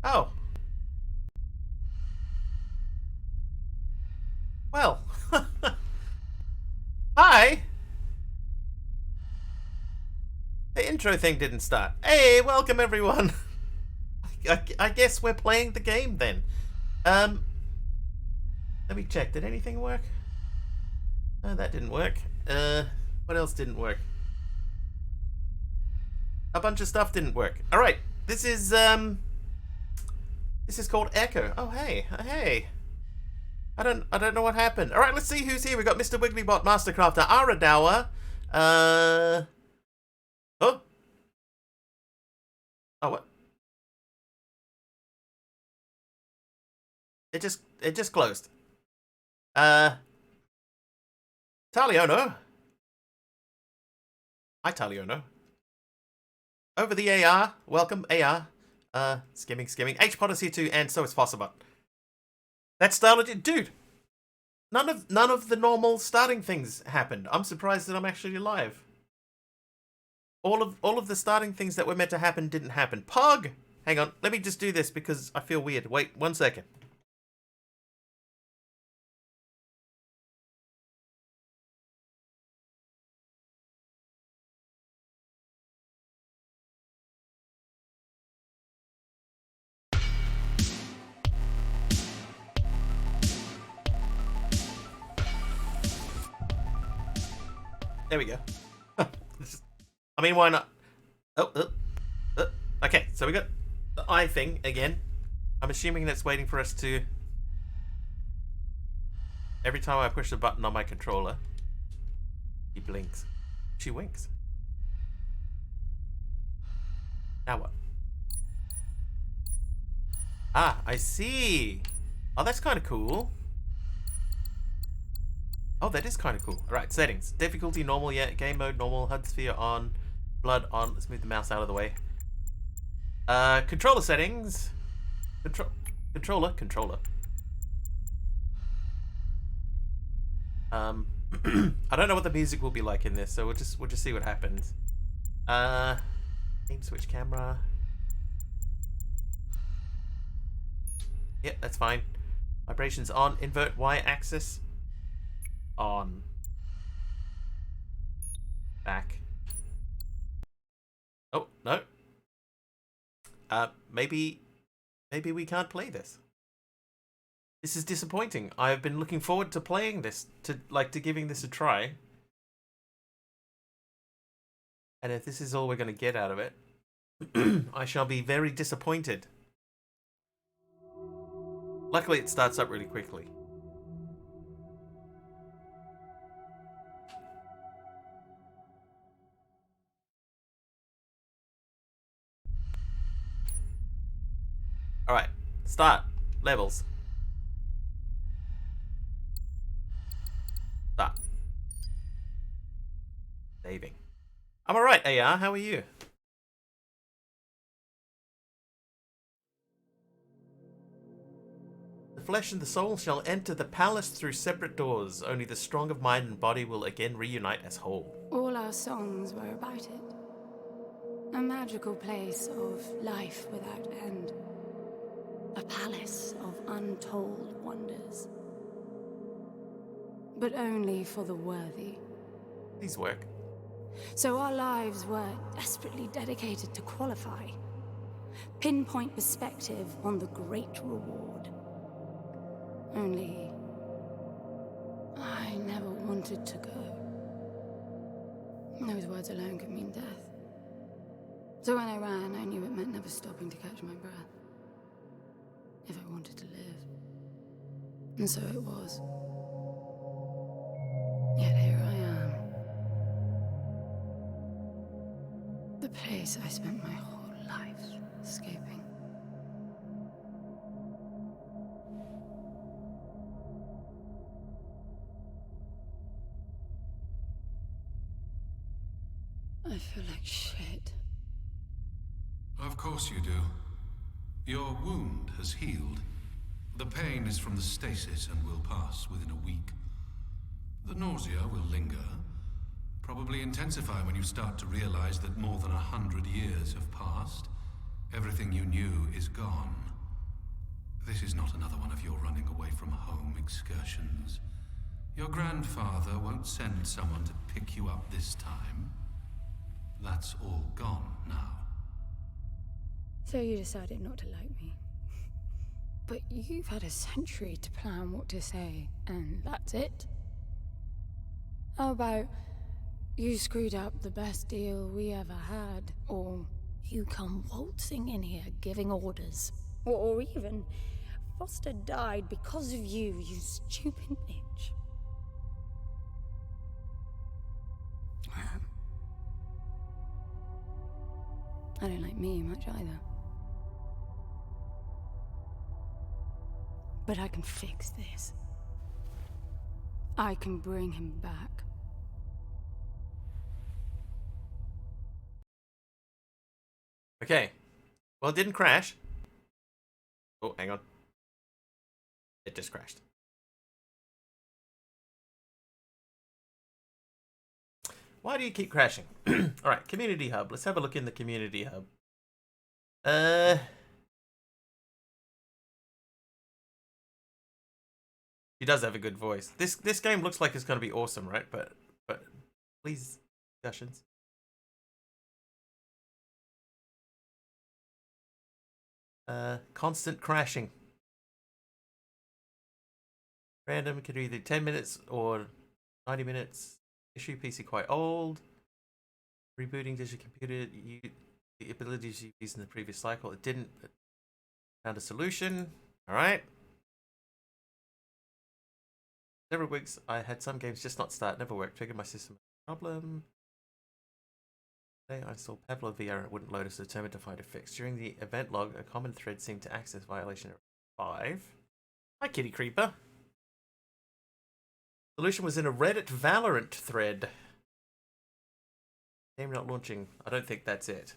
Oh. Well. Hi. The intro thing didn't start. Hey, welcome everyone. I guess we're playing the game then. Let me check. Did anything work? No, that didn't work. What else didn't work? A bunch of stuff didn't work. All right. This is called Echo. Oh, hey. Hey. I don't know what happened. All right, let's see who's here. We got Mr. Wigglybot, Mastercrafter, Aradawa. Oh. Oh, what? It just closed. Taliono. Hi, Taliono. Over the AR. Welcome, AR. Skimming. H-Pod is here too, and so is Fossabot. That started, dude. None of the normal starting things happened. I'm surprised that I'm actually alive. All of the starting things that were meant to happen didn't happen. Pug! Hang on, let me just do this because I feel weird. Wait, 1 second. There we go. I mean, why not? Okay, so we got the eye thing again. I'm assuming that's waiting for us to... Every time I push the button on my controller, he blinks. She winks. Now what? Ah, I see. Oh, that's kind of cool. Oh, that is kind of cool. All right, settings. Difficulty, normal, yeah. Game mode, normal. HUD sphere on. Blood on. Let's move the mouse out of the way. Controller settings. Controller. I don't know what the music will be like in this, so we'll just see what happens. Aim switch camera. Yep, that's fine. Vibrations on. Invert Y-axis. On. Back. Oh, no. Maybe we can't play this. This is disappointing. I've been looking forward to playing this, to giving this a try. And if this is all we're going to get out of it, I shall be very disappointed. Luckily, it starts up really quickly. Alright, start. Levels. Start. Saving. I'm alright, AR, how are you? The flesh and the soul shall enter the palace through separate doors. Only the strong of mind and body will again reunite as whole. All our songs were about it. A magical place of life without end. A palace of untold wonders. But only for the worthy. These work. So our lives were desperately dedicated to qualify. Pinpoint perspective on the great reward. Only... I never wanted to go. Those words alone could mean death. So when I ran, I knew it meant never stopping to catch my breath. If I wanted to live. And so it was. Yet here I am. The place I spent my whole life escaping. I feel like shit. Of course you do. Your wound has healed. The pain is from the stasis and will pass within a week. The nausea will linger, probably intensify when you start to realize that more than 100 years have passed. Everything you knew is gone. This is not another one of your running away from home excursions. Your grandfather won't send someone to pick you up this time. That's all gone now. So you decided not to like me. But you've had a century to plan what to say, and that's it? How about you screwed up the best deal we ever had, or you come waltzing in here giving orders, or even Foster died because of you, you stupid bitch. I don't like me much either. But I can fix this. I can bring him back. Okay. Well, it didn't crash. Oh, hang on. It just crashed. Why do you keep crashing? Alright, Community Hub. Let's have a look in the Community Hub. He does have a good voice. This game looks like it's going to be awesome, right? But please, discussions. Constant crashing. Random, could be either 10 minutes or 90 minutes. Issue PC quite old. Rebooting digital computer. The abilities you used in the previous cycle. It didn't. Found a solution. Alright. Several weeks, I had some games just not start, never work. Figured my system had a problem. Today I saw Pavlov VR, it wouldn't load as determined to find a fix. During the event log, a common thread seemed to access violation 5. Hi, Kitty Creeper. Solution was in a Reddit Valorant thread. Game not launching. I don't think that's it.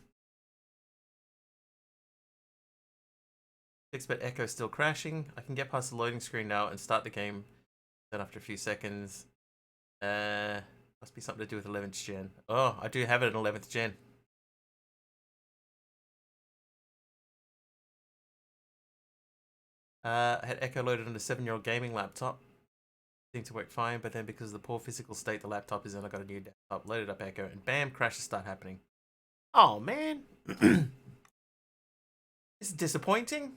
6-bit echo still crashing. I can get past the loading screen now and start the game. Then after a few seconds. Must be something to do with 11th gen. Oh, I do have it in 11th gen. I had Echo loaded on a 7-year-old gaming laptop. Seemed to work fine, but then because of the poor physical state the laptop is in, I got a new laptop, loaded up Echo, and bam, crashes start happening. Oh, man. This is disappointing.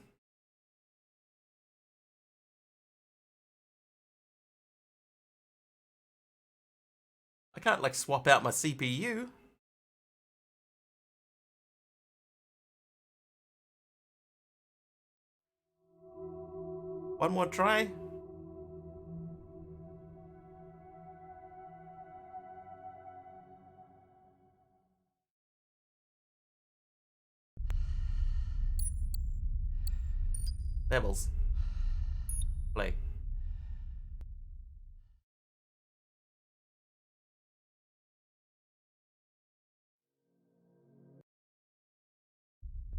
I can't, like, swap out my CPU. One more try. Levels. Play.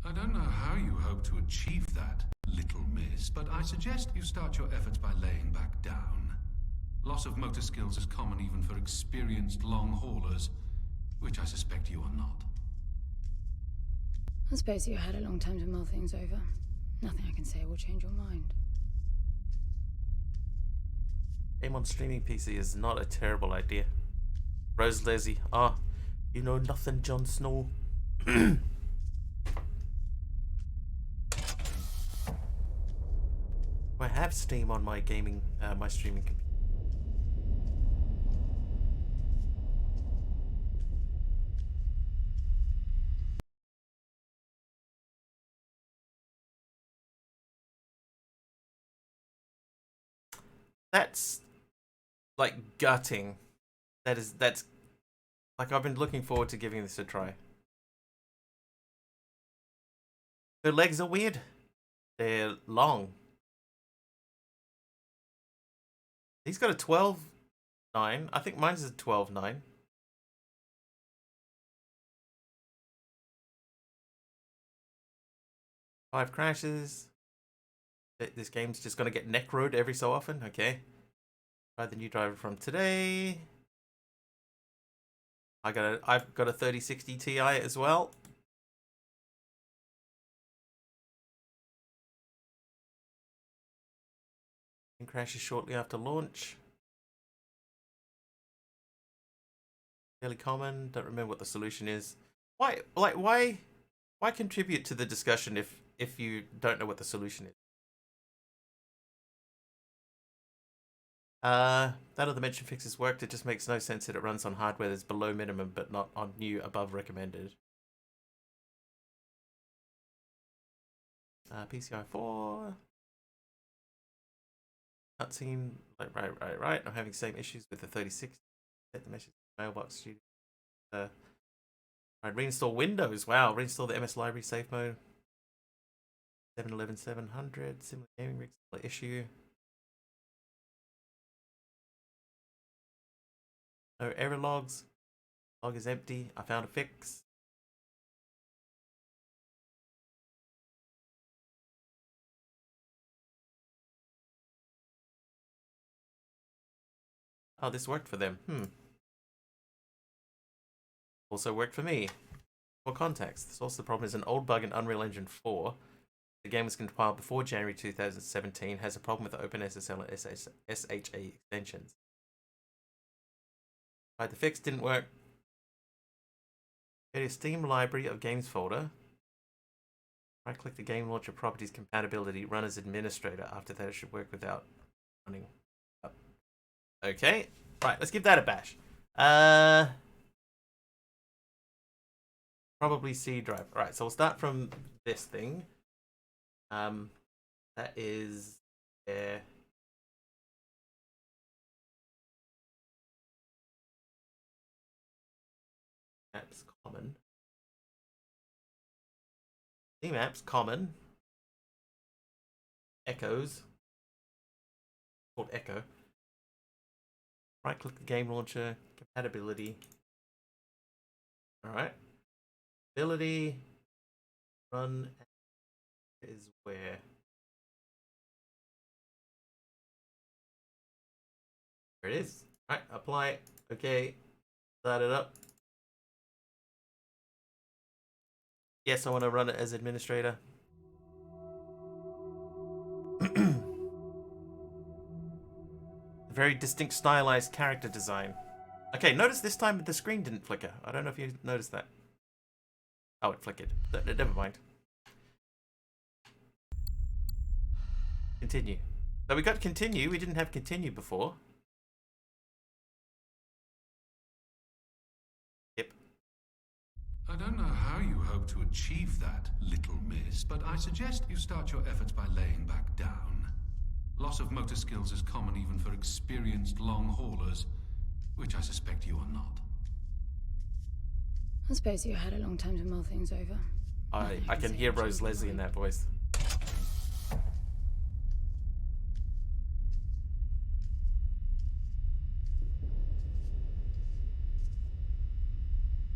I don't know how you hope to achieve that, little miss, but I suggest you start your efforts by laying back down. Loss of motor skills is common even for experienced long haulers, which I suspect you are not. I suppose you had a long time to mull things over. Nothing I can say will change your mind. Game on streaming PC is not a terrible idea. Rose Leslie. Ah, you know nothing, Jon Snow. I have Steam on my gaming, my streaming computer. That's like gutting. That's like I've been looking forward to giving this a try. Her legs are weird. They're long. He's got a 12.9. I think mine's a 12.9. Five crashes. This game's just gonna get necroed every so often. Okay. Try the new driver from today. I've got a 3060 Ti as well. crashes shortly after launch. Fairly common. Don't remember what the solution is. Why contribute to the discussion if you don't know what the solution is? That other mention fixes worked. It just makes no sense that it runs on hardware that's below minimum, but not on new above recommended. PCI 4. Cutscene. Right. I'm having same issues with the 36. Set the message mailbox studio. Right, reinstall Windows. Wow, reinstall the MS Library safe mode. 711-700. Similar gaming rig. Similar issue. No error logs. Log is empty. I found a fix. Oh, this worked for them. Also worked for me. For context, the source of the problem is an old bug in Unreal Engine 4. The game was compiled before January 2017. Has a problem with the OpenSSL and SHA extensions. Right, the fix didn't work. Get a Steam library of games folder. Right-click the game launcher properties compatibility. Run as administrator. After that, it should work without running up. Okay. Right, let's give that a bash. Probably C drive. Right, so we'll start from this thing. That is there. Apps common. Steam apps common. Echoes. Called Echo. Right click the game launcher. Compatibility. Alright. Ability. Run is where. There it is. Alright, apply. Okay. Start it up. Yes, I want to run it as administrator. Very distinct stylized character design. Okay, notice this time the screen didn't flicker. I don't know if you noticed that. Oh, it flickered. Never mind. Continue. So we got continue. We didn't have continue before. Yep. I don't know how you hope to achieve that, little miss, but I suggest you start your efforts by laying back down. Loss of motor skills is common even for experienced long haulers, which I suspect you are not. I suppose you had a long time to mull things over. I can hear Rose Leslie in that voice.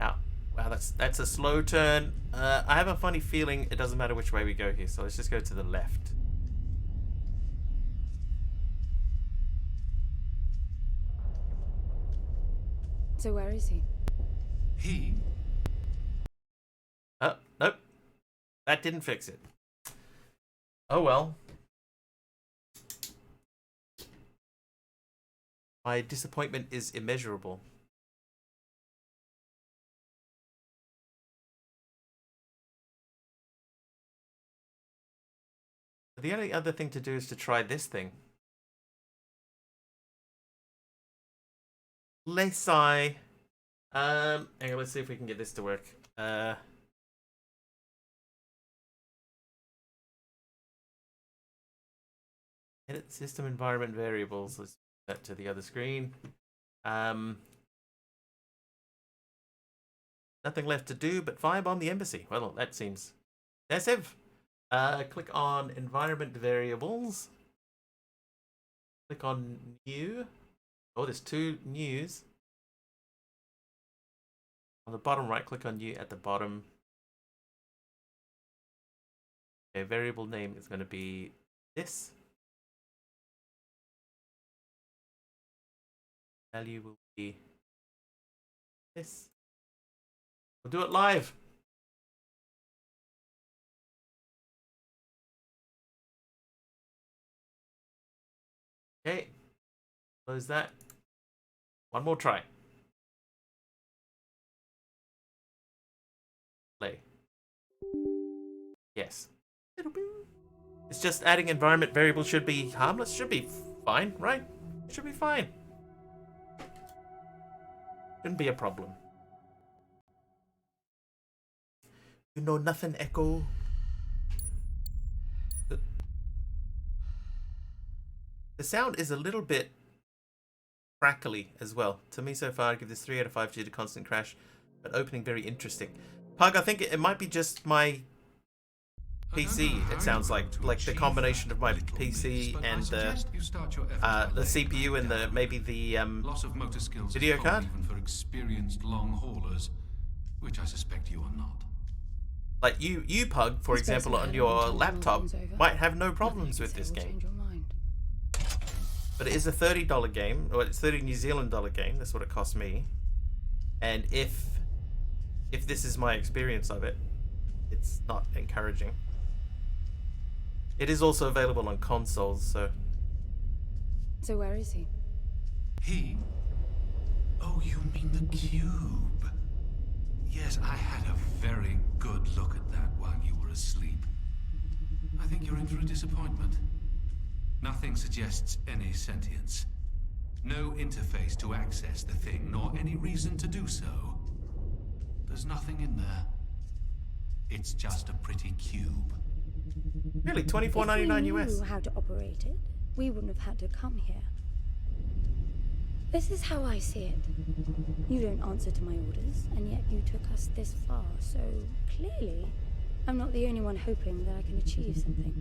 Ow. Wow, that's a slow turn. I have a funny feeling it doesn't matter which way we go here, so let's just go to the left. So where is he? He? Oh, nope. That didn't fix it. Oh well. My disappointment is immeasurable. The only other thing to do is to try this thing. Hang on, let's see if we can get this to work. Edit system environment variables. Let's move that to the other screen. Nothing left to do but firebomb the embassy. Well, that seems excessive. Click on environment variables. Click on new. Oh, there's two news. On the bottom right, click on new at the bottom. Okay, variable name is going to be this. Value will be this. We'll do it live. Okay. Close that. One more try. Play. Yes. It's just adding environment variables should be harmless. Should be fine, right? Should be fine. Shouldn't be a problem. You know nothing, Echo. The sound is a little bit crackly as well. To me so far, I'd give this 3 out of 5 due to constant crash, but opening very interesting. Pug, I think it might be just my PC. It sounds like the combination of my PC and the CPU and the maybe the loss of motor skills video card. even for experienced long haulers, which I suspect you are not. Like you Pug, for example, on your laptop might have no problems with this game. But it is a $30 game, or it's $30 New Zealand dollar game. That's what it cost me. And if this is my experience of it, it's not encouraging. It is also available on consoles, so. So where is he? He? Oh, you mean the cube? Yes, I had a very good look at that while you were asleep. I think you're in for a disappointment. Nothing suggests any sentience. No interface to access the thing, nor any reason to do so. There's nothing in there. It's just a pretty cube. Really, $24.99 US. If we knew how to operate it, we wouldn't have had to come here. This is how I see it. You don't answer to my orders, and yet you took us this far, so clearly I'm not the only one hoping that I can achieve something.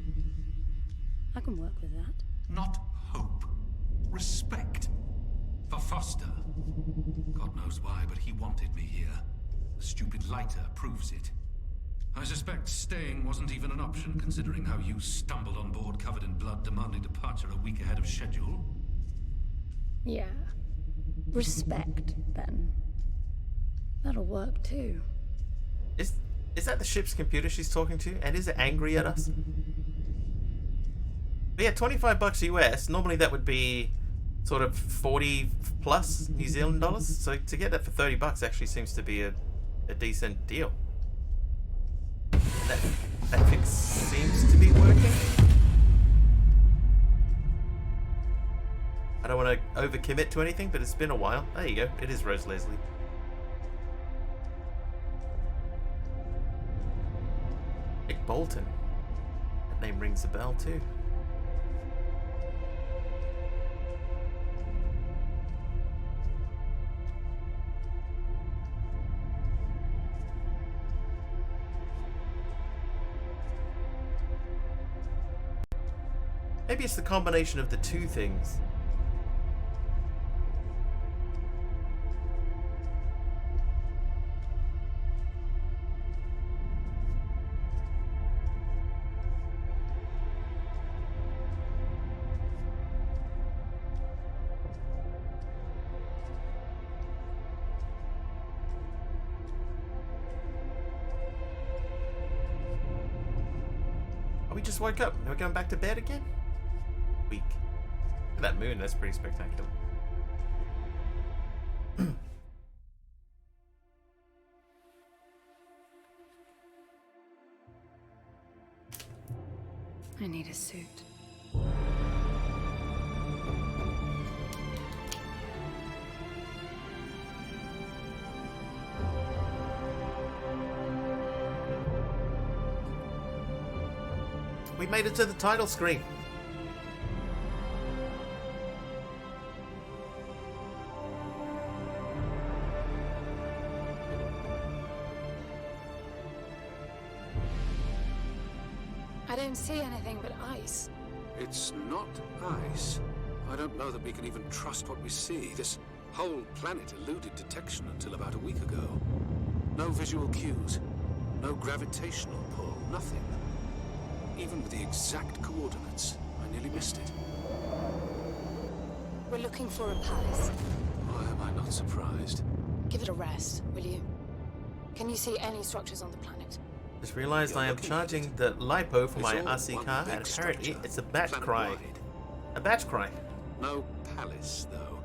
I can work with that. Not hope. Respect. For Foster. God knows why, but he wanted me here. The stupid lighter proves it. I suspect staying wasn't even an option, considering how you stumbled on board covered in blood, demanding departure a week ahead of schedule. Yeah. Respect, then. That'll work, too. Is that the ship's computer she's talking to? And is it angry at us? But yeah, $25 US. Normally that would be sort of 40 plus New Zealand dollars. So to get that for $30 actually seems to be a decent deal. And that fix seems to be working. I don't want to overcommit to anything, but it's been a while. There you go. It is Rose Leslie. Nick Bolton. That name rings a bell too. Maybe it's the combination of the two things. Oh, we just woke up. Now we're going back to bed again? Week. Look at that moon, that's pretty spectacular. I need a suit. We made it to the title screen. I don't see anything but ice. It's not ice. I don't know that we can even trust what we see. This whole planet eluded detection until about a week ago. No visual cues, no gravitational pull, nothing. Even with the exact coordinates, I nearly missed it. We're looking for a palace. Why am I not surprised? Give it a rest, will you? Can you see any structures on the planet? Just realized I am charging the LiPo for my RC car, and apparently it's a bat cry. A bat cry. No palace, though.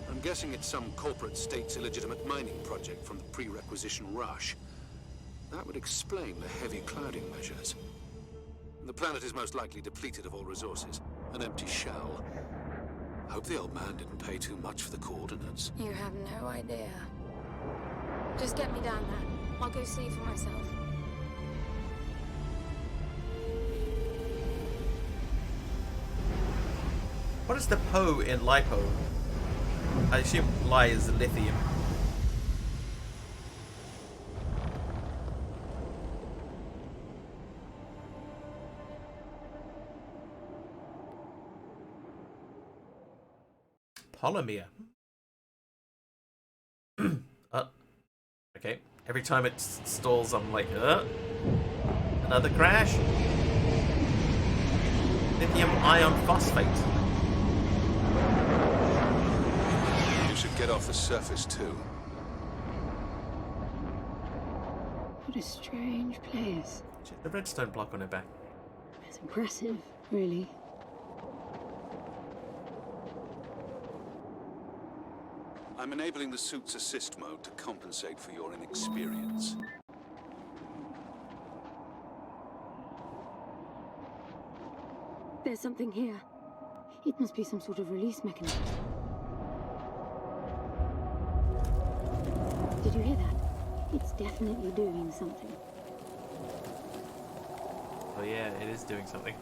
I'm guessing it's some corporate state's illegitimate mining project from the pre-requisition rush. That would explain the heavy clouding measures. The planet is most likely depleted of all resources. An empty shell. Hope the old man didn't pay too much for the coordinates. You have no idea. Just get me down there. I'll go see for myself. What is the Po in lipo? I assume Li is lithium. Polymer. Okay. Every time it stalls, I'm like, another crash. Lithium ion phosphate. You should get off the surface too. What a strange place. Shit, the redstone block on her back. It's impressive, really. I'm enabling the suit's assist mode to compensate for your inexperience. There's something here. It must be some sort of release mechanism. Did you hear that? It's definitely doing something. Oh yeah, it is doing something.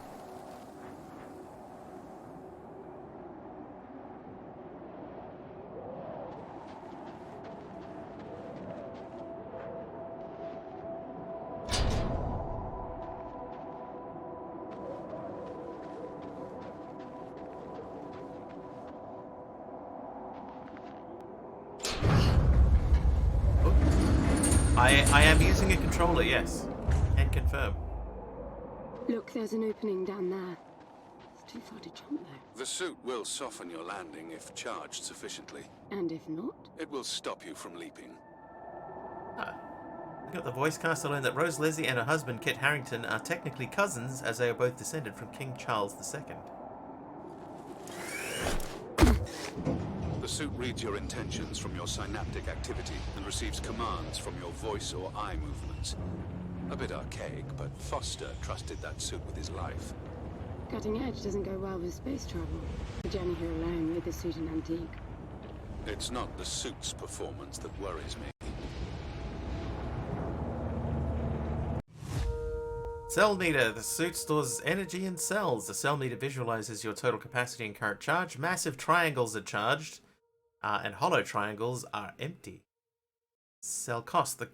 I am using a controller, yes. Can confirm. Look, there's an opening down there. It's too far to jump though. The suit will soften your landing if charged sufficiently. And if not? It will stop you from leaping. I got the voice cast to learn that Rose Leslie and her husband Kit Harington are technically cousins, as they are both descended from King Charles II. The suit reads your intentions from your synaptic activity and receives commands from your voice or eye movements. A bit archaic, but Foster trusted that suit with his life. Cutting edge doesn't go well with space travel. The journey here alone made the suit an antique. It's not the suit's performance that worries me. Cell meter. The suit stores energy in cells. The cell meter visualizes your total capacity and current charge. Massive triangles are charged, and hollow triangles are empty. Cell cost. The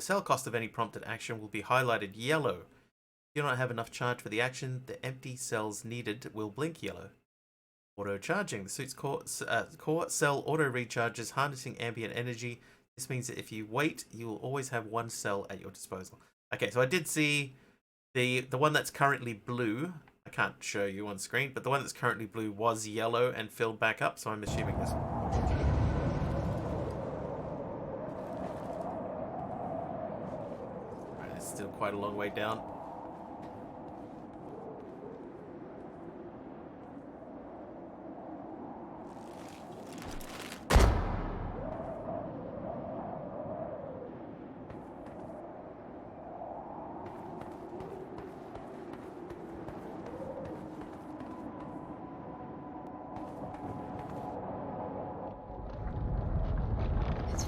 cell cost of any prompted action will be highlighted yellow. If you don't have enough charge for the action, the empty cells needed will blink yellow. Auto charging. The suit's core cell auto recharges, harnessing ambient energy. This means that if you wait, you will always have one cell at your disposal. Okay, so I did see the one that's currently blue. I can't show you on screen, but the one that's currently blue was yellow and filled back up, so I'm assuming this one. Alright, it's still quite a long way down.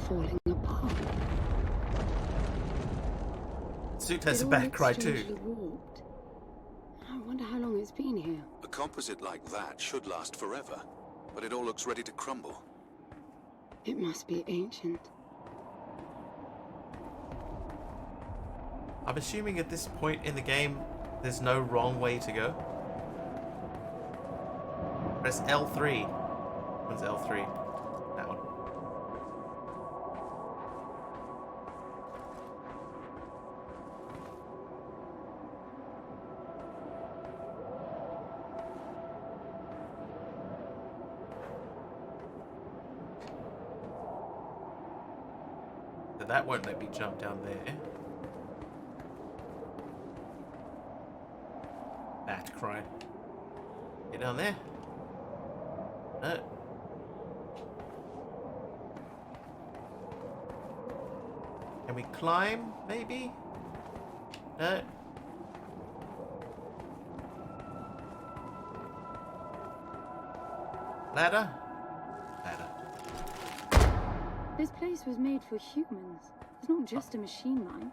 Falling apart. Suit has a It all back looks cry strangely too. warped. I wonder how long it's been here. A composite like that should last forever, but it all looks ready to crumble. It must be ancient. I'm assuming at this point in the game, there's no wrong way to go. Press L3. What's L3? That one. So that won't let me jump down there. Bat cry. Get down there. No. Can we climb, maybe? No. Ladder? Ladder. This place was made for humans. It's not just a machine mine.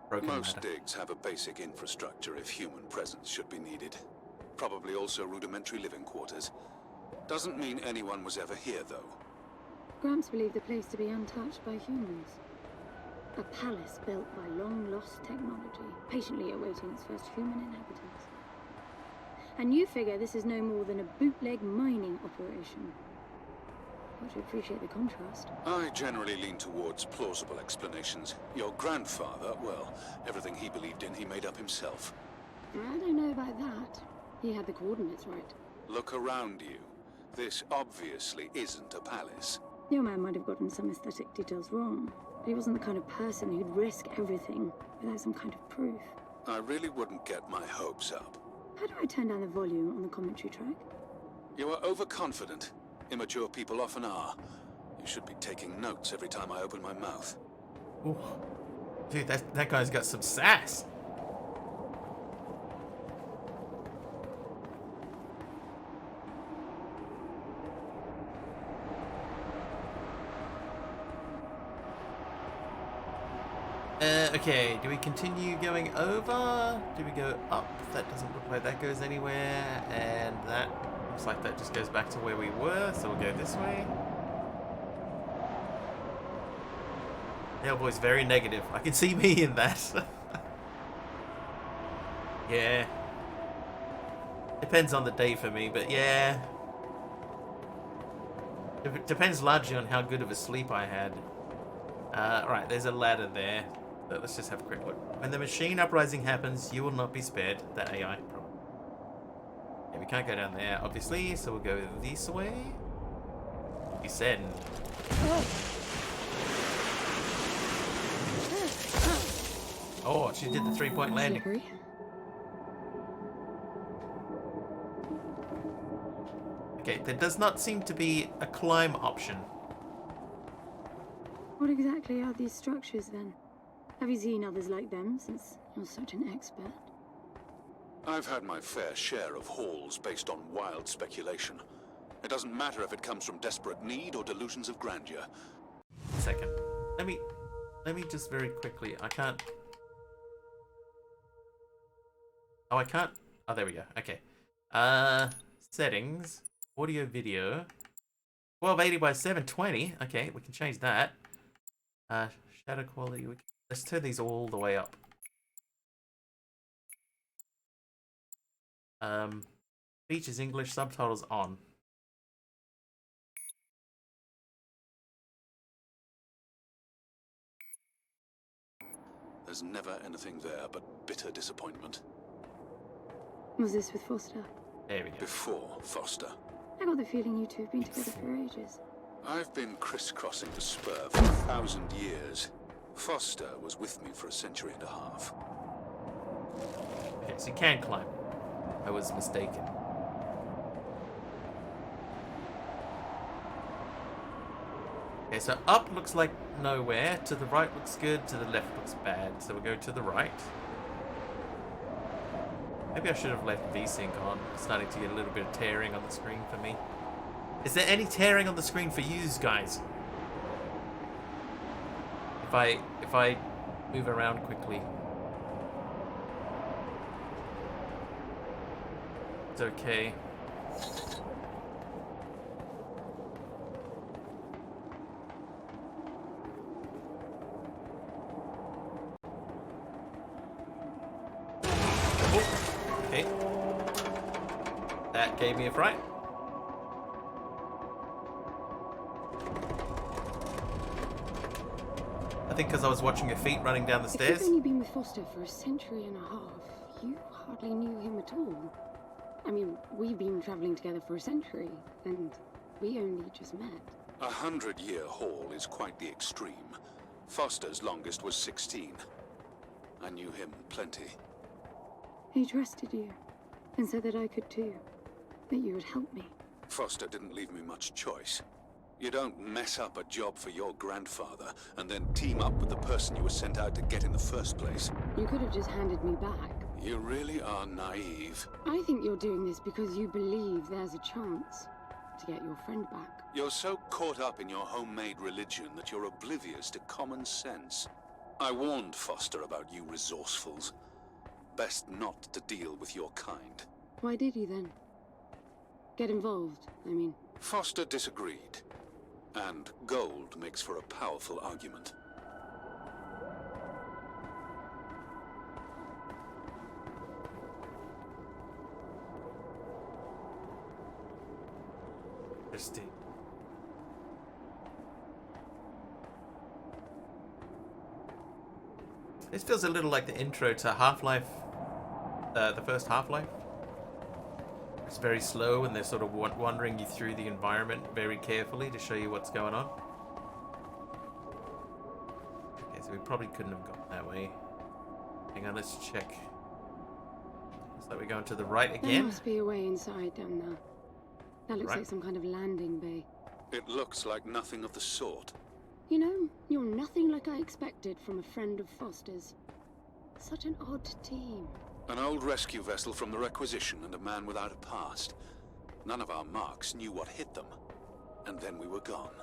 Broken Most ladder. digs have a basic infrastructure if human presence should be needed. Probably also rudimentary living quarters. Doesn't mean anyone was ever here, though. Gramps believed the place to be untouched by humans. A palace built by long-lost technology, patiently awaiting its first human inhabitants. And you figure this is no more than a bootleg mining operation. Got to appreciate the contrast. I generally lean towards plausible explanations. Your grandfather, well, everything he believed in he made up himself. I don't know about that. He had the coordinates right. Look around you. This obviously isn't a palace. Your man might have gotten some aesthetic details wrong, but he wasn't the kind of person who'd risk everything without some kind of proof. I really wouldn't get my hopes up. How do I turn down the volume on the commentary track? You are overconfident. Immature people often are. You should be taking notes every time I open my mouth. Ooh. Dude, that guy's got some sass. Okay, do we continue going over? Do we go up? That doesn't look like that goes anywhere. And that looks like that just goes back to where we were, so we'll go this way. Hellboy's very negative. I can see me in that. Yeah. Depends on the day for me, but yeah. It depends largely on how good of a sleep I had. Right, there's a ladder there. But let's just have a quick look. When the machine uprising happens, you will not be spared. That AI problem. Yeah, we can't go down there, obviously, so we'll go this way. Descend. Oh, she did the 3-point landing. Slippery. Okay, there does not seem to be a climb option. What exactly are these structures then? Have you seen others like them since you're such an expert? I've had my fair share of halls based on wild speculation. It doesn't matter if it comes from desperate need or delusions of grandeur. Second. Let me just very quickly. I can't. Oh, I can't. Oh, there we go. Okay. Settings. Audio video. 1280 by 720. Okay, we can change that. Shadow quality. Let's turn these all the way up. Features English, subtitles on. There's never anything there but bitter disappointment. Was this with Foster? There we go. Before Foster. I got the feeling you two have been together for ages. I've been crisscrossing the spur for 1,000 years. Foster was with me for a century and a half. Okay, so you can climb. I was mistaken. Okay, so up looks like nowhere. To the right looks good. To the left looks bad. So we'll go to the right. Maybe I should have left VSync on. It's starting to get a little bit of tearing on the screen for me. Is there any tearing on the screen for you guys? If I move around quickly. It's okay. Oh, okay. That gave me a fright. I think because I was watching your feet running down the If stairs. you've only been with Foster for a century and a half, you hardly knew him at all. I mean, we've been traveling together for a century, and we only just met. 100-year haul is quite the extreme. Foster's longest was 16. I knew him plenty. He trusted you, and said that I could too. That you would help me. Foster didn't leave me much choice. You don't mess up a job for your grandfather and then team up with the person you were sent out to get in the first place. You could have just handed me back. You really are naive. I think you're doing this because you believe there's a chance to get your friend back. You're so caught up in your homemade religion that you're oblivious to common sense. I warned Foster about you resourcefuls. Best not to deal with your kind. Why did you then? Get involved, I mean. Foster disagreed. And gold makes for a powerful argument. Interesting. This feels a little like the intro to Half-Life, the first Half-Life. It's very slow and they're sort of wandering you through the environment very carefully to show you what's going on. Okay, so we probably couldn't have gone that way. Hang on, let's check. Looks like we're going to the right There again. must be a way inside down there. That looks Right. like some kind of landing bay. It looks like nothing of the sort. You know, you're nothing like I expected from a friend of Foster's. Such an odd team. An old rescue vessel from the Requisition and a man without a past. None of our marks knew what hit them. And then we were gone.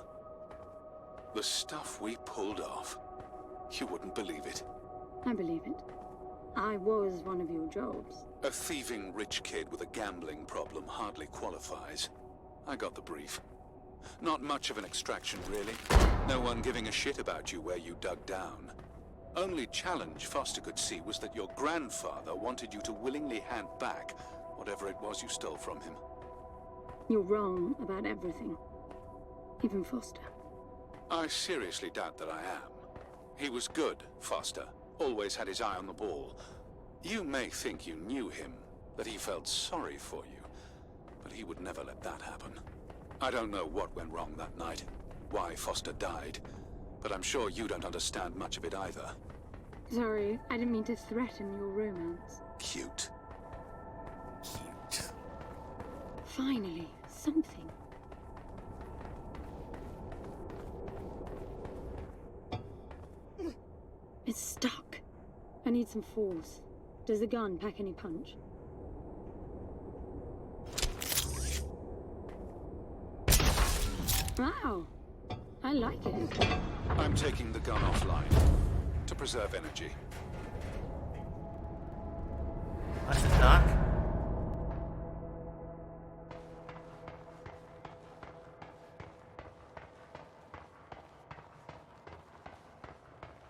The stuff we pulled off. You wouldn't believe it. I believe it. I was one of your jobs. A thieving rich kid with a gambling problem hardly qualifies. I got the brief. Not much of an extraction, really. No one giving a shit about you where you dug down. Only challenge Foster could see was that your grandfather wanted you to willingly hand back whatever it was you stole from him. You're wrong about everything. Even Foster. I seriously doubt that I am. He was good, Foster. Always had his eye on the ball. You may think you knew him, that he felt sorry for you, but he would never let that happen. I don't know what went wrong that night, why Foster died, but I'm sure you don't understand much of it either. Sorry, I didn't mean to threaten your romance. Cute. Cute. Finally, something. It's stuck. I need some force. Does the gun pack any punch? Wow. I like it. I'm taking the gun offline to preserve energy. Nice and dark.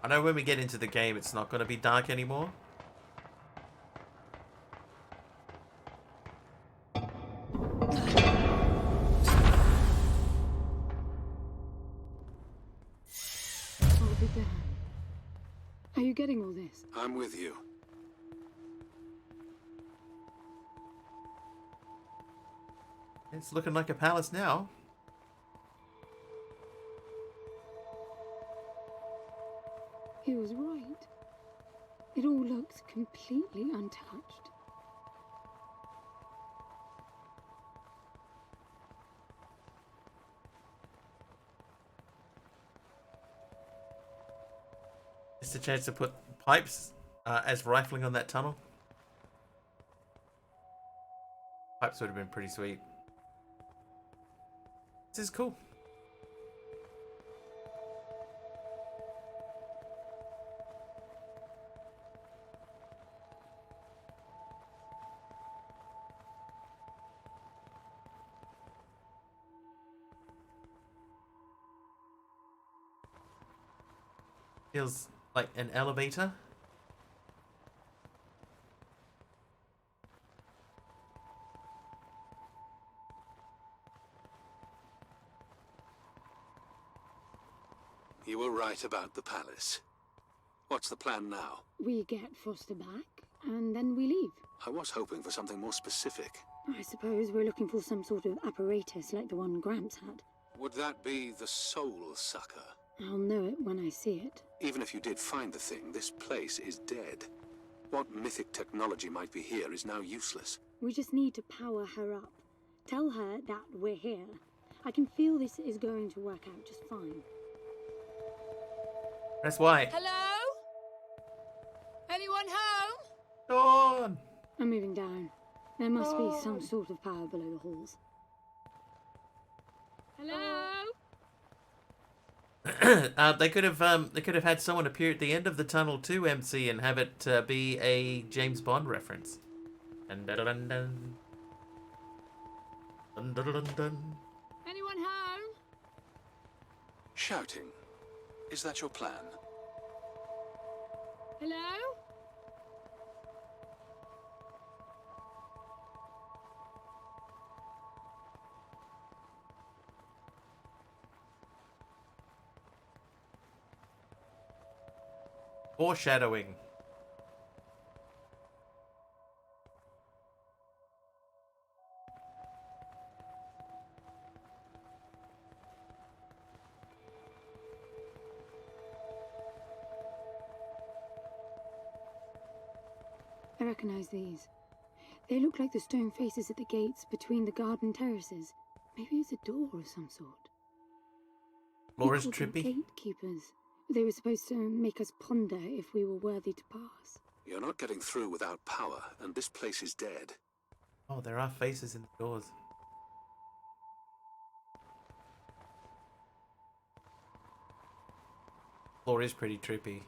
I know when we get into the game, it's not going to be dark anymore. I'll be there. Are you getting all this? I'm with you. It's looking like a palace now. He was right. It all looks completely untouched. Just a chance to put pipes as rifling on that tunnel. Pipes would have been pretty sweet. This is cool. Feels like an elevator. You were right about the palace. What's the plan now? We get Foster back, and then we leave. I was hoping for something more specific. I suppose we're looking for some sort of apparatus like the one Gramps had. Would that be the Soul Sucker? I'll know it when I see it. Even if you did find the thing, this place is dead. What mythic technology might be here is now useless. We just need to power her up. Tell her that we're here. I can feel this is going to work out just fine. Press Y. Hello? Anyone home? Dawn! I'm moving down. There must be some sort of power below the halls. Hello? They could have had someone appear at the end of the tunnel too, MC, and have it be a James Bond reference. Dun, dun, dun, dun. Dun, dun, dun, dun. Anyone home? Shouting. Is that your plan? Hello? Foreshadowing. I recognize these. They look like the stone faces at the gates between the garden terraces. Maybe it's a door of some sort. Laura's We called them trippy. gatekeepers. They were supposed to make us ponder if we were worthy to pass. You're not getting through without power, and this place is dead. Oh, there are faces in the doors. Floor is pretty trippy.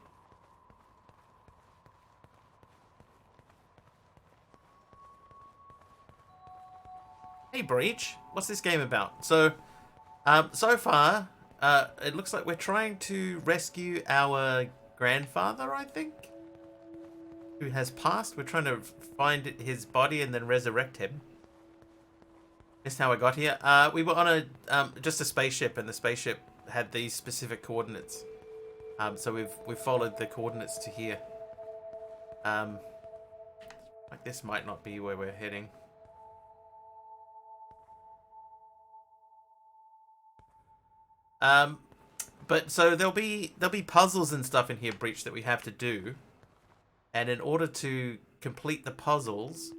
Hey Breach, what's this game about? So far, it looks like we're trying to rescue our grandfather, I think, who has passed. We're trying to find his body and then resurrect him. That's how I got here. We were on a just a spaceship, and the spaceship had these specific coordinates. So we've followed the coordinates to here. Like this might not be where we're heading. But so there'll be puzzles and stuff in here, Breach, that we have to do, and in order to complete the puzzles,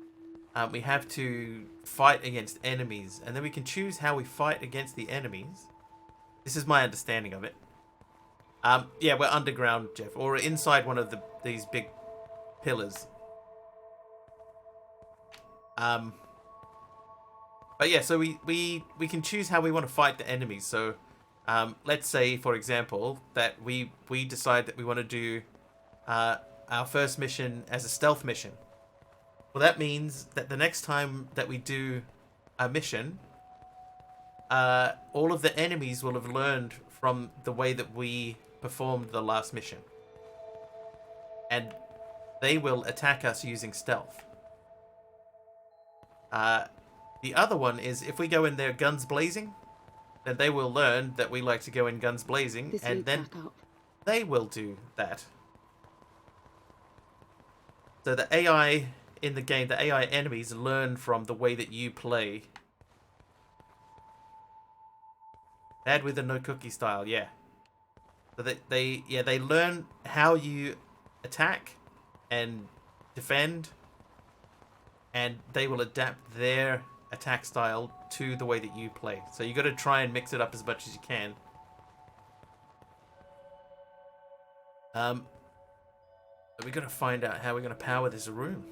we have to fight against enemies, and then we can choose how we fight against the enemies. This is my understanding of it. Yeah, we're underground, Jeff, or inside one of these big pillars. But yeah, so we can choose how we want to fight the enemies. So let's say, for example, that we decide that we want to do our first mission as a stealth mission. Well, that means that the next time that we do a mission, all of the enemies will have learned from the way that we performed the last mission. And they will attack us using stealth. The other one is if we go in there guns blazing, then they will learn that we like to go in guns blazing, This and leads then back up. they will do that. So the AI in the game, the AI enemies learn from the way that you play. Bad with the no cookie style, yeah. So they learn how you attack and defend, and they will adapt their attack style to the way that you play. So you got to try and mix it up as much as you can. But we got to find out how we're going to power this room.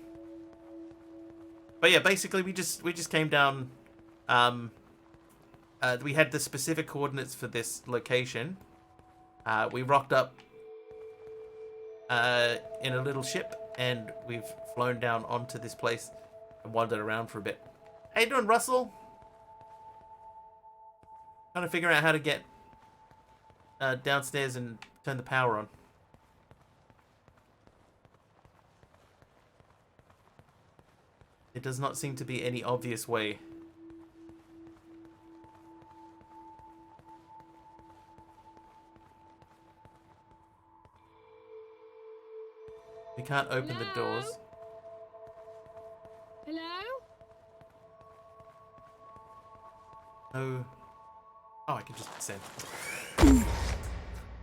But yeah, basically we just came down. We had the specific coordinates for this location. We rocked up in a little ship, and we've flown down onto this place and wandered around for a bit. How you doing, Russell? Trying to figure out how to get downstairs and turn the power on. It does not seem to be any obvious way. We can't open the doors. Hello? No. Oh, I can just descend.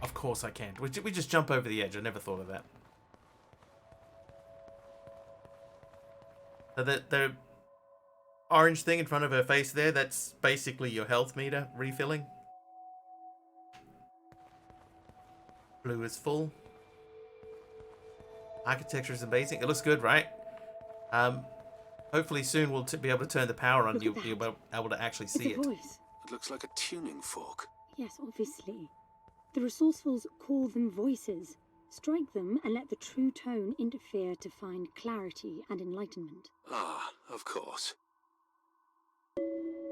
Of course I can. We just jump over the edge. I never thought of that. So orange thing in front of her face there, that's basically your health meter refilling. Blue is full. Architecture is amazing. It looks good, right? Hopefully soon we'll be able to turn the power on. You'll be able to actually see It's a it. voice. It looks like a tuning fork. Yes, obviously. The resourcefuls call them voices. Strike them and let the true tone interfere to find clarity and enlightenment. Ah, of course.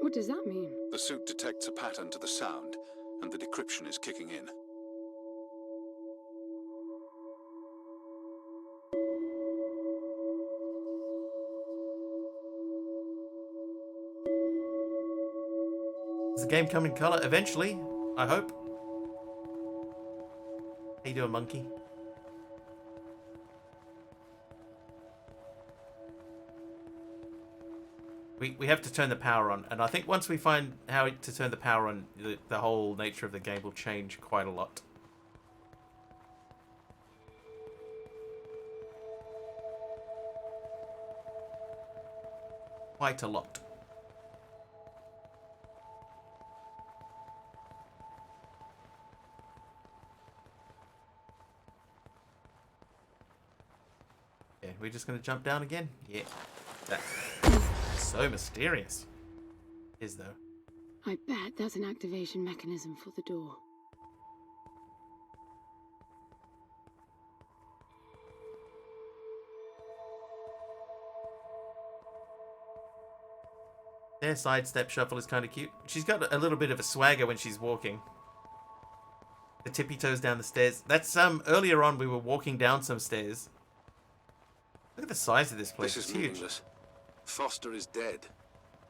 What does that mean? The suit detects a pattern to the sound, and the decryption is kicking in. Does the game come in color eventually? I hope. How you doing, monkey? We have to turn the power on, and I think once we find how to turn the power on, the whole nature of the game will change quite a lot. Quite a lot. Yeah, we're just gonna jump down again? Yeah. That's so mysterious. Is though. I bet that's an activation mechanism for the door. Their sidestep shuffle is kind of cute. She's got a little bit of a swagger when she's walking. The tippy toes down the stairs. That's earlier on we were walking down some stairs. Look at the size of this place. This is It's huge. meaningless. Foster is dead.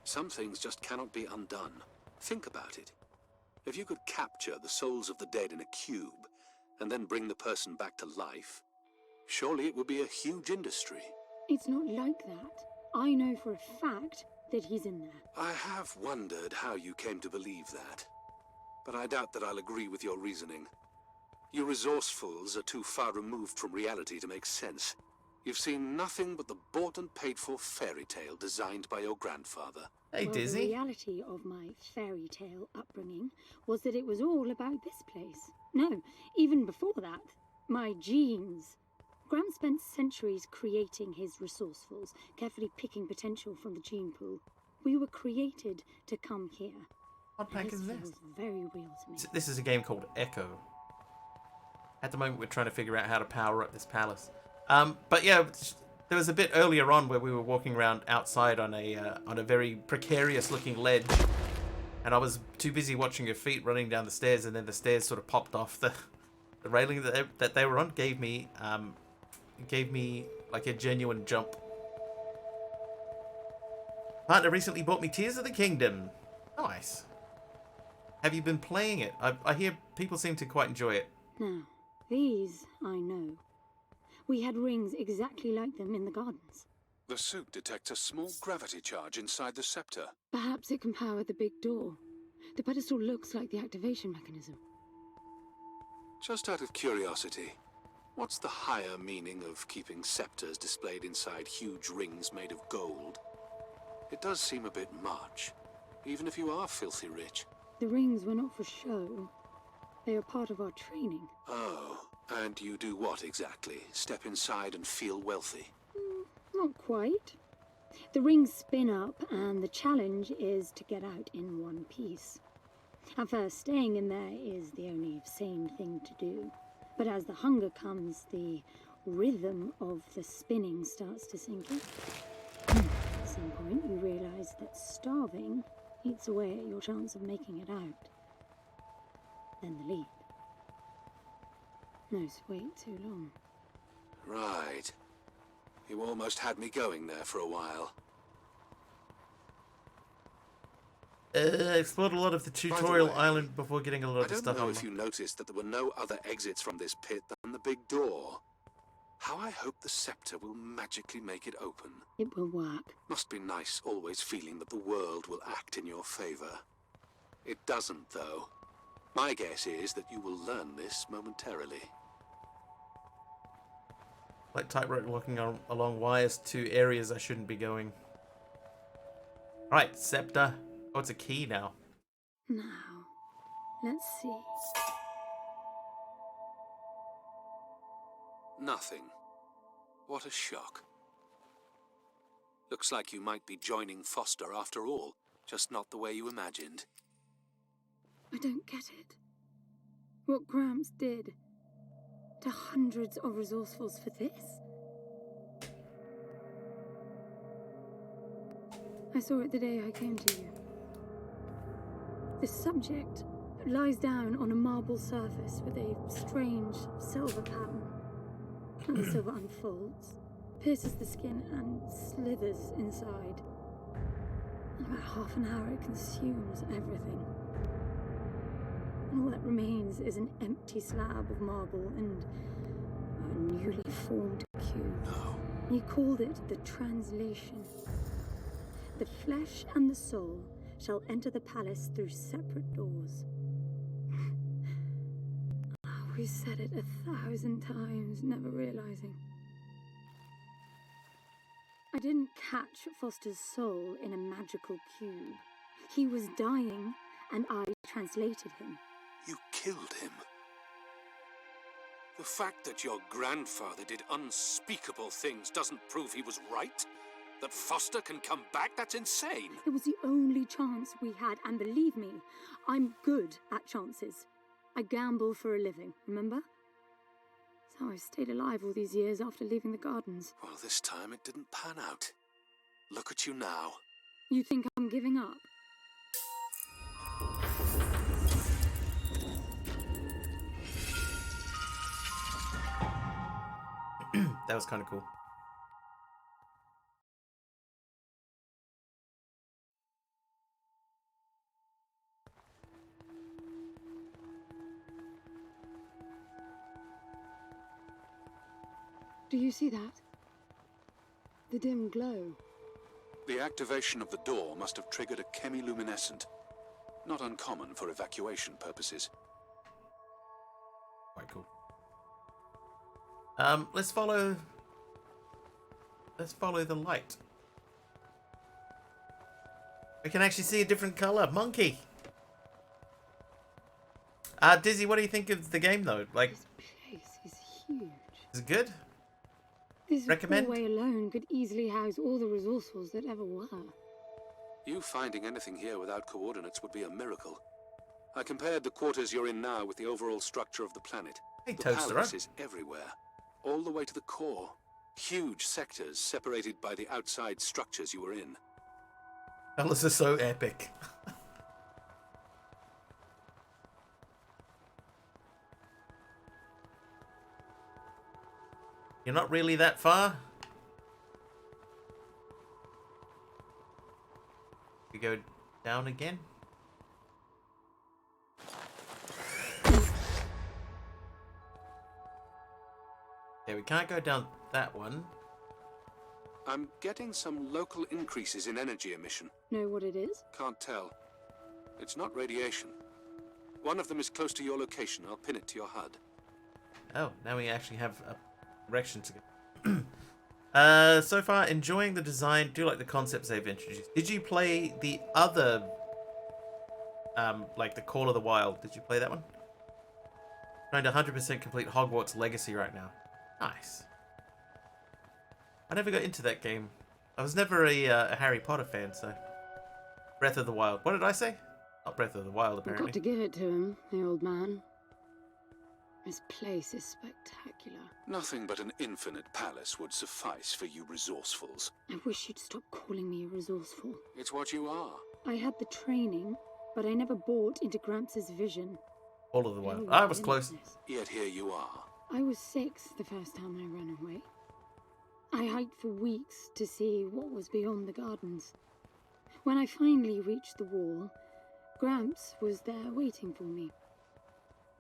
Some things just cannot be undone. Think about it. If you could capture the souls of the dead in a cube, and then bring the person back to life, surely it would be a huge industry. It's not like that. I know for a fact that he's in there. I have wondered how you came to believe that, but I doubt that I'll agree with your reasoning. You resourcefuls are too far removed from reality to make sense. You've seen nothing but the bought and paid for fairy tale designed by your grandfather. Hey, Well, Dizzy. the reality of my fairy tale upbringing was that it was all about this place. No, even before that, my genes. Grant spent centuries creating his resourcefuls, carefully picking potential from the gene pool. We were created to come here. What pack is This this? feels very real to me. This is a game called Echo. At the moment, we're trying to figure out how to power up this palace. But yeah, there was a bit earlier on where we were walking around outside on a very precarious-looking ledge, and I was too busy watching your feet running down the stairs, and then the stairs sort of popped off the railing that they were on. Gave me like a genuine jump. Partner recently bought me Tears of the Kingdom. Nice. Have you been playing it? I hear people seem to quite enjoy it. Now, these I know. We had rings exactly like them in the gardens. The suit detects a small gravity charge inside the scepter. Perhaps it can power the big door. The pedestal looks like the activation mechanism. Just out of curiosity, what's the higher meaning of keeping scepters displayed inside huge rings made of gold? It does seem a bit much, even if you are filthy rich. The rings were not for show. They are part of our training. Oh, and you do what exactly? Step inside and feel wealthy? Not quite. The rings spin up, and the challenge is to get out in one piece. At first, staying in there is the only sane thing to do. But as the hunger comes, the rhythm of the spinning starts to sink in. At some point, you realize that starving eats away at your chance of making it out. Then the leap. No, wait too long. Right. You almost had me going there for a while. I explored a lot of the tutorial way, island before getting a lot I of the don't stuff know on. if you noticed that there were no other exits from this pit than the big door. How I hope the scepter will magically make it open. It will work. Must be nice always feeling that the world will act in your favor. It doesn't, though. My guess is that you will learn this momentarily. Like tightrope walking along wires to areas I shouldn't be going. Right, scepter. Oh, it's a key now. Now, let's see. Nothing. What a shock. Looks like you might be joining Foster after all, just not the way you imagined. I don't get it. What Gramps did to hundreds of resourcefuls for this? I saw it the day I came to you. The subject lies down on a marble surface with a strange silver pattern. And the silver unfolds, pierces the skin, and slithers inside. In about half an hour, it consumes everything. And all that remains is an empty slab of marble and a newly formed cube. No. He called it the translation. The flesh and the soul shall enter the palace through separate doors. We said it 1,000 times, never realizing. I didn't catch Foster's soul in a magical cube. He was dying, and I translated him. You killed him. The fact that your grandfather did unspeakable things doesn't prove he was right? That Foster can come back? That's insane! It was the only chance we had, and believe me, I'm good at chances. I gamble for a living, remember? That's how I stayed alive all these years after leaving the gardens. Well, this time it didn't pan out. Look at you now. You think I'm giving up? That was kind of cool. Do you see that? The dim glow. The activation of the door must have triggered a chemiluminescent. Not uncommon for evacuation purposes. Quite cool. Let's follow the light. We can actually see a different color. Monkey. Dizzy, what do you think of the game though? Like, This place is huge. is it good? This Recommend? hallway alone could easily house all the resourcefuls that ever were. You finding anything here without coordinates would be a miracle. I compared the quarters you're in now with the overall structure of the planet. Hey, The Toaster. palace is everywhere, all the way to the core. Huge sectors separated by the outside structures you were in. Fellas are so epic. You're not really that far. We go down again. Yeah, we can't go down that one. I'm getting some local increases in energy emission. Know what it is? Can't tell. It's not radiation. One of them is close to your location. I'll pin it to your HUD. Oh, now we actually have a direction to go. So far, enjoying the design. Do like the concepts they've introduced. Did you play the other, like the Call of the Wild? Did you play that one? Trying to 100% complete Hogwarts Legacy right now. Nice. I never got into that game. I was never a Harry Potter fan, so. Breath of the Wild. What did I say? Not Breath of the Wild, I've got apparently. to give it to him, the old man. This place is spectacular. Nothing but an infinite palace would suffice for you resourcefuls. I wish you'd stop calling me a resourceful. It's what you are. I had the training, but I never bought into Gramps' vision. All of the Wild. No I was close. limitless. Yet here you are. I was 6 the first time I ran away. I hiked for weeks to see what was beyond the gardens. When I finally reached the wall, Gramps was there waiting for me.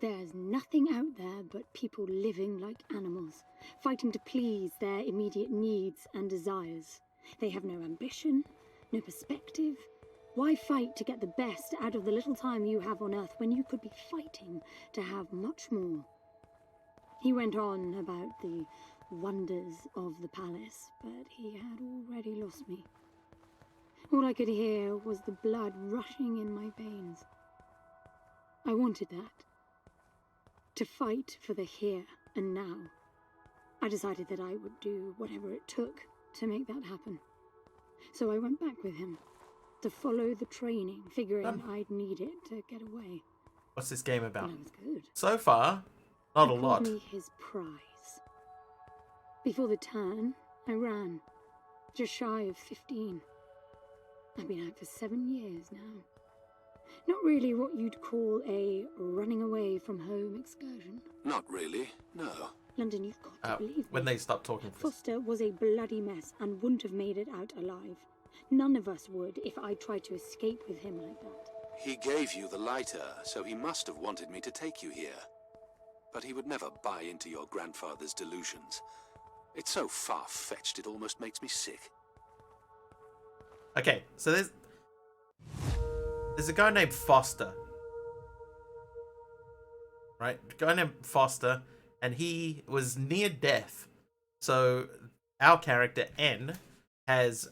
There's nothing out there but people living like animals, fighting to please their immediate needs and desires. They have no ambition, no perspective. Why fight to get the best out of the little time you have on Earth when you could be fighting to have much more? He went on about the wonders of the palace, but he had already lost me. All I could hear was the blood rushing in my veins. I wanted that. To fight for the here and now. I decided that I would do whatever it took to make that happen. So I went back with him to follow the training, figuring I'd need it to get away. What's this game about? And I was good. So far, not a He lot. called me his prize. Before the turn, I ran. Just shy of 15. I've been out for 7 years now. Not really what you'd call a running away from home excursion. Not really, no. London, you've got to believe When me. they stop talking. Foster was a bloody mess and wouldn't have made it out alive. None of us would if I tried to escape with him like that. He gave you the lighter, so he must have wanted me to take you here. But he would never buy into your grandfather's delusions. It's so far-fetched it almost makes me sick. Okay, so there's a guy named Foster. Right? A guy named Foster, and he was near death. So our character, N, has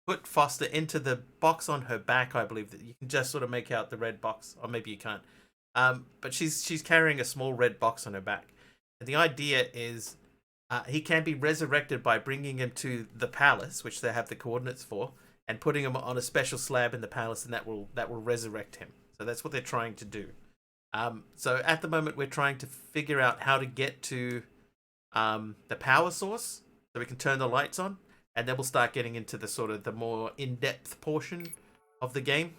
put Foster into the box on her back, I believe. That you can just sort of make out the red box, or maybe you can't. But she's carrying a small red box on her back. And the idea is he can be resurrected by bringing him to the palace, which they have the coordinates for, and putting him on a special slab in the palace, and that will resurrect him. So that's what they're trying to do. So at the moment, we're trying to figure out how to get to the power source so we can turn the lights on, and then we'll start getting into the sort of the more in-depth portion of the game.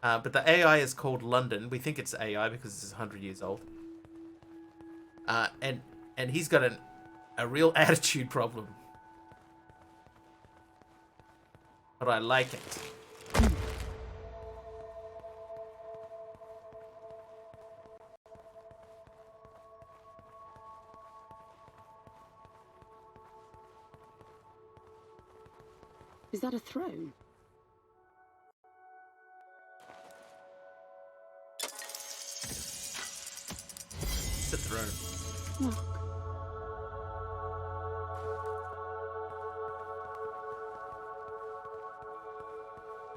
But the AI is called London. We think it's AI because it's 100 years old. And he's got a real attitude problem. But I like it. Is that a throne? It's a throne. Look.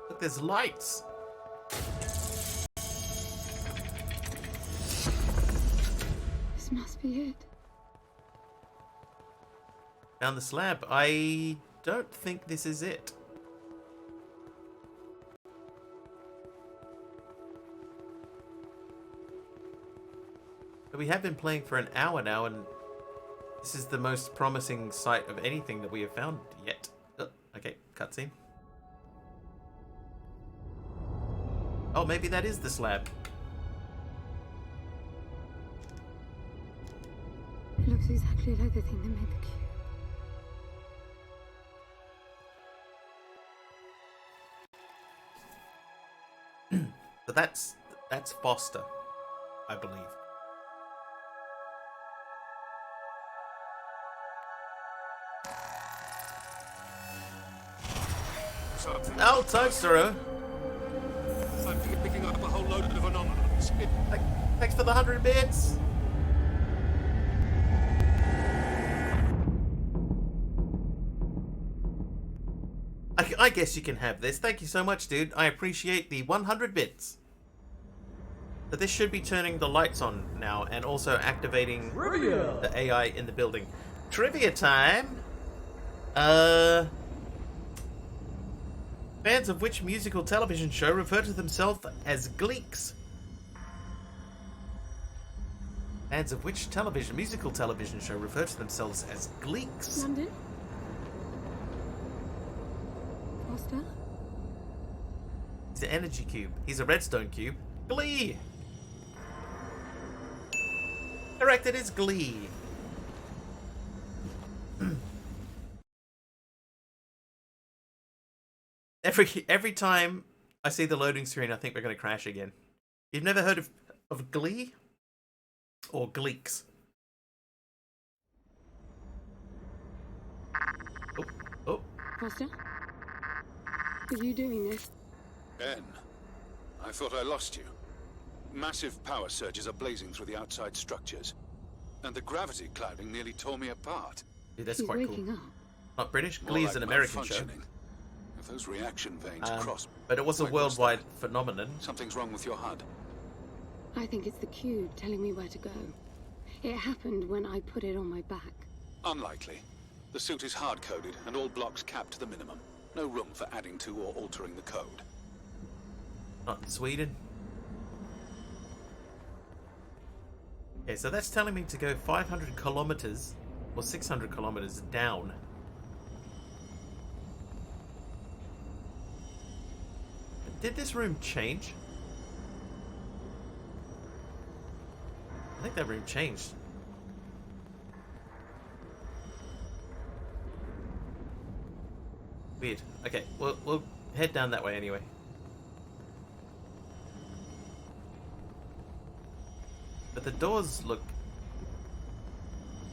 Look, there's lights. This must be it. Found the slab. I don't think this is it. But we have been playing for an hour now, and this is the most promising site of anything that we have found yet. Oh, okay, cutscene. Oh, maybe that is the slab. It looks exactly like the thing that made the cube. But that's Foster, I believe. Something. Oh, Totoro! I'm picking up a whole load of anomalies. Thanks for the 100 bits! I guess you can have this. Thank you so much, dude. I appreciate the 100 bits. So this should be turning the lights on now and also activating the AI in the building. Trivia time! Fans of which musical television show refer to themselves as Gleeks? Fans of which musical television show refer to themselves as Gleeks? London? Foster? He's an energy cube. He's a redstone cube. Glee! Correct, it is Glee. Every time I see the loading screen, I think we're going to crash again. You've never heard of Glee? Or Gleeks? Oh. Foster? Are you doing this? Ben, I thought I lost you. Massive power surges are blazing through the outside structures. And the gravity clouding nearly tore me apart. Dude, that's He's quite waking cool. up. Not British? More Glee is like an American show. malfunctioning. If those reaction veins cross... But it was a Wait, what's worldwide that? phenomenon. Something's wrong with your HUD. I think it's the cube telling me where to go. It happened when I put it on my back. Unlikely. The suit is hard-coded and all blocks capped to the minimum. No room for adding to or altering the code. Not in Sweden. Okay, so that's telling me to go 500 kilometers or 600 kilometers down. Did this room change? I think that room changed. Weird. Okay, we'll head down that way anyway. But the doors look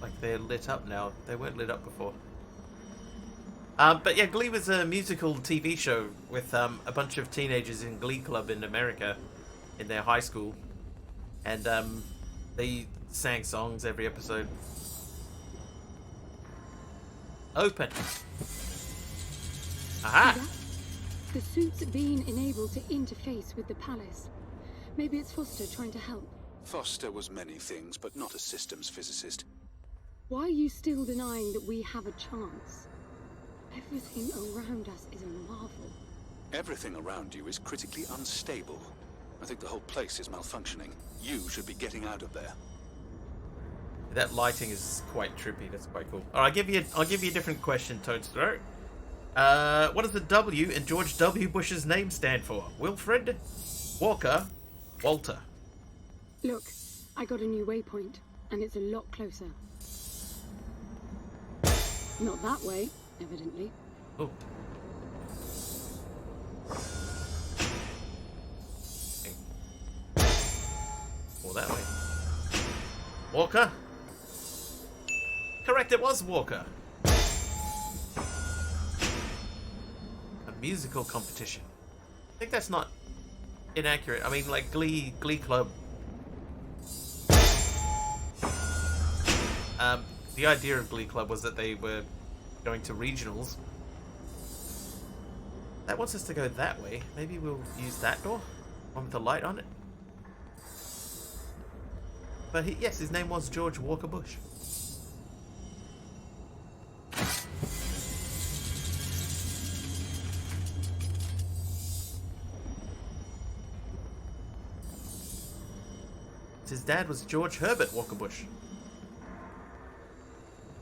like they're lit up now. They weren't lit up before. But yeah, Glee was a musical TV show with a bunch of teenagers in Glee Club in America in their high school. And they sang songs every episode. Open. Aha! See that? The suit's being enabled to interface with the palace. Maybe it's Foster trying to help. Foster was many things, but not a systems physicist. Why are you still denying that we have a chance? Everything around us is a marvel. Everything around you is critically unstable. I think the whole place is malfunctioning. You should be getting out of there. That lighting is quite trippy. That's quite cool. All right, I'll give you a different question, Toad's Throat. What does the W in George W. Bush's name stand for? Wilfred, Walker, Walter. Look, I got a new waypoint, and it's a lot closer. Not that way, evidently. Oh. Or that way. Walker? Correct, it was Walker. A musical competition. I think that's not inaccurate. I mean, like Glee Club. The idea of Glee Club was that they were going to regionals. That wants us to go that way. Maybe we'll use that door. One with the light on it. But yes, his name was George Walker Bush. His dad was George Herbert Walker Bush.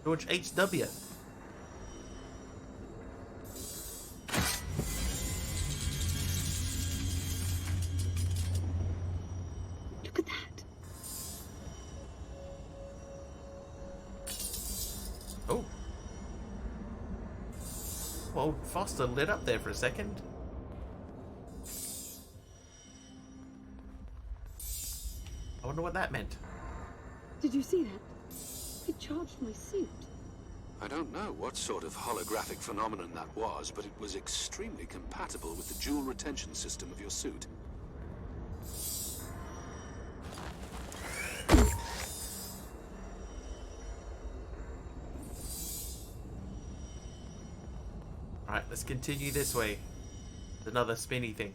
George H.W. Look at that. Oh. Well, Foster lit up there for a second. I wonder what that meant. Did you see that? It charged my suit. I don't know what sort of holographic phenomenon that was, but it was extremely compatible with the dual retention system of your suit. Alright, let's continue this way. Another spinny thing.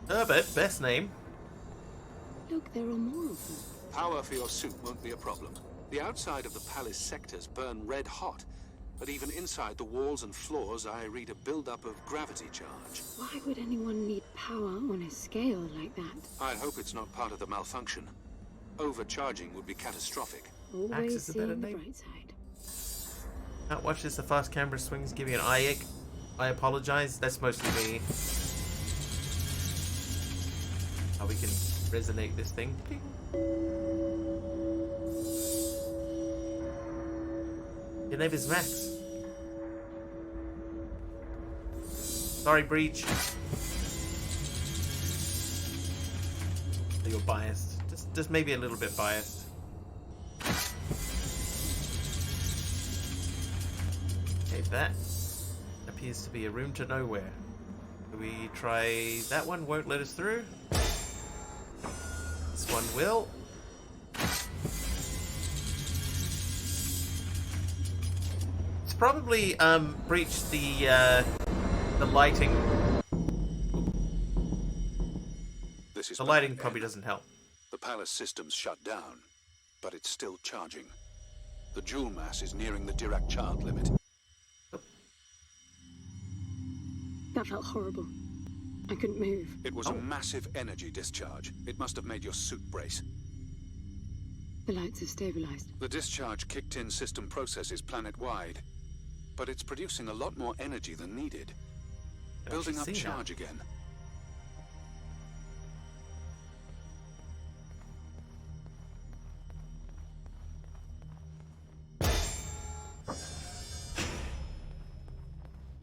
Herbert, best name. Look, there are more of them. Power for your suit won't be a problem. The outside of the palace sectors burn red hot, but even inside the walls and floors I read a buildup of gravity charge. Why would anyone need power on a scale like that? I hope it's not part of the malfunction. Overcharging would be catastrophic. Always is a better seeing the name. bright side. Can't watch this. The fast camera swings give you an eye ache. I apologize. That's mostly me. How we can resonate this thing. Ping. Your name is Max. Sorry, Breach. You're biased. Just maybe a little bit biased. Okay, that appears to be a room to nowhere. Do we try that one? Won't let us through. This one will. probably breached the lighting. This is The bad, lighting N. probably doesn't help. The palace system's shut down, but it's still charging. The jewel mass is nearing the Dirac child limit. That felt horrible. I couldn't move. It was a massive energy discharge. It must have made your suit brace. The lights have stabilized. The discharge kicked in system processes planet-wide, but it's producing a lot more energy than needed. Building up charge again.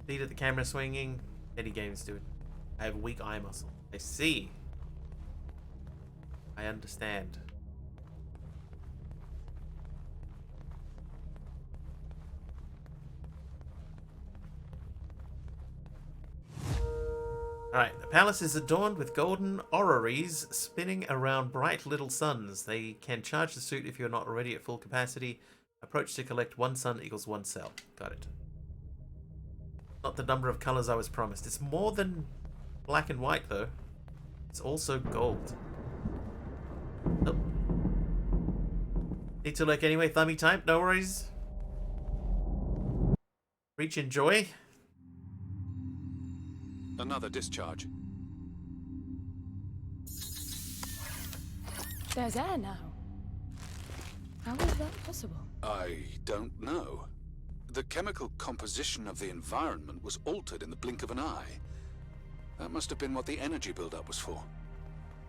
Speed of the camera swinging. Many games do it. I have weak eye muscle. I see. I understand. Alright, the palace is adorned with golden orreries spinning around bright little suns. They can charge the suit if you're not already at full capacity. Approach to collect 1 sun equals 1 cell. Got it. Not the number of colors I was promised. It's more than black and white, though. It's also gold. Oh. Need to look anyway. Thummy time. No worries. Reach enjoy. Another discharge. There's air now. How is that possible? I don't know. The chemical composition of the environment was altered in the blink of an eye. That must have been what the energy buildup was for.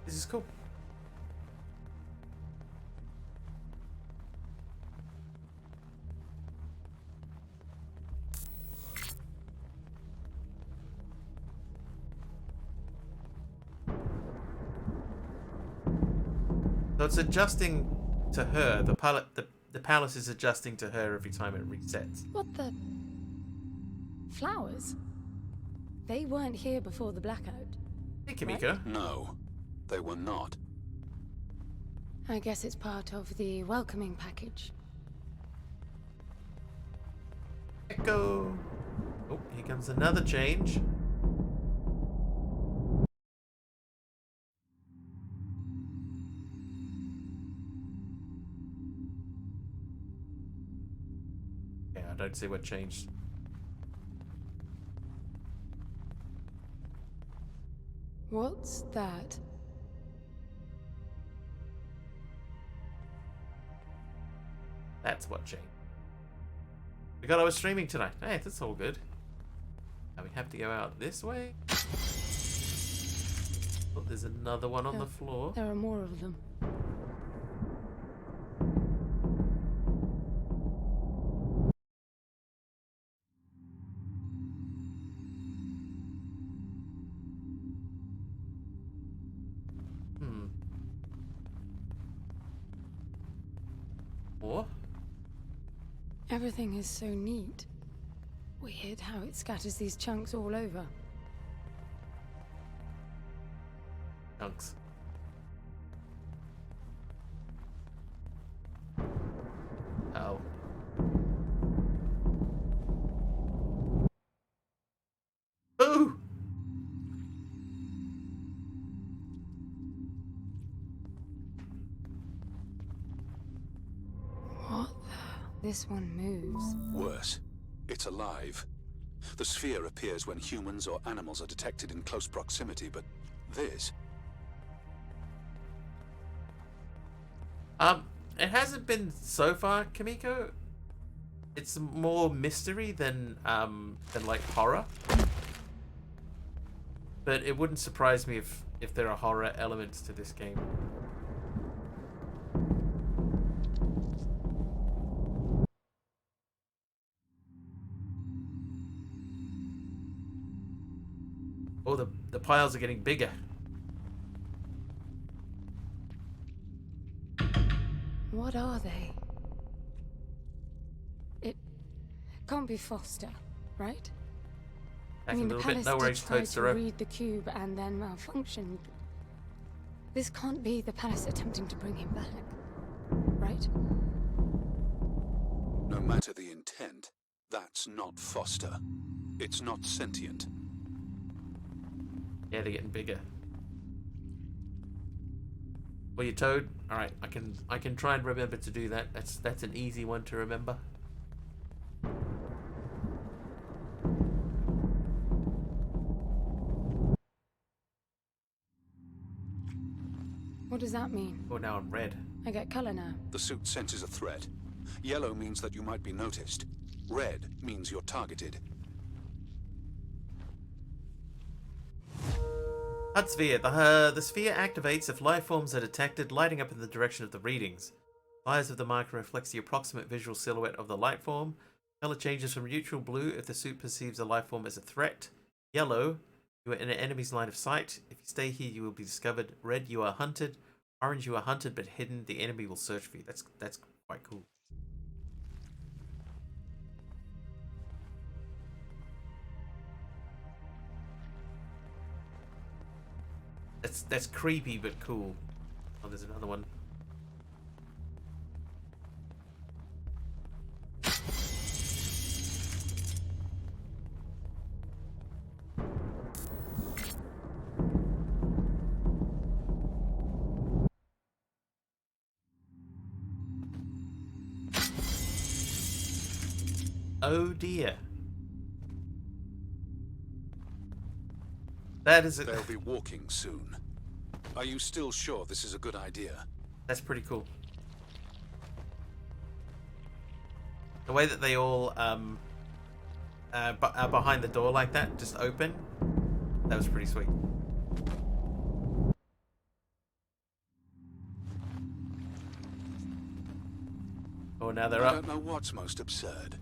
This is cool. So it's adjusting to her. The palace is adjusting to her every time it resets. What the? Flowers? They weren't here before the blackout. Hey, Kimiko. No, they were not. I guess it's part of the welcoming package. Echo. Oh, here comes another change. Yeah, I don't see what changed. What's that? That's what changed. Forgot I was streaming tonight. Hey, that's all good. Now we have to go out this way. Oh, there's another one on the floor. There are more of them. More? Everything is so neat. Weird how it scatters these chunks all over. Chunks. Oh. Boo! What the? This one moves. Worse, it's alive. The sphere appears when humans or animals are detected in close proximity, but this... It hasn't been so far, Kimiko. It's more mystery than like horror. But it wouldn't surprise me if there are horror elements to this game. Oh, the piles are getting bigger. What are they? It can't be Foster, right? Back I mean, a the little bit. palace No did worries, try to Totoro. read the cube and then malfunctioned. This can't be the palace attempting to bring him back, right? No matter the intent, That's not Foster. It's not sentient. Yeah, they're getting bigger. Well, you Toad. All right, I can try and remember to do that. That's an easy one to remember. What does that mean? Oh, now I'm red. I get color now. The suit senses a threat. Yellow means that you might be noticed. Red means you're targeted. HUD sphere. The sphere activates if life forms are detected, lighting up in the direction of the readings. Size of the marker reflects the approximate visual silhouette of the light form. Color changes from neutral blue if the suit perceives a life form as a threat. Yellow, you are in an enemy's line of sight. If you stay here, you will be discovered. Red, you are hunted. Orange, you are hunted but hidden. The enemy will search for you. That's quite cool. That's creepy but cool. Oh, there's another one. Oh dear. That is it. They'll be walking soon. Are you still sure this is a good idea? That's pretty cool. The way that they all are behind the door like that, just open. That was pretty sweet. Oh, now they're I up. don't know what's most absurd.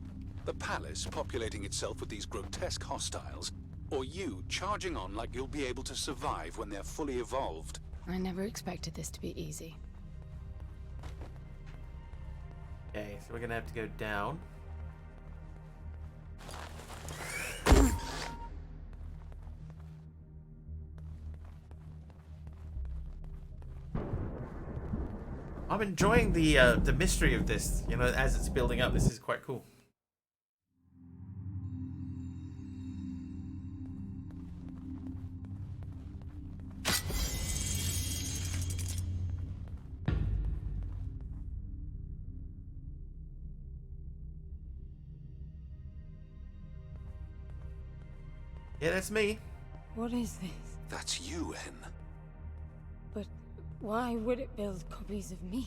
The palace populating itself with these grotesque hostiles, or you charging on like you'll be able to survive when they're fully evolved. I never expected this to be easy. Okay, so we're gonna have to go down. I'm enjoying the mystery of this, you know, as it's building up. This is quite cool. Yeah, that's me. What is this? That's you, N. But why would it build copies of me?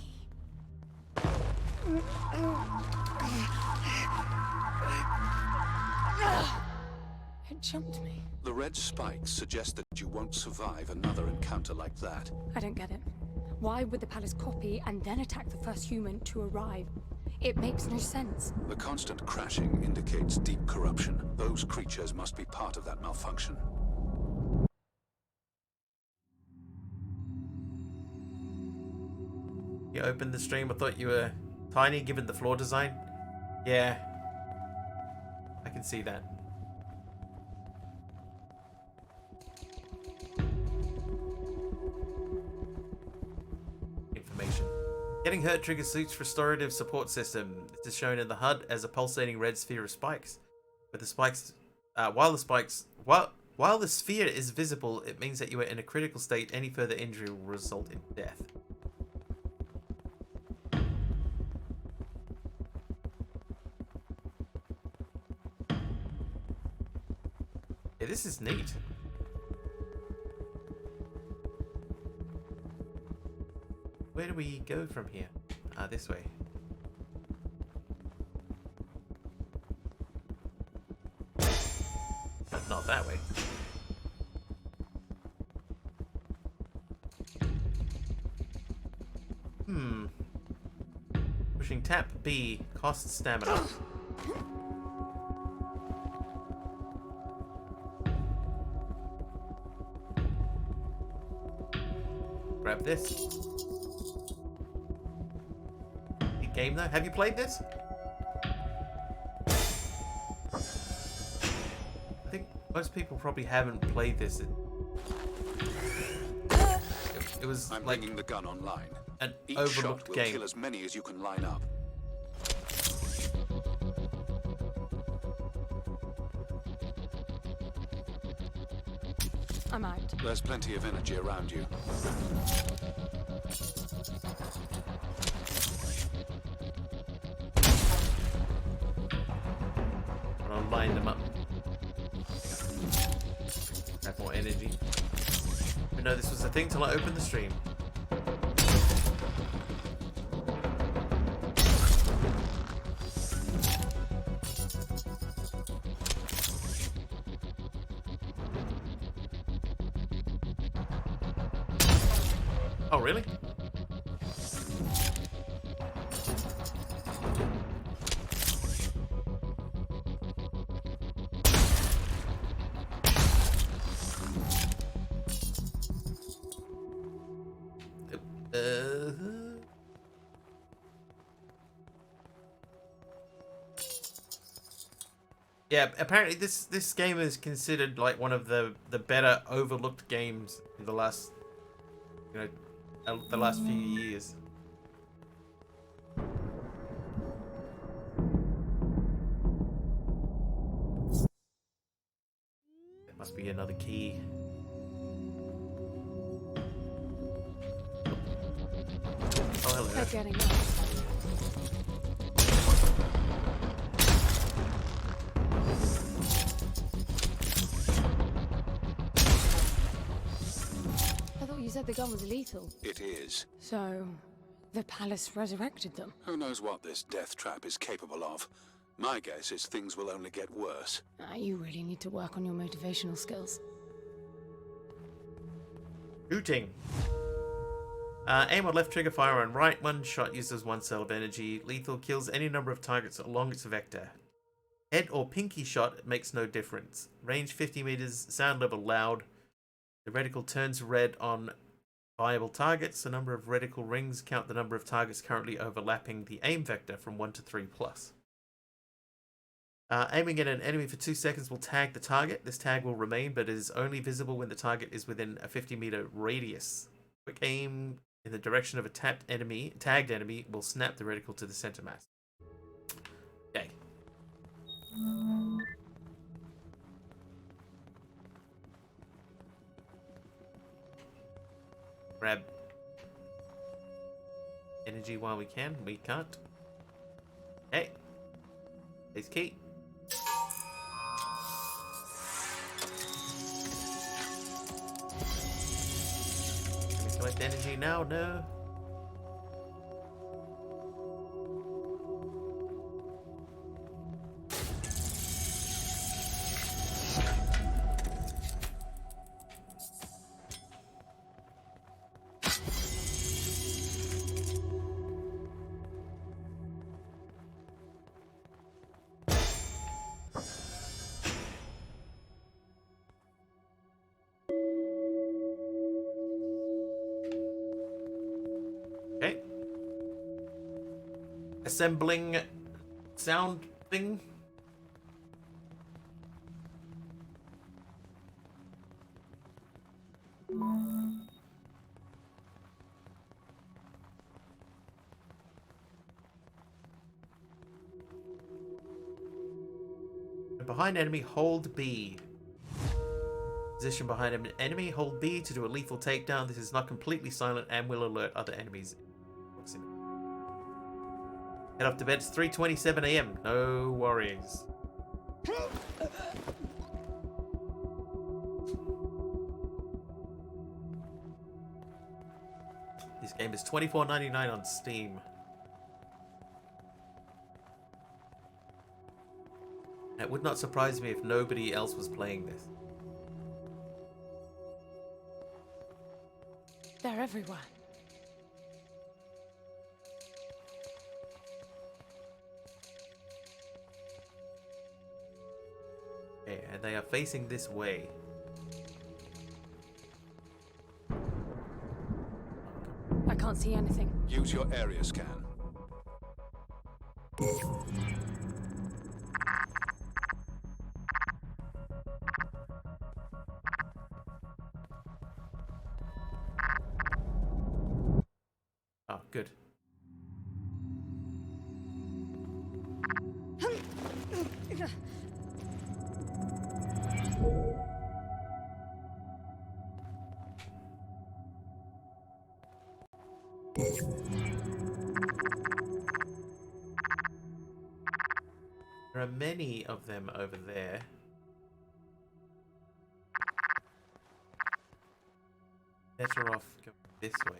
It jumped me. The red spikes suggest that you won't survive another encounter like that. I don't get it. Why would the palace copy and then attack the first human to arrive? It makes no sense. The constant crashing indicates deep corruption. Those creatures must be part of that malfunction. You opened the stream. I thought you were tiny given the floor design. Yeah. I can see that. Information. Getting hurt triggers suit's restorative support system. This is shown in the HUD as a pulsating red sphere of spikes. With the spikes, while the sphere is visible, it means that you are in a critical state. Any further injury will result in death. Yeah, this is neat. Where do we go from here? This way. But not that way. Pushing tap B costs stamina. Grab this. Good game though. Have you played this? I think most people probably haven't played this. It was I'm like bringing the gun online. an Each overlooked shot will game. kill as many as you can line up. I'm out. There's plenty of energy around you. I'll line them up. Have more energy. But no, this was the thing till I opened the stream. Oh, really? Yeah, apparently this game is considered like one of the better overlooked games in the last, you know, the last few years. There must be another key. Oh, hello. They're getting up. I thought you said the gun was lethal. It is. So, the palace resurrected them. Who knows what this death trap is capable of? My guess is things will only get worse. You really need to work on your motivational skills. Shooting. Aim on left trigger, fire on right. One shot uses 1 cell of energy. Lethal kills any number of targets along its vector. Head or pinky shot makes no difference. Range 50 meters. Sound level loud. The reticle turns red on viable targets. The number of reticle rings count the number of targets currently overlapping the aim vector from 1 to 3 plus. Aiming at an enemy for 2 seconds will tag the target. This tag will remain, but is only visible when the target is within a 50-meter radius. Quick aim in the direction of a tagged enemy will snap the reticle to the center mass. Okay. Grab energy while we can. We can't. Hey. It's key. Can we collect energy now? No. Okay. Assembling sound thing. Behind enemy, hold B. Position behind an enemy, hold B to do a lethal takedown. This is not completely silent and will alert other enemies in proximity. Head off to bed. It's 3:27 AM. No worries. This game is $24.99 on Steam. It would not surprise me if nobody else was playing this. They're everywhere. Okay, and they are facing this way. I can't see anything. Use your area scan. Oh, good. There are many of them over there. Better off going this way.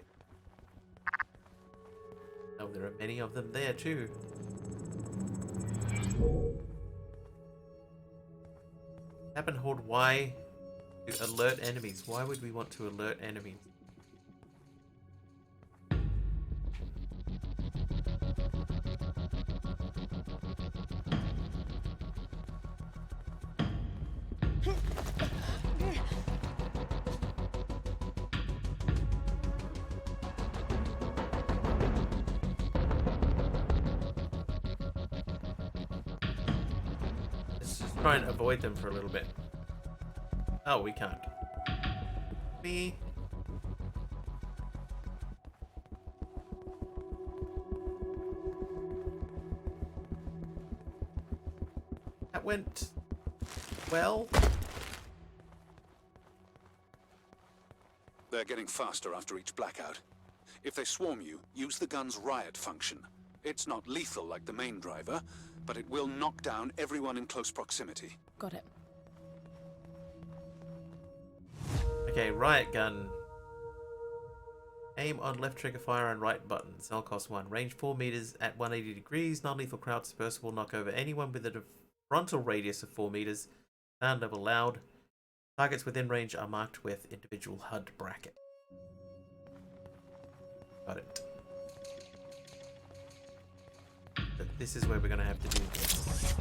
Oh, there are many of them there too. Tap and hold Y to alert enemies. Why would we want to alert enemies? Let's just try and avoid them for a little bit. Oh, we can't. Me. That went well. They're getting faster after each blackout. If they swarm you, use the gun's riot function. It's not lethal like the main driver, but it will knock down everyone in close proximity. Got it. Okay, riot gun. Aim on left trigger, fire on right button. Cell cost 1. Range 4 meters at 180 degrees. Non-lethal crowd dispersal. Knock over anyone with a frontal radius of 4 meters. Sound level loud. Targets within range are marked with individual HUD bracket. Got it. But this is where we're going to have to do this.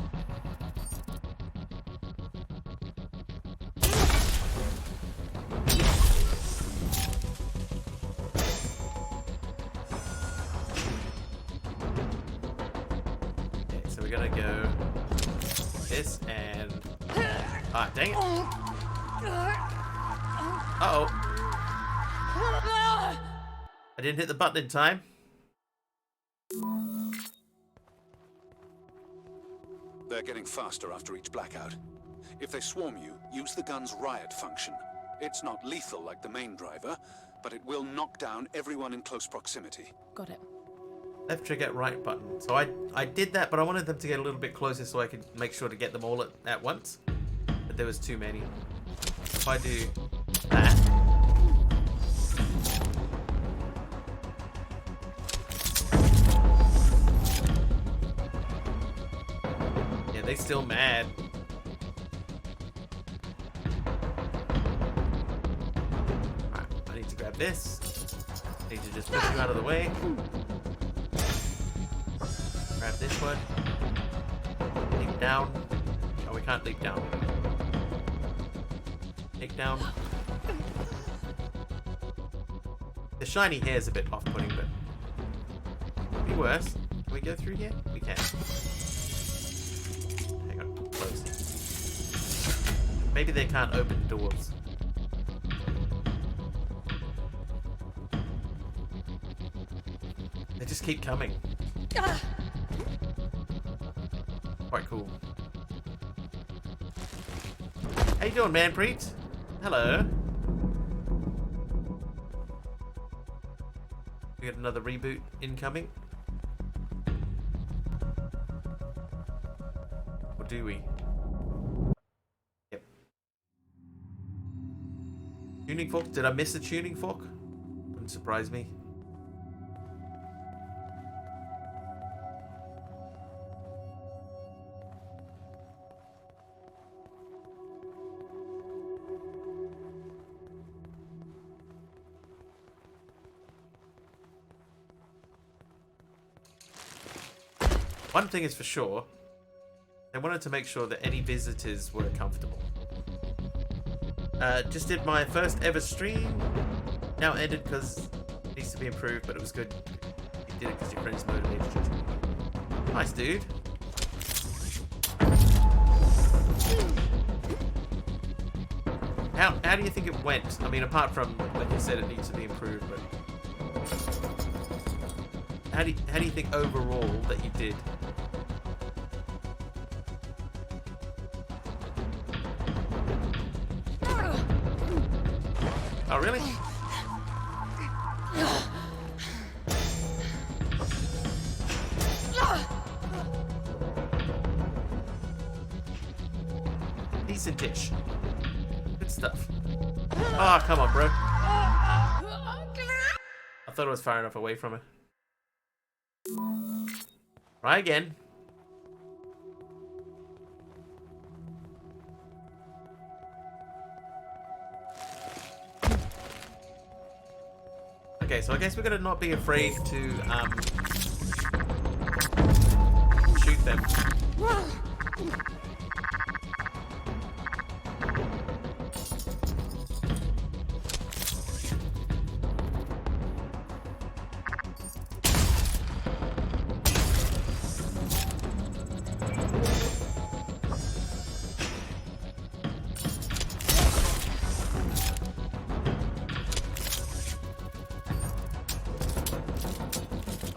Okay, so we're going to go this and... Ah, dang it. Uh-oh. I didn't hit the button in time. They're getting faster after each blackout. If they swarm you, use the gun's riot function. It's not lethal like the main driver, but it will knock down everyone in close proximity. Got it. Left trigger, right button. So I did that, but I wanted them to get a little bit closer so I could make sure to get them all at once. But there was too many. If I do that... Yeah, they're still mad. Alright, I need to grab this. I need to just push you out of the way. Grab this one. Leap down. Oh, we can't leap down. Take down. The shiny hair is a bit off-putting, but could be worse. Can we go through here? We can. Hang on, close. Maybe they can't open doors. They just keep coming. Quite cool. How you doing, Manpreet? Hello. We got another reboot incoming. Or do we? Yep. Tuning fork? Did I miss the tuning fork? Wouldn't surprise me. One thing is for sure, they wanted to make sure that any visitors were comfortable. Just did my first ever stream. Now ended because it needs to be improved, but it was good. You did it because your friends motivated you to. Nice, dude. How do you think it went? I mean, apart from, like you said, it needs to be improved, but how do you think overall that you did? Oh, really? decent-ish. Good stuff. Oh, come on, bro. I thought it was far enough away from her. Try again. Okay, so I guess we're gonna not be afraid to shoot them.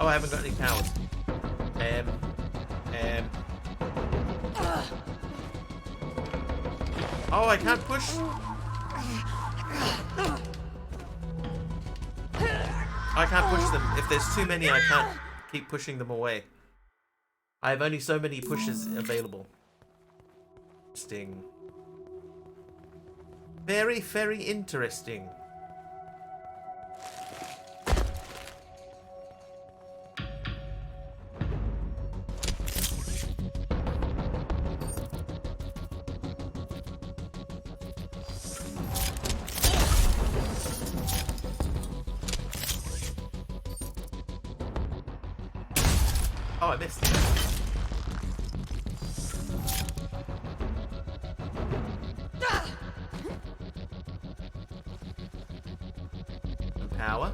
Oh, I haven't got any powers. Oh, I can't push. I can't push them. If there's too many, I can't keep pushing them away. I have only so many pushes available. Interesting. Very, very interesting. Oh, I missed. And power.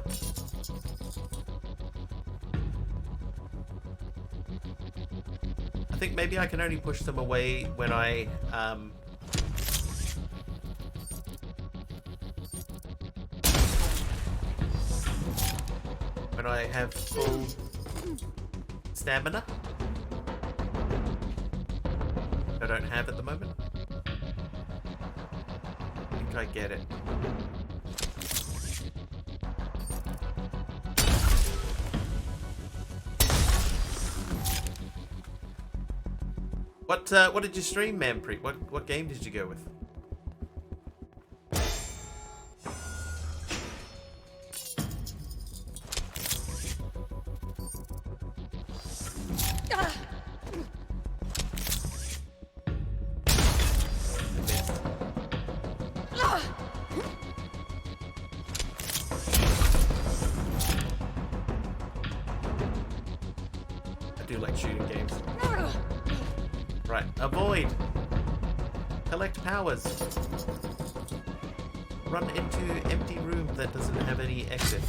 I think maybe I can only push them away when I have full stamina. I don't have at the moment. I think I get it. What did you stream, Manpreet? What game did you go with? I do like shooting games. Right, avoid. Collect powers. Run into empty room that doesn't have any exit.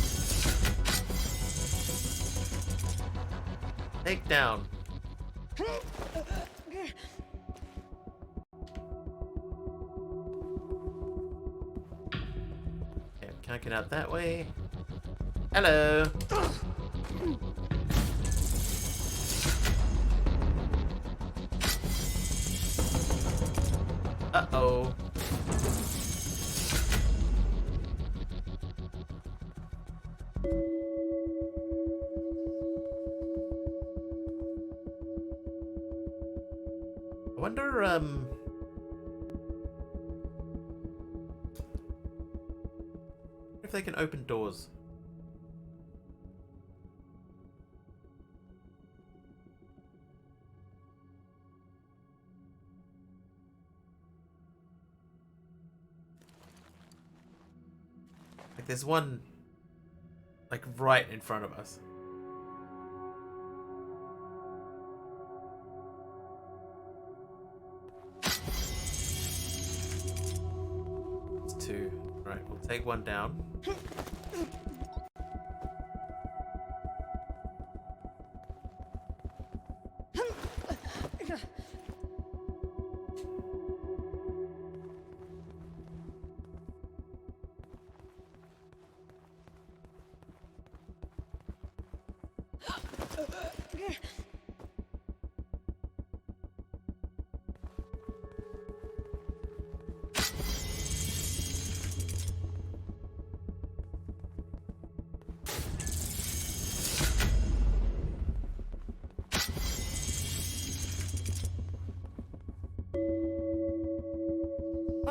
Take down. Okay, can't get out that way. Hello. Uh-oh. I wonder, if they can open doors. Like, there's one, like, right in front of us. It's two. Right, we'll take one down.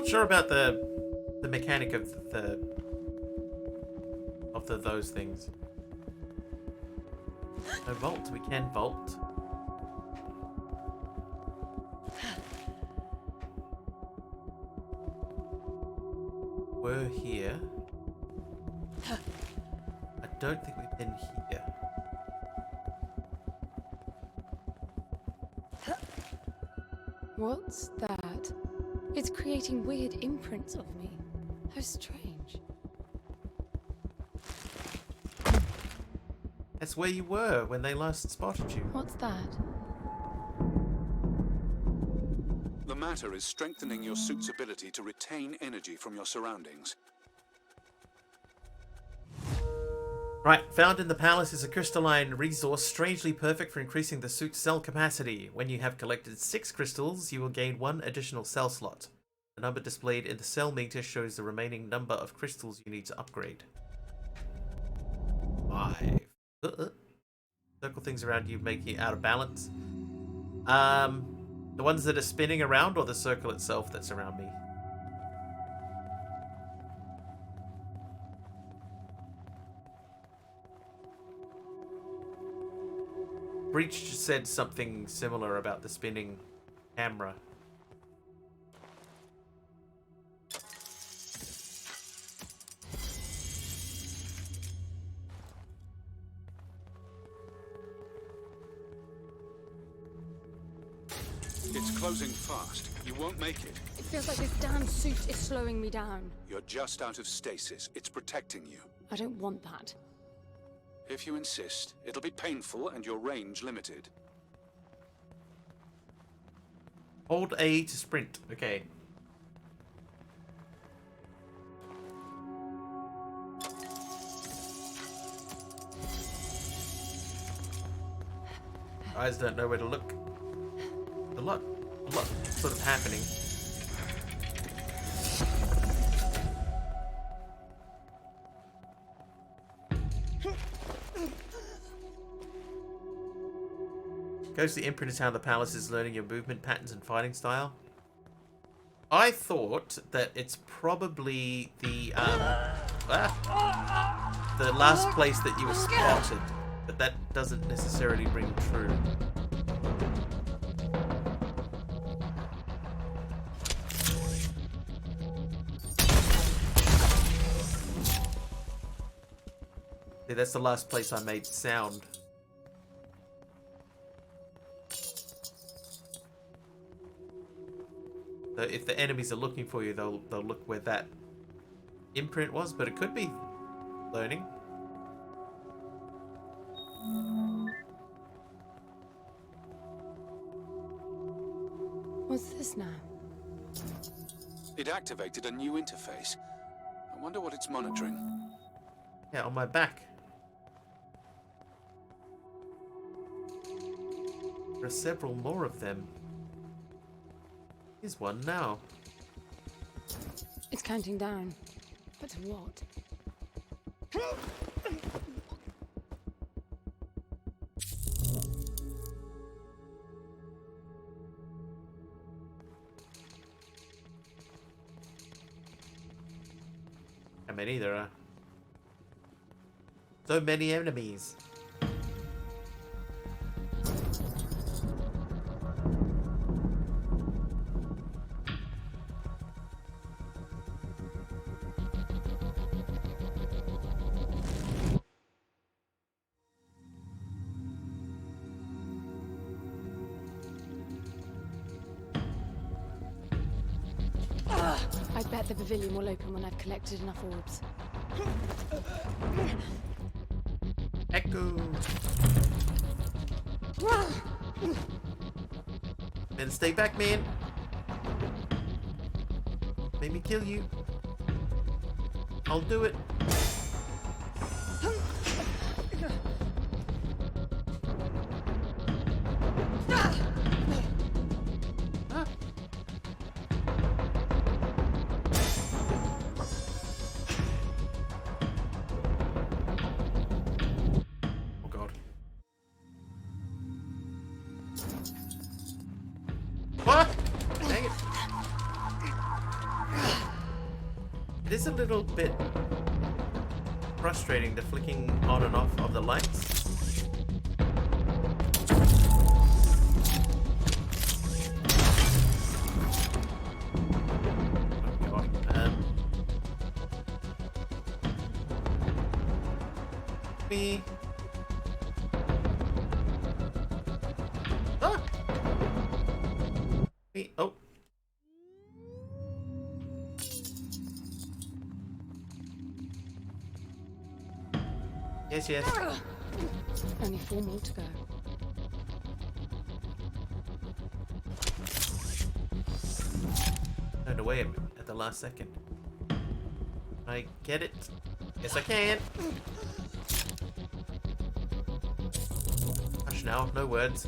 not sure about the mechanic of those things. No vault. We can vault. We're here. I don't think we've been here. What's that? It's creating weird imprints of me. How strange. That's where you were when they last spotted you. What's that? The matter is strengthening your suit's ability to retain energy from your surroundings. Right, found in the palace is a crystalline resource strangely perfect for increasing the suit's cell capacity. When you have collected 6 crystals, you will gain 1 additional cell slot. The number displayed in the cell meter shows the remaining number of crystals you need to upgrade. 5. Circle things around you, making it out of balance. The ones that are spinning around, or the circle itself that's around me? Breach said something similar about the spinning camera. It's closing fast. You won't make it. It feels like this damn suit is slowing me down. You're just out of stasis. It's protecting you. I don't want that. If you insist, it'll be painful and your range limited. Hold A to sprint. Okay. Eyes don't know where to look. A lot sort of happening. Goes to the imprint is how the palace is learning your movement patterns and fighting style. I thought that it's probably the last place that you were spotted, but that doesn't necessarily ring true. Yeah, that's the last place I made sound. So if the enemies are looking for you, they'll look where that imprint was, but it could be learning. What's this now? It activated a new interface. I wonder what it's monitoring. Yeah, on my back. There are several more of them. Here's one now. It's counting down. But to what? How many there are? So many enemies. I bet the pavilion will open when I've collected enough orbs. Echo. Man, stay back, man. Made me kill you. I'll do it. What? Dang it. is a little bit frustrating, the flicking on and off of the lights. Oh god. Me. Ah! Me. Oh. Yes, yes. Only 4 more to go. Turned away at the last second. I get it. Yes, I can. Hush now, no words.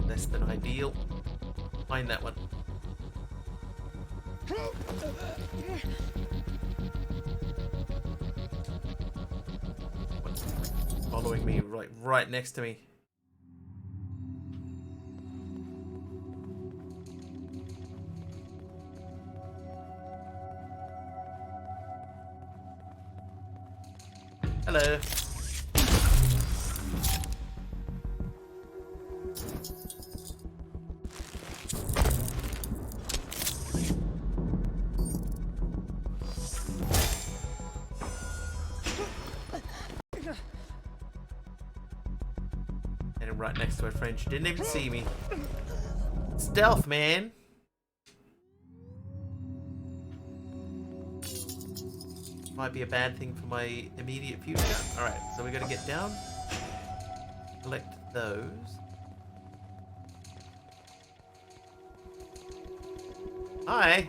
Less than ideal. Find that one. What's following me right next to me? Hello. And right next to her friend. She didn't even see me. Stealth, man. Might be a bad thing for my immediate future. Alright, so we gotta get down. Collect those. Hi.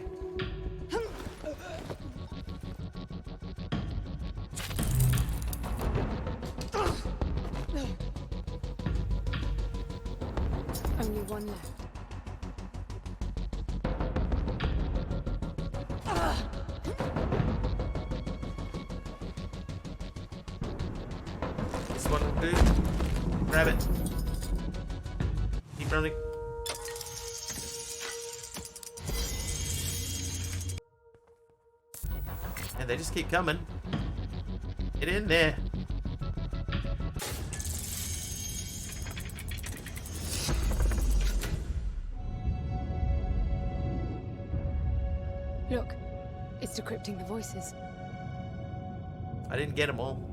Only one left. This one will do. Grab it. Keep running. And they just keep coming. Get in there. Look, it's decrypting the voices. I didn't get them all.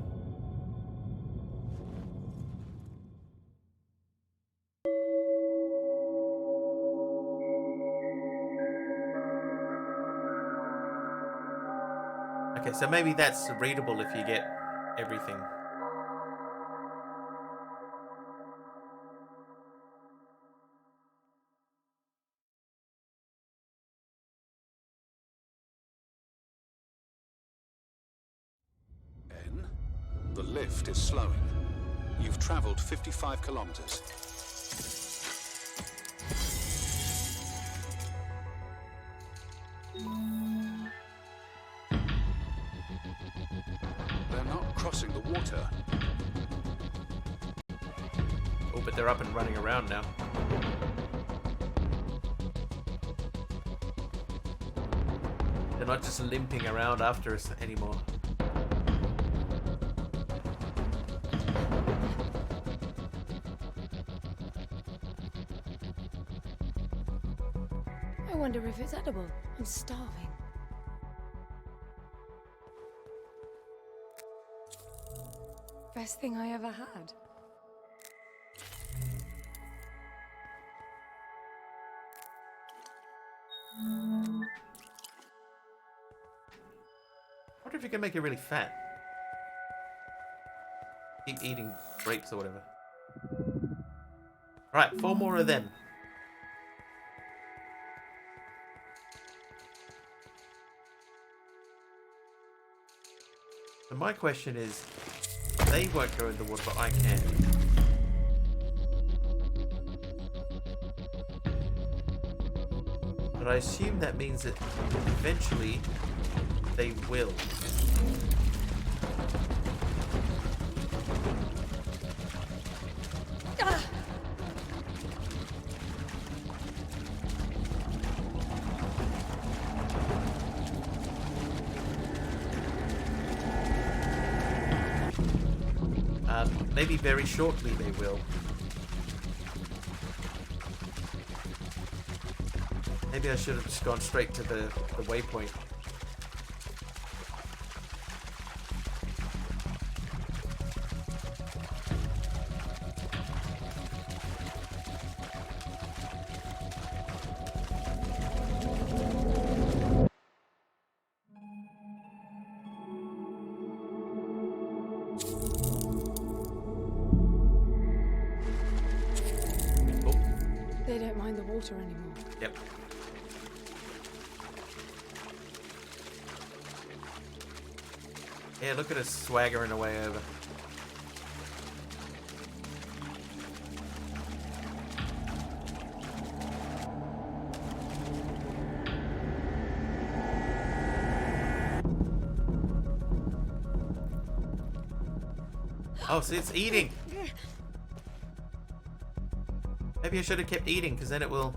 Okay, so maybe that's readable if you get everything. N, the lift is slowing. You've traveled 55 kilometers. They're not crossing the water. Oh, but they're up and running around now. They're not just limping around after us anymore. I wonder if it's edible. I'm starving. Best thing I ever had. I wonder if you can make it really fat. Keep eating grapes or whatever. Right, 4 more of them. So my question is, they won't go in the water, but I can. But I assume that means that eventually they will. maybe very shortly they will. Maybe I should have just gone straight to the waypoint. They don't mind the water anymore. Yep. Yeah, look at us swaggering away over. Oh, see, it's eating. Maybe I should have kept eating, because then it will...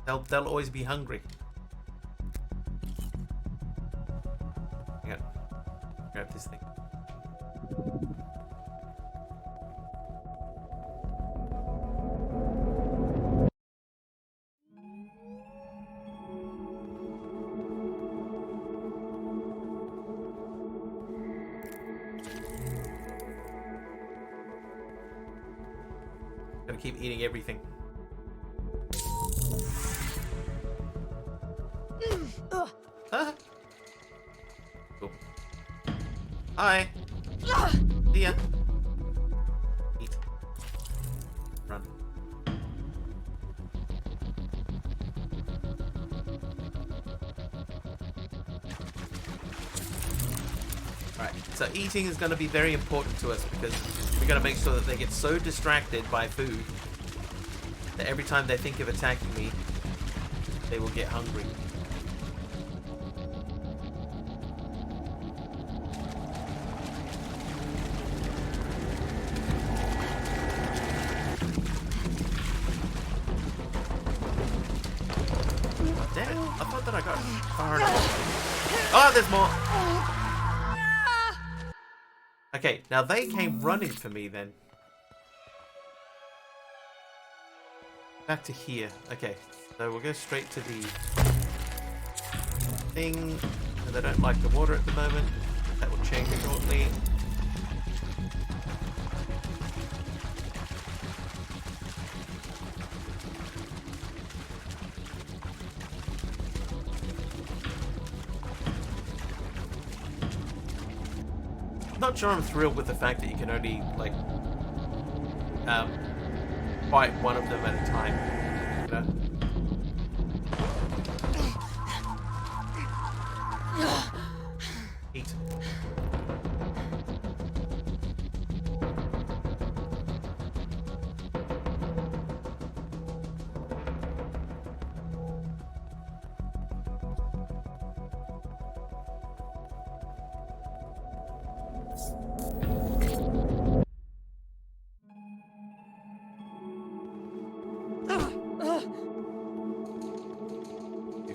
They'll always be hungry. Hang on. Grab this thing. Gotta keep eating everything. Huh? Cool. Hi. See ya. Eat. Run. Alright, so eating is going to be very important to us because we're going to make sure that they get so distracted by food that every time they think of attacking me, they will get hungry. Damn it, I thought that I got far enough. Oh, there's more! Okay, now they came running for me then. Back to here. Okay, so we'll go straight to the thing. And they don't like the water at the moment. That will change shortly. Not sure I'm thrilled with the fact that you can only, like, fight one of them at a time, you know? Eat.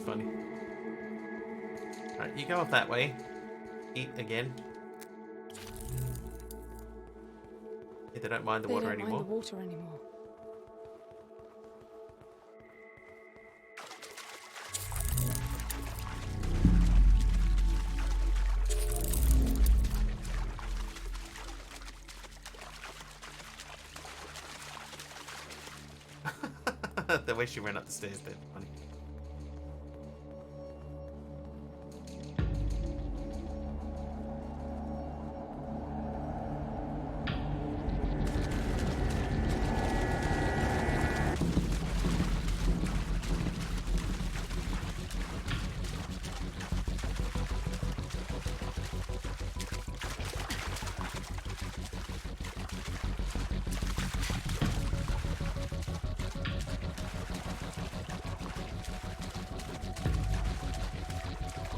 Funny. Alright, you go off that way. Eat again. Yeah, they don't mind the water anymore. They don't mind the water anymore. The way she ran up the stairs there. Funny.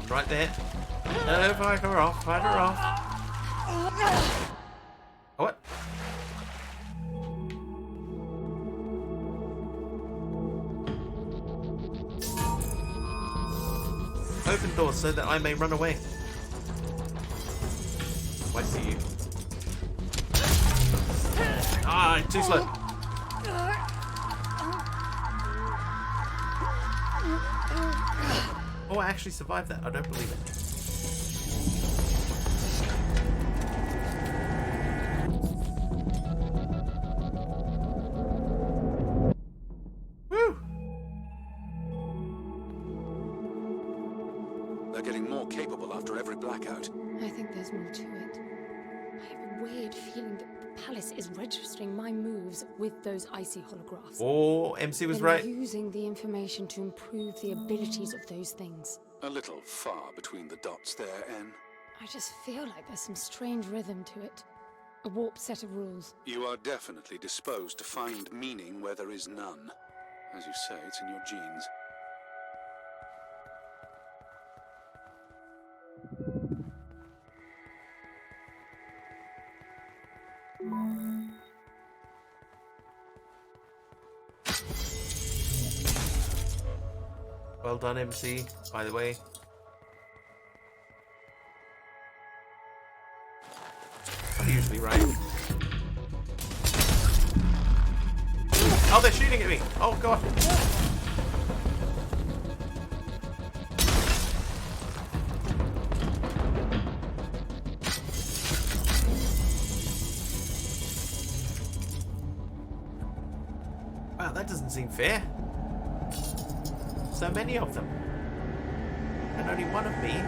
Right there. No, fight her off, fight her off. What? Open doors so that I may run away. I see you. Oh, too slow. Oh, I actually survived that. I don't believe it. Woo! They're getting more capable after every blackout. I think there's more to it. I have a weird feeling that the palace is registering my moves with those icy holographs. Oh, MC was They're right. using the information to improve the abilities of those things. A little far between the dots there, Anne. I just feel like there's some strange rhythm to it. A warped set of rules. You are definitely disposed to find meaning where there is none. As you say, it's in your genes. Well done, MC, by the way. I'm usually right. Oh, they're shooting at me! Oh, God! Wow, that doesn't seem fair. So many of them. And only one of me.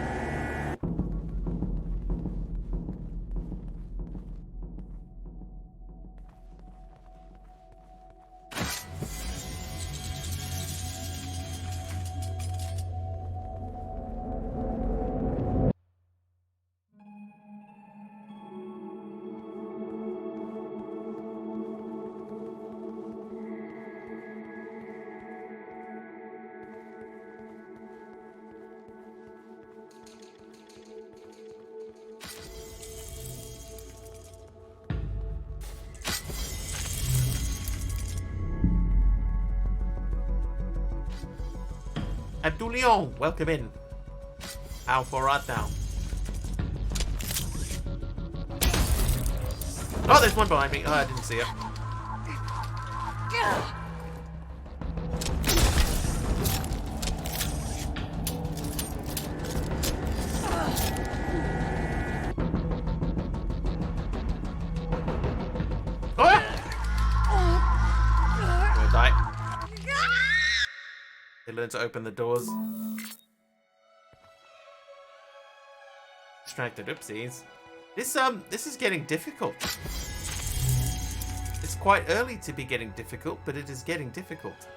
Abdulion, welcome in. How far art thou? Oh, there's one behind me. Oh, I didn't see it. They learn to open the doors. Distracted, oopsies. This is getting difficult. It's quite early to be getting difficult, but it is getting difficult.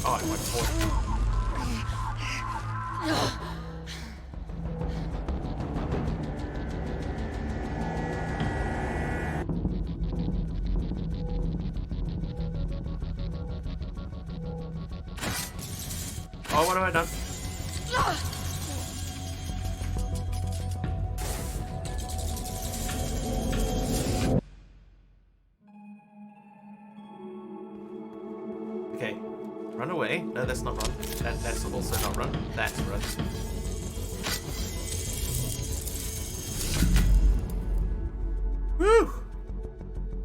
Oh, I went forward. Oh, what have I done? Okay. Run away. No, that's not run. That's also not run. That's run. Woo!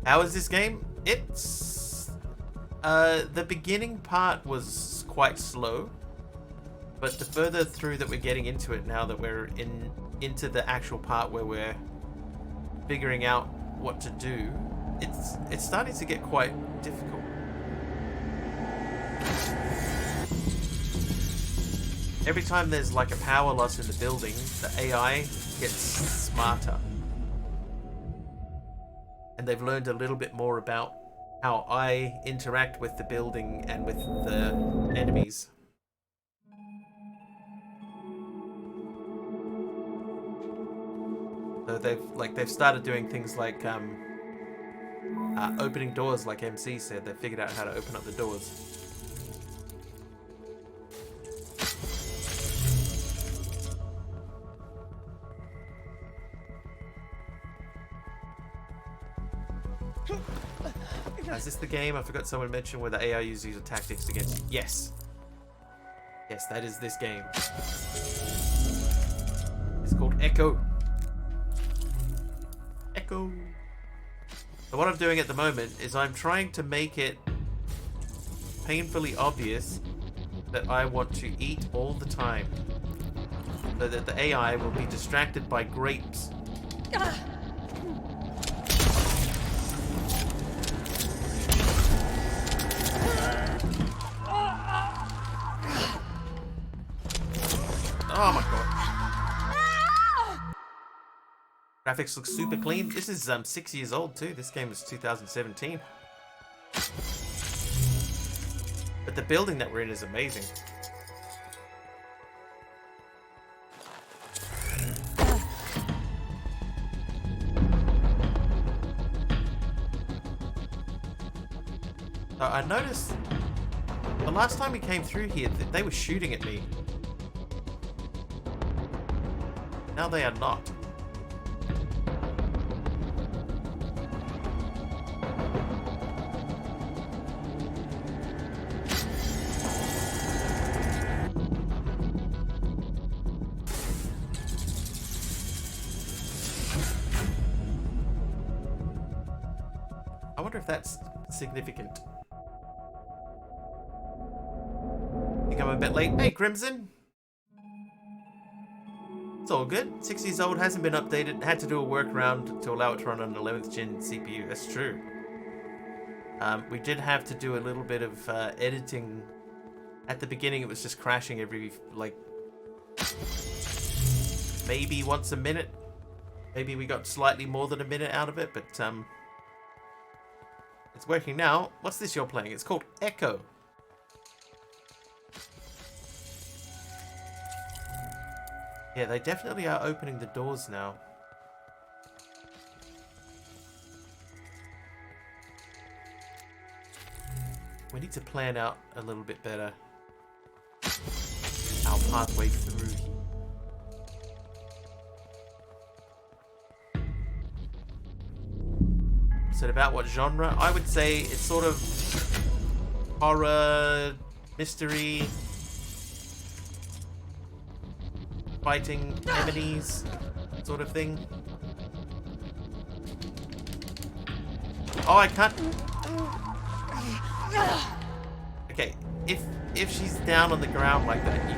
How is this game? It's... the beginning part was quite slow. But the further through that we're getting into it, now that we're into the actual part where we're figuring out what to do, it's starting to get quite difficult. Every time there's like a power loss in the building, the AI gets smarter. And they've learned a little bit more about how I interact with the building and with the enemies. So they've started doing things like opening doors, like MC said. They figured out how to open up the doors. Is this the game? I forgot someone mentioned where the AI uses your tactics against you. Yes. Yes, that is this game. It's called Echo. Echo. So what I'm doing at the moment is I'm trying to make it painfully obvious that I want to eat all the time, so that the AI will be distracted by grapes. Oh my god. Graphics look super clean. This is 6 years old too. This game is 2017. But the building that we're in is amazing. So I noticed the last time we came through here, they were shooting at me. Now they are not. I wonder if that's significant. Think I'm a bit late. Hey, Crimson. It's all good. 6 years old, hasn't been updated. Had to do a workaround to allow it to run on an 11th gen CPU. That's true. We did have to do a little bit of editing. At the beginning, it was just crashing every, like, maybe once a minute. Maybe we got slightly more than a minute out of it, but it's working now. What's this you're playing? It's called Echo. Yeah, they definitely are opening the doors now. We need to plan out a little bit better our pathway through. So about what genre? I would say it's sort of horror, mystery, fighting enemies sort of thing. Oh, I can't. Okay, if she's down on the ground like that, you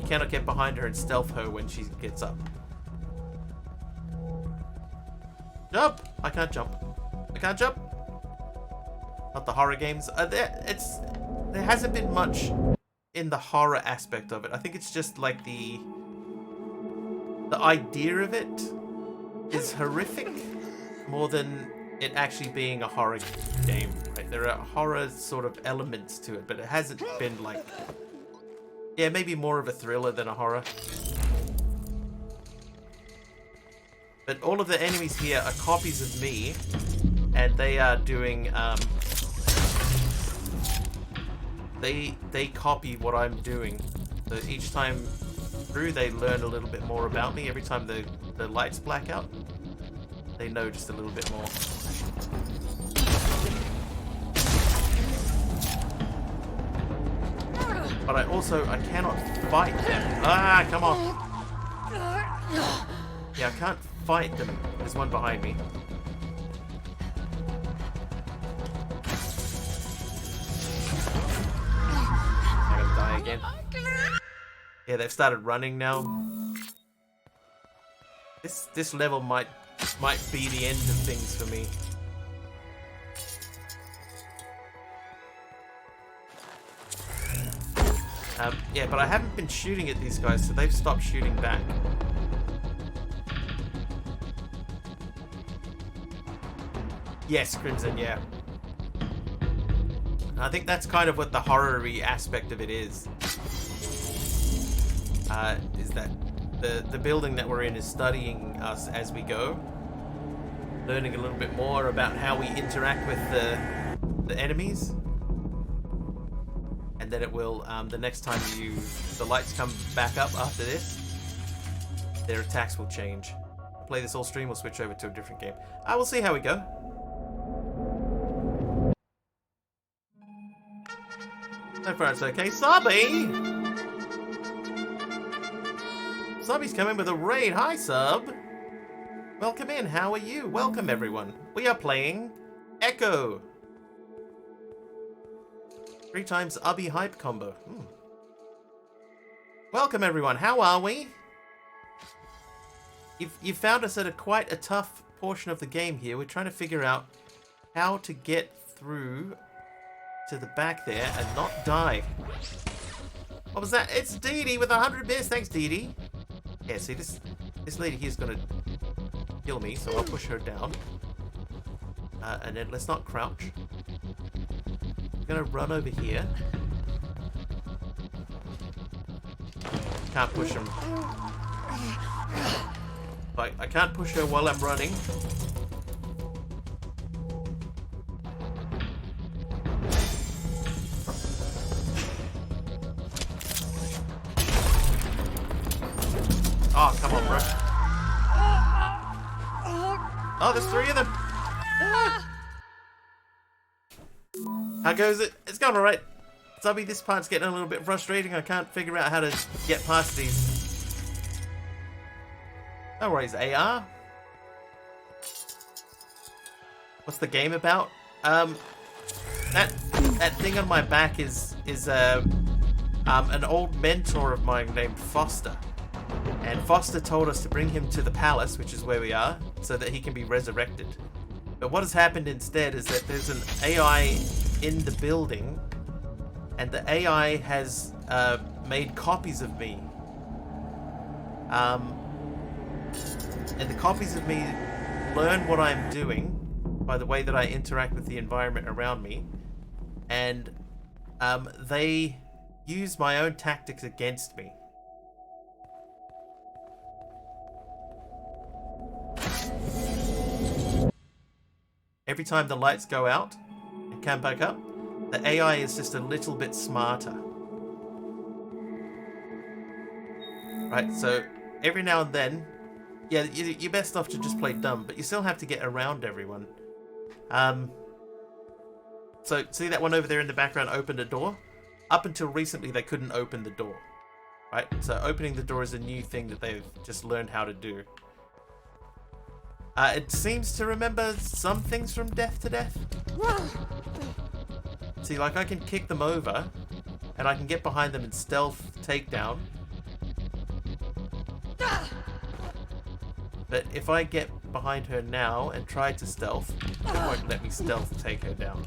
cannot get behind her and stealth her when she gets up. Jump! I can't jump. I can't jump. Not the horror games. There hasn't been much in the horror aspect of it. I think it's just like the idea of it is horrific more than it actually being a horror game. Right? There are horror sort of elements to it, but it hasn't been like, yeah, maybe more of a thriller than a horror. But all of the enemies here are copies of me, and they are doing they copy what I'm doing. So each time through, they learn a little bit more about me. Every time the lights black out, they know just a little bit more. But I cannot fight them. Ah, come on. Yeah, I can't fight them. There's one behind me. I'm gonna die again. Yeah, they've started running now. This level might be the end of things for me. Yeah, but I haven't been shooting at these guys, so they've stopped shooting back. Yes, Crimson, yeah. I think that's kind of what the horror-y aspect of it is. Is that the building that we're in is studying us as we go. Learning a little bit more about how we interact with the enemies. And then it will, the next time the lights come back up after this, their attacks will change play this all stream or switch over to a different game. I will see how we go. So far it's okay. Subby! Subby's coming with a raid. Hi, Sub. Welcome in. How are you? Welcome, everyone. We are playing Echo. 3 times Ubby hype combo. Welcome, everyone. How are we? You've found us at quite a tough portion of the game here. We're trying to figure out how to get through to the back there and not die. What was that? It's Dee Dee with 100 bits. Thanks, Dee Dee. Yeah, see, this lady here's gonna kill me, so I'll push her down. And then let's not crouch. I'm gonna run over here. Can't push him. I can't push her while I'm running. Oh, come on, bro. Oh, there's 3 of them. How goes it? It's going alright. Subby, this part's getting a little bit frustrating. I can't figure out how to get past these. No worries, AR. What's the game about? That thing on my back is an old mentor of mine named Foster. And Foster told us to bring him to the palace, which is where we are, so that he can be resurrected. But what has happened instead is that there's an AI in the building, and the AI has made copies of me. And the copies of me learn what I'm doing by the way that I interact with the environment around me, and they use my own tactics against me. Every time the lights go out and come back up, the AI is just a little bit smarter. Right, so every now and then, yeah, you're best off to just play dumb, but you still have to get around everyone. So see that one over there in the background opened a door? Up until recently, they couldn't open the door. Right, so opening the door is a new thing that they've just learned how to do. It seems to remember some things from Death to Death. See, like I can kick them over, and I can get behind them and stealth takedown. But if I get behind her now and try to stealth, it won't let me stealth take her down.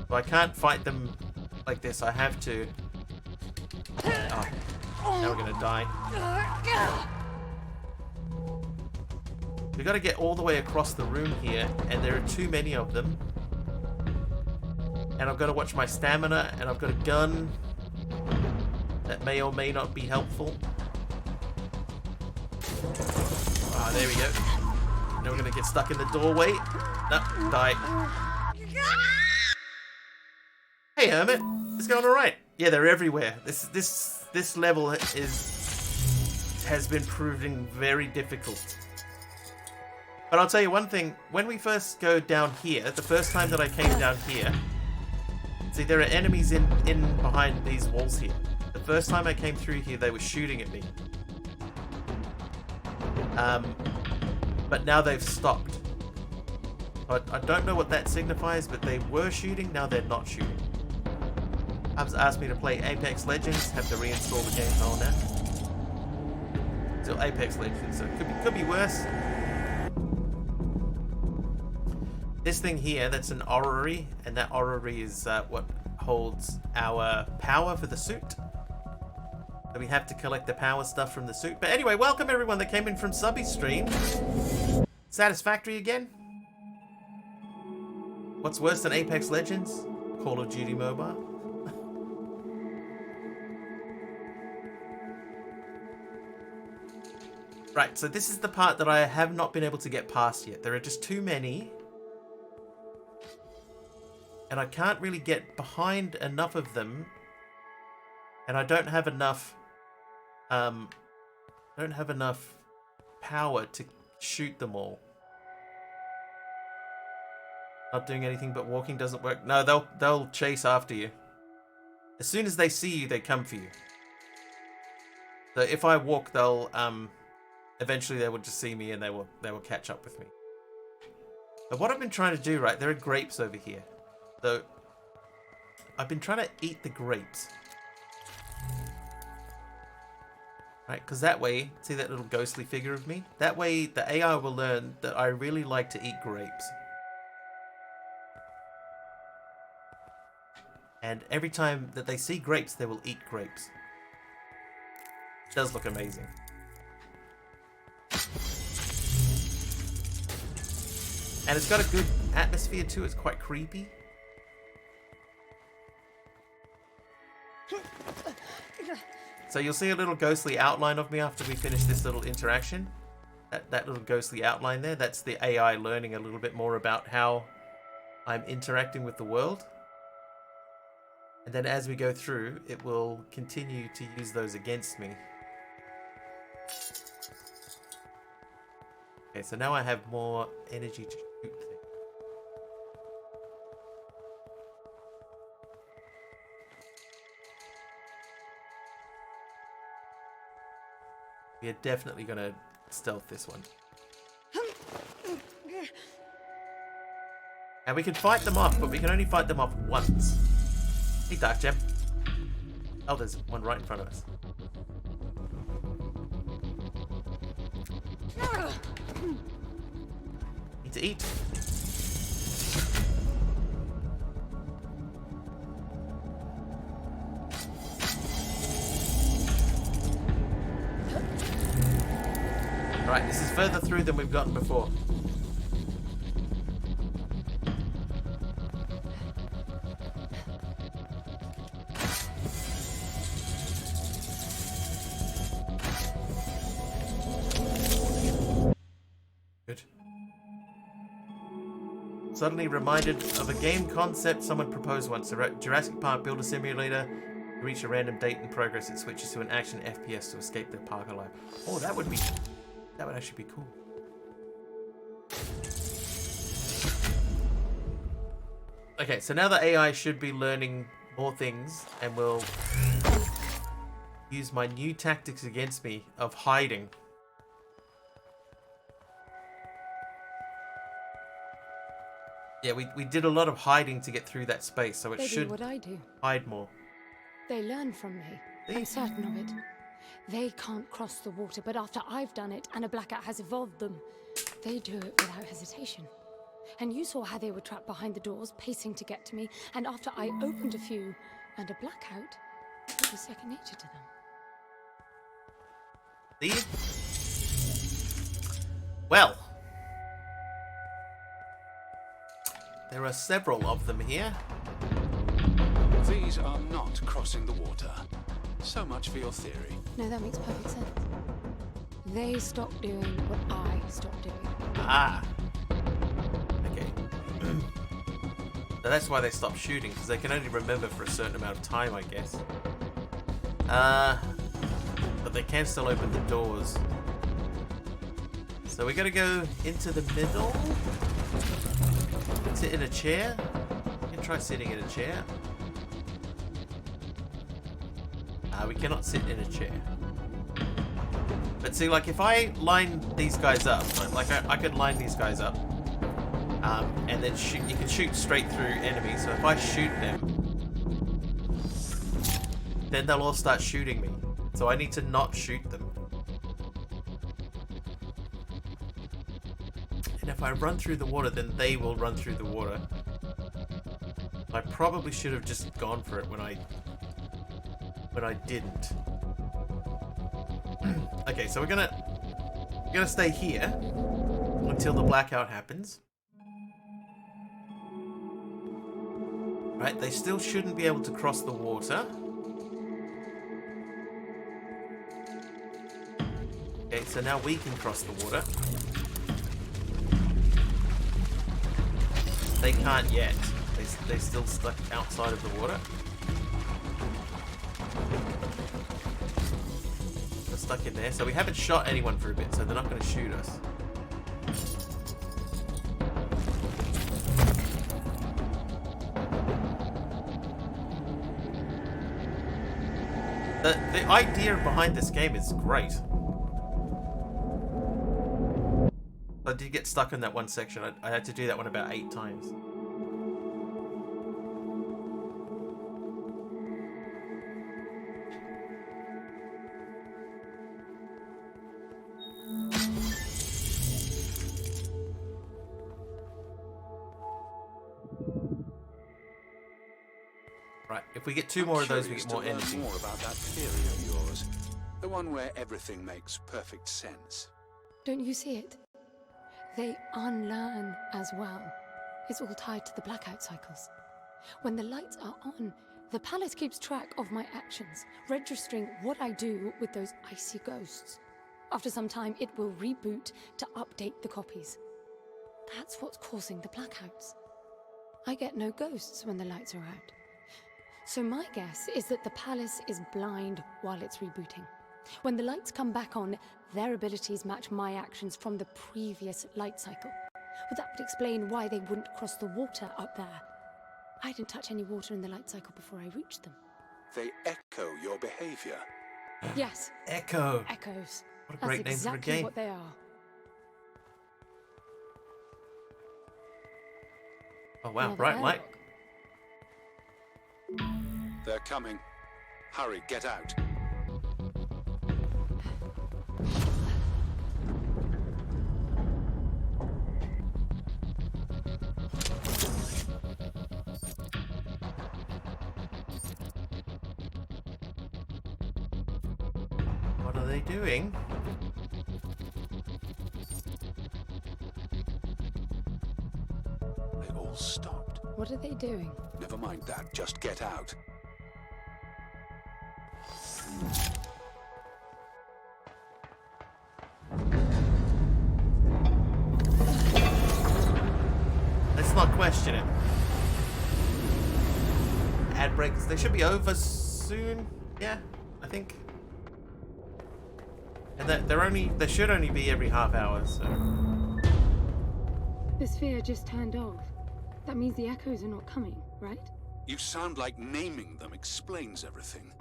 So I can't fight them like this. I have to... Oh, now we're gonna die. We've got to get all the way across the room here, and there are too many of them. And I've got to watch my stamina, and I've got a gun that may or may not be helpful. Ah, there we go. Now we're going to get stuck in the doorway. No, die. Hey, Hermit. It's going alright. Yeah, they're everywhere. This level has been proving very difficult. But I'll tell you one thing, when we first go down here, the first time that I came down here, see there are enemies in behind these walls here. The first time I came through here, they were shooting at me. But now they've stopped. I don't know what that signifies, but they were shooting, now they're not shooting. Hubs asked me to play Apex Legends, have to reinstall the game. Oh, no. Still Apex Legends, so it could be worse. This thing here, that's an orrery, and that orrery is what holds our power for the suit. So we have to collect the power stuff from the suit. But anyway, welcome everyone that came in from Subby's stream. Satisfactory again? What's worse than Apex Legends? Call of Duty Mobile. Right, so this is the part that I have not been able to get past yet. There are just too many. And I can't really get behind enough of them. And I don't have enough power to shoot them all. Not doing anything but walking doesn't work. No, they'll chase after you. As soon as they see you, they come for you. So if I walk, they'll eventually they will just see me and they will catch up with me. But what I've been trying to do, right, there are grapes over here. So I've been trying to eat the grapes. Right, because that way, see that little ghostly figure of me? That way the AI will learn that I really like to eat grapes. And every time that they see grapes, they will eat grapes. It does look amazing. And it's got a good atmosphere too, it's quite creepy. So you'll see a little ghostly outline of me after we finish this little interaction. That little ghostly outline there, that's the AI learning a little bit more about how I'm interacting with the world. And then as we go through, it will continue to use those against me. Okay, so now I have more energy to shoot things. We are definitely going to stealth this one. And we can fight them off, but we can only fight them off once. Hey, Dark Gem. Oh, there's one right in front of us. Need to eat. Right, this is further through than we've gotten before. Good. Suddenly reminded of a game concept someone proposed once. Jurassic Park build a simulator. You reach a random date in progress, it switches to an action FPS to escape the park alive. Oh, that would actually be cool. Okay, so now the AI should be learning more things and will use my new tactics against me of hiding. Yeah, we did a lot of hiding to get through that space, so it They should do what I do. hide more. They learn from me. I'm certain of it. They can't cross the water, but after I've done it and a blackout has evolved them, they do it without hesitation. And you saw how they were trapped behind the doors, pacing to get to me, and after I opened a few and a blackout, it was second nature to them. See? Well, there are several of them here. These are not crossing the water. So much for your theory. No, that makes perfect sense. They stopped doing what I stopped doing. Ah. Okay. So that's why they stopped shooting, because they can only remember for a certain amount of time, I guess. But they can still open the doors. So we gotta go into the middle. Sit in a chair. You can try sitting in a chair. We cannot sit in a chair. But see, like, if I line these guys up, like I could line these guys up, and then shoot. You can shoot straight through enemies. So if I shoot them, then they'll all start shooting me. So I need to not shoot them. And if I run through the water, then they will run through the water. I probably should have just gone for it when I didn't. Okay, so we're gonna stay here until the blackout happens. Right, they still shouldn't be able to cross the water. Okay, so now we can cross the water. They can't yet. They're still stuck outside of the water. They're stuck in there. So we haven't shot anyone for a bit, so they're not going to shoot us. The idea behind this game is great. I did get stuck in that one section. I had to do that one about 8 times. Right, if we get 2 more of those, we get more energy. More about that theory of yours, the one where everything makes perfect sense. Don't you see it? They unlearn as well. It's all tied to the blackout cycles. When the lights are on, the palace keeps track of my actions, registering what I do with those icy ghosts. After some time, it will reboot to update the copies. That's what's causing the blackouts. I get no ghosts when the lights are out. So my guess is that the palace is blind while it's rebooting. When the lights come back on, their abilities match my actions from the previous light cycle. Well, that would explain why they wouldn't cross the water up there. I didn't touch any water in the light cycle before I reached them. They echo your behavior. Yes. Echo. Echoes. What a great name for a exactly game. What they are. Oh wow, Another bright light. airlock. They're coming. Hurry, get out. What are they doing? They all stopped. What are they doing? Never mind that, just get out. Let's not question it. Ad breaks. They should be over soon. Yeah, I think. And they should only be every half hour. So. The sphere just turned off. That means the echoes are not coming, right? You sound like naming them explains everything.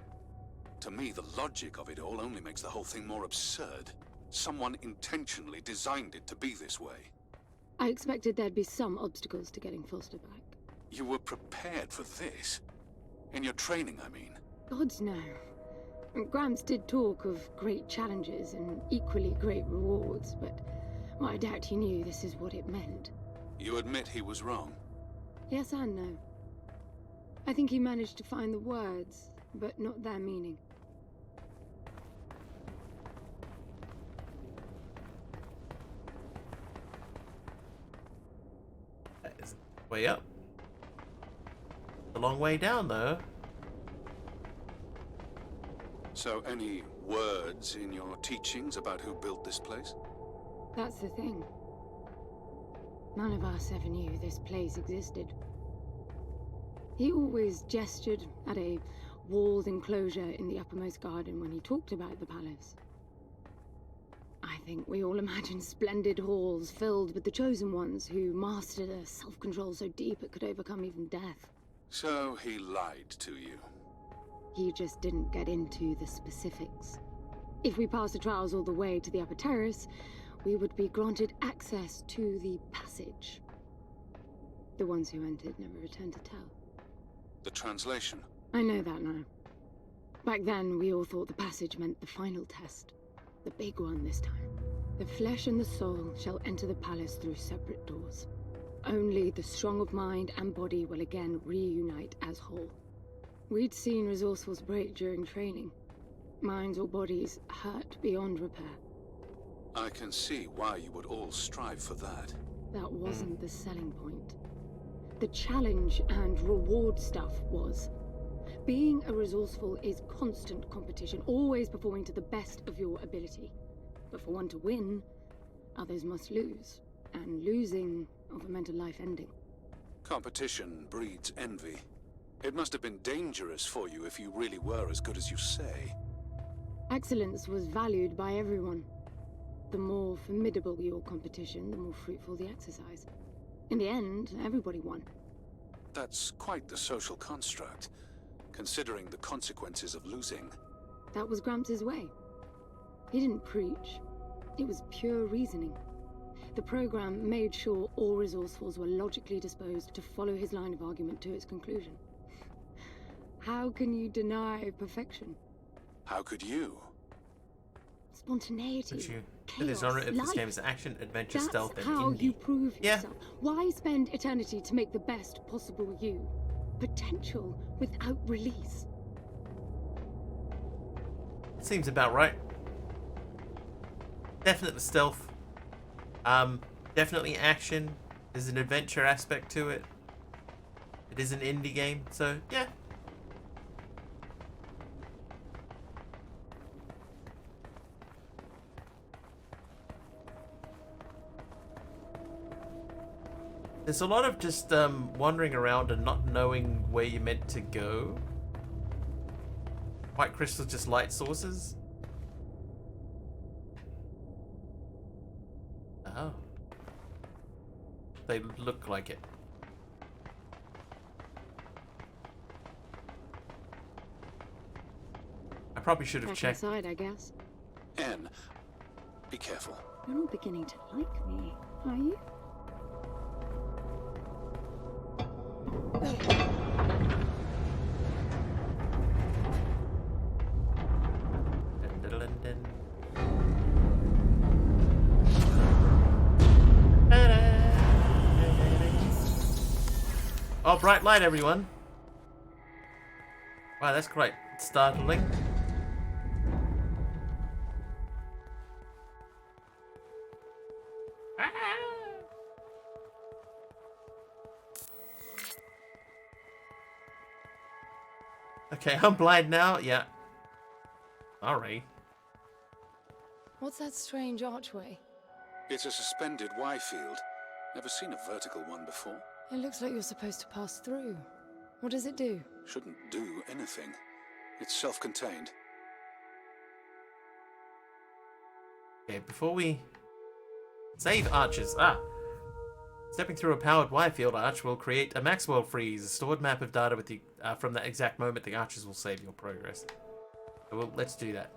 To me, the logic of it all only makes the whole thing more absurd. Someone intentionally designed it to be this way. I expected there'd be some obstacles to getting Foster back. You were prepared for this? In your training, I mean. Gods no. Gramps did talk of great challenges and equally great rewards, but well, I doubt he knew this is what it meant. You admit he was wrong? Yes and no. I think he managed to find the words, but not their meaning. That is way up. A long way down, though. So, any words in your teachings about who built this place? That's the thing. None of us ever knew this place existed. He always gestured at a walled enclosure in the uppermost garden when he talked about the palace. I think we all imagine splendid halls filled with the chosen ones who mastered a self-control so deep it could overcome even death. So, he lied to you. He just didn't get into the specifics. If we passed the trials all the way to the upper terrace, we would be granted access to the passage. The ones who entered never returned to tell. The translation? I know that now. Back then, we all thought the passage meant the final test. The big one this time. The flesh and the soul shall enter the palace through separate doors. Only the strong of mind and body will again reunite as whole. We'd seen resourcefuls break during training. Minds or bodies hurt beyond repair. I can see why you would all strive for that. That wasn't the selling point. The challenge and reward stuff was. Being a resourceful is constant competition, always performing to the best of your ability. But for one to win, others must lose. And losing often meant a life ending. Competition breeds envy. It must have been dangerous for you if you really were as good as you say. Excellence was valued by everyone. The more formidable your competition, the more fruitful the exercise. In the end, everybody won. That's quite the social construct, considering the consequences of losing. That was Gramps' way. He didn't preach. It was pure reasoning. The program made sure all resourcefuls were logically disposed to follow his line of argument to its conclusion. How can you deny perfection? How could you? Spontaneity, Would you? chaos, The genre of this life. game is action, adventure, That's stealth, and how indie. you prove Yeah. yourself. Why spend eternity to make the best possible you? Potential without release. Seems about right. Definitely stealth. Definitely action. There's an adventure aspect to it. It is an indie game, so yeah. There's a lot of just wandering around and not knowing where you're meant to go. White crystals, just light sources. Oh. They look like it. I probably should have Back checked. inside, I guess. N, be careful. You're not beginning to like me, are you? Dun, dun, dun, dun. Oh, bright light, everyone. Wow, that's quite startling. Okay, I'm blind now. Yeah. Alright. What's that strange archway? It's a suspended Y field. Never seen a vertical one before. It looks like you're supposed to pass through. What does it do? Shouldn't do anything. It's self-contained. Okay, before we save arches. Stepping through a powered Y-field arch will create a Maxwell freeze, a stored map of data with the from that exact moment the arches will save your progress. So let's do that.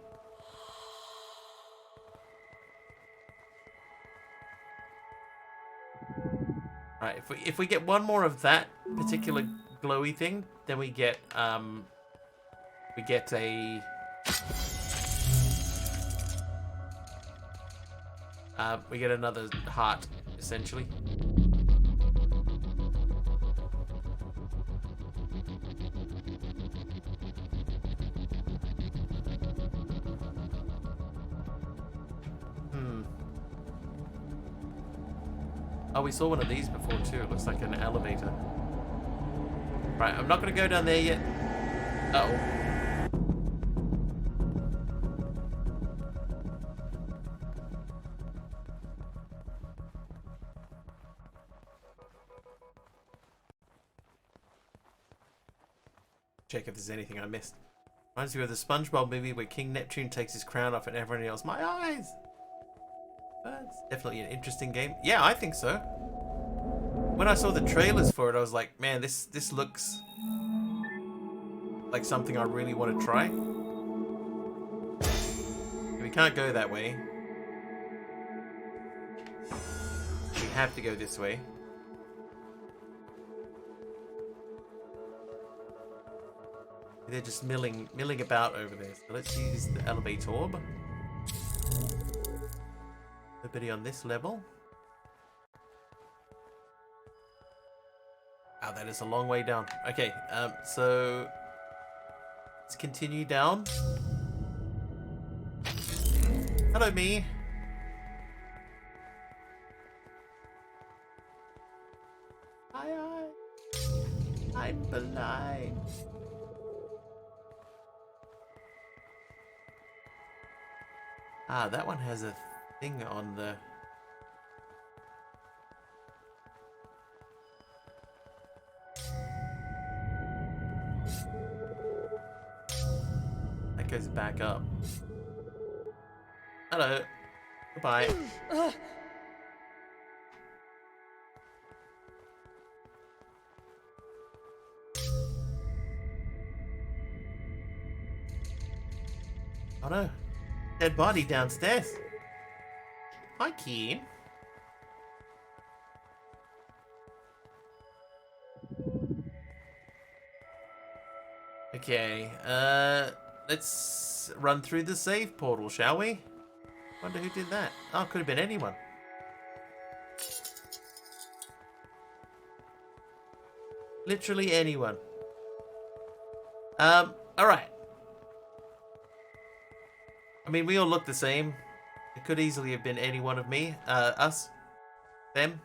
Alright, if we get one more of that particular glowy thing, then we get a we get another heart, essentially. Oh, we saw one of these before too. It looks like an elevator. Right, I'm not gonna go down there yet. Uh-oh. Check if there's anything I missed. Reminds me of the SpongeBob movie where King Neptune takes his crown off and everyone yells, "My eyes!" It's definitely an interesting game. Yeah, I think so. When I saw the trailers for it, I was like, man, this looks like something I really want to try. We can't go that way. We have to go this way. They're just milling about over there. So let's use the elevate orb. Nobody on this level. Oh, that is a long way down. Okay, so let's continue down. Hello, me. Hi. I'm blind. Ah, that one has a thing on the... That goes back up. Hello. Goodbye. Oh no. Dead body downstairs. Hi, Keen. Okay, let's run through the save portal, shall we? Wonder who did that. Oh, could have been anyone. Literally anyone. Alright. I mean, we all look the same. It could easily have been any one of me, us, them.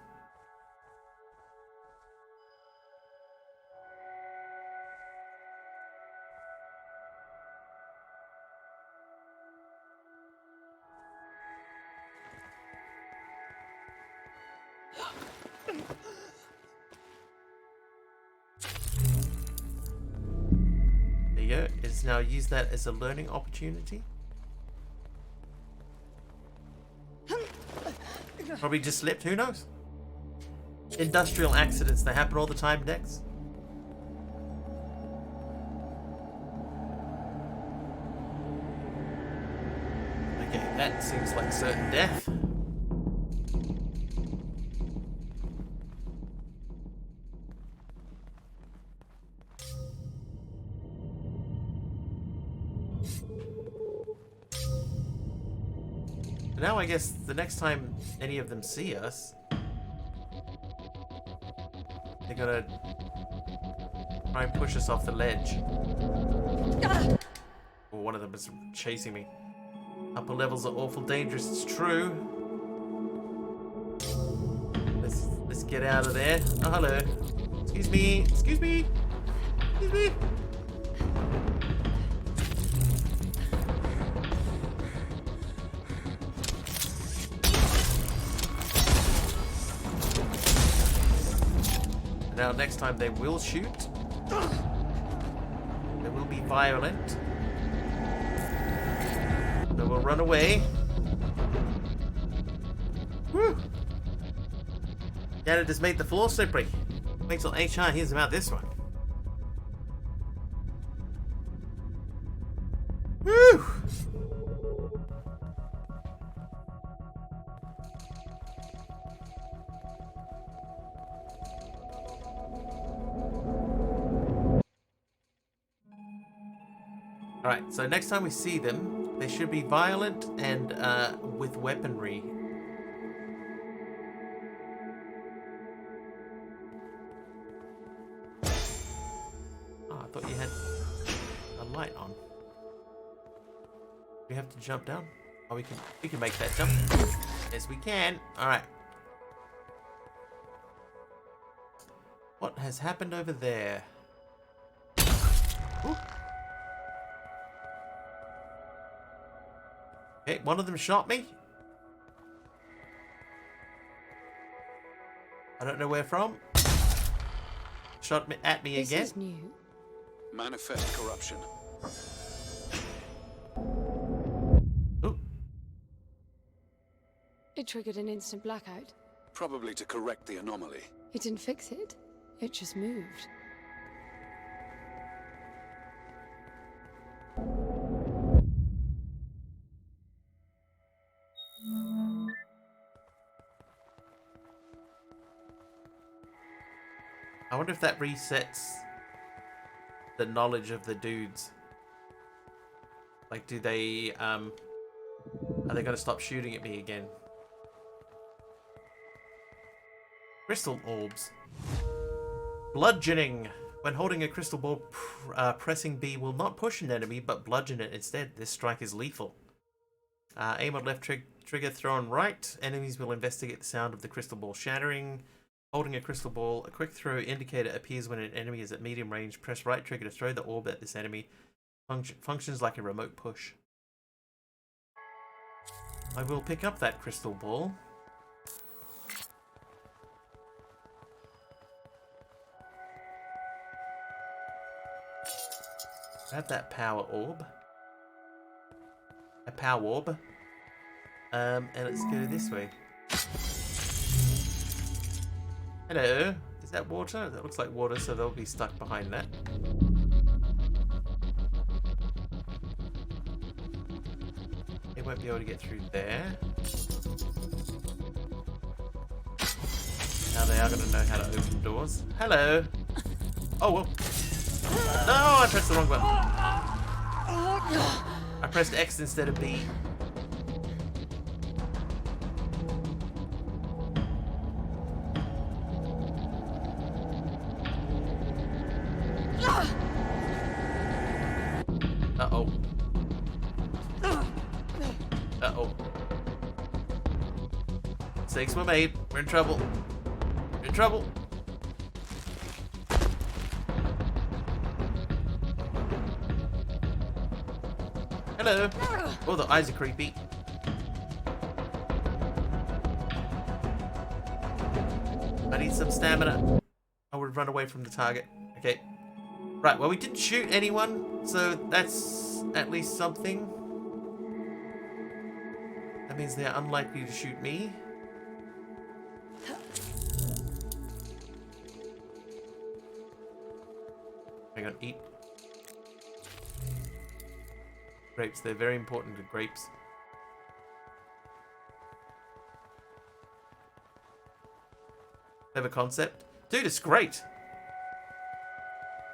There you go. Let's now use that as a learning opportunity. Probably just slipped, who knows? Industrial accidents, they happen all the time, Dex. Okay, that seems like certain death. Now I guess the next time any of them see us, they're gonna try and push us off the ledge. Or one of them is chasing me. Upper levels are awful dangerous, it's true. Let's get out of there. Oh, hello. Excuse me. Excuse me. Excuse me. Now, next time they will shoot. They will be violent. They will run away. Woo! Dana just made the floor slippery. Wait till HR hears about this one. Woo! Alright, so next time we see them, they should be violent and with weaponry. Oh, I thought you had a light on. We have to jump down? Oh, we can make that jump. Yes, we can. Alright. What has happened over there? Ooh. Okay, one of them shot me. I don't know where from. Shot me at me again. This is new. Manifest corruption. Ooh. It triggered an instant blackout. Probably to correct the anomaly. It didn't fix it. It just moved. I wonder if that resets the knowledge of the dudes. Like, do they, are they gonna stop shooting at me again? Crystal orbs. Bludgeoning. When holding a crystal ball, pressing B will not push an enemy, but bludgeon it instead. This strike is lethal. Aim on left trigger, throw on right. Enemies will investigate the sound of the crystal ball shattering. Holding a crystal ball, a quick throw indicator appears when an enemy is at medium range. Press right trigger to throw the orb at this enemy. Functions like a remote push. I will pick up that crystal ball. Grab that power orb. A power orb. And let's go this way. Hello. Is that water? That looks like water, so they'll be stuck behind that. They won't be able to get through there. Now they are going to know how to open doors. Hello. Oh, well. No, I pressed the wrong button. I pressed X instead of B. Uh-oh. Uh-oh. Mistakes were made. We're in trouble. We're in trouble. Hello. Oh, the eyes are creepy. I need some stamina. I would run away from the target. Okay. Right, well, we didn't shoot anyone, so that's at least something. That means they're unlikely to shoot me. Hang on, eat. Grapes, they're very important to grapes. Clever concept. Dude, it's great.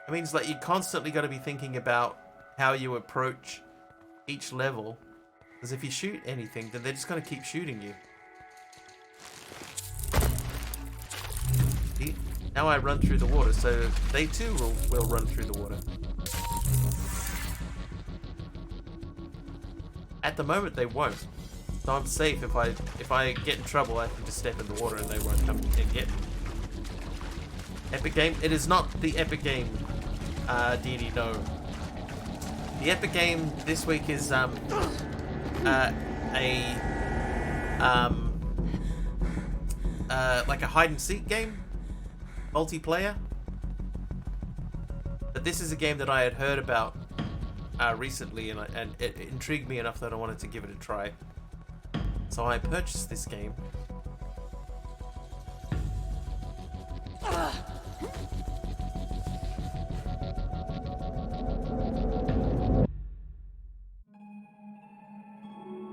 It means like you constantly got to be thinking about how you approach each level. Because if you shoot anything, then they're just going to keep shooting you. See? Now I run through the water, so they too will run through the water. At the moment, they won't. So I'm safe. If I get in trouble, I can just step in the water and they won't come and get me. Epic game? It is not the epic game, Didi, no. The epic game this week is like a hide and seek game, multiplayer. But this is a game that I had heard about recently, and it intrigued me enough that I wanted to give it a try. So I purchased this game.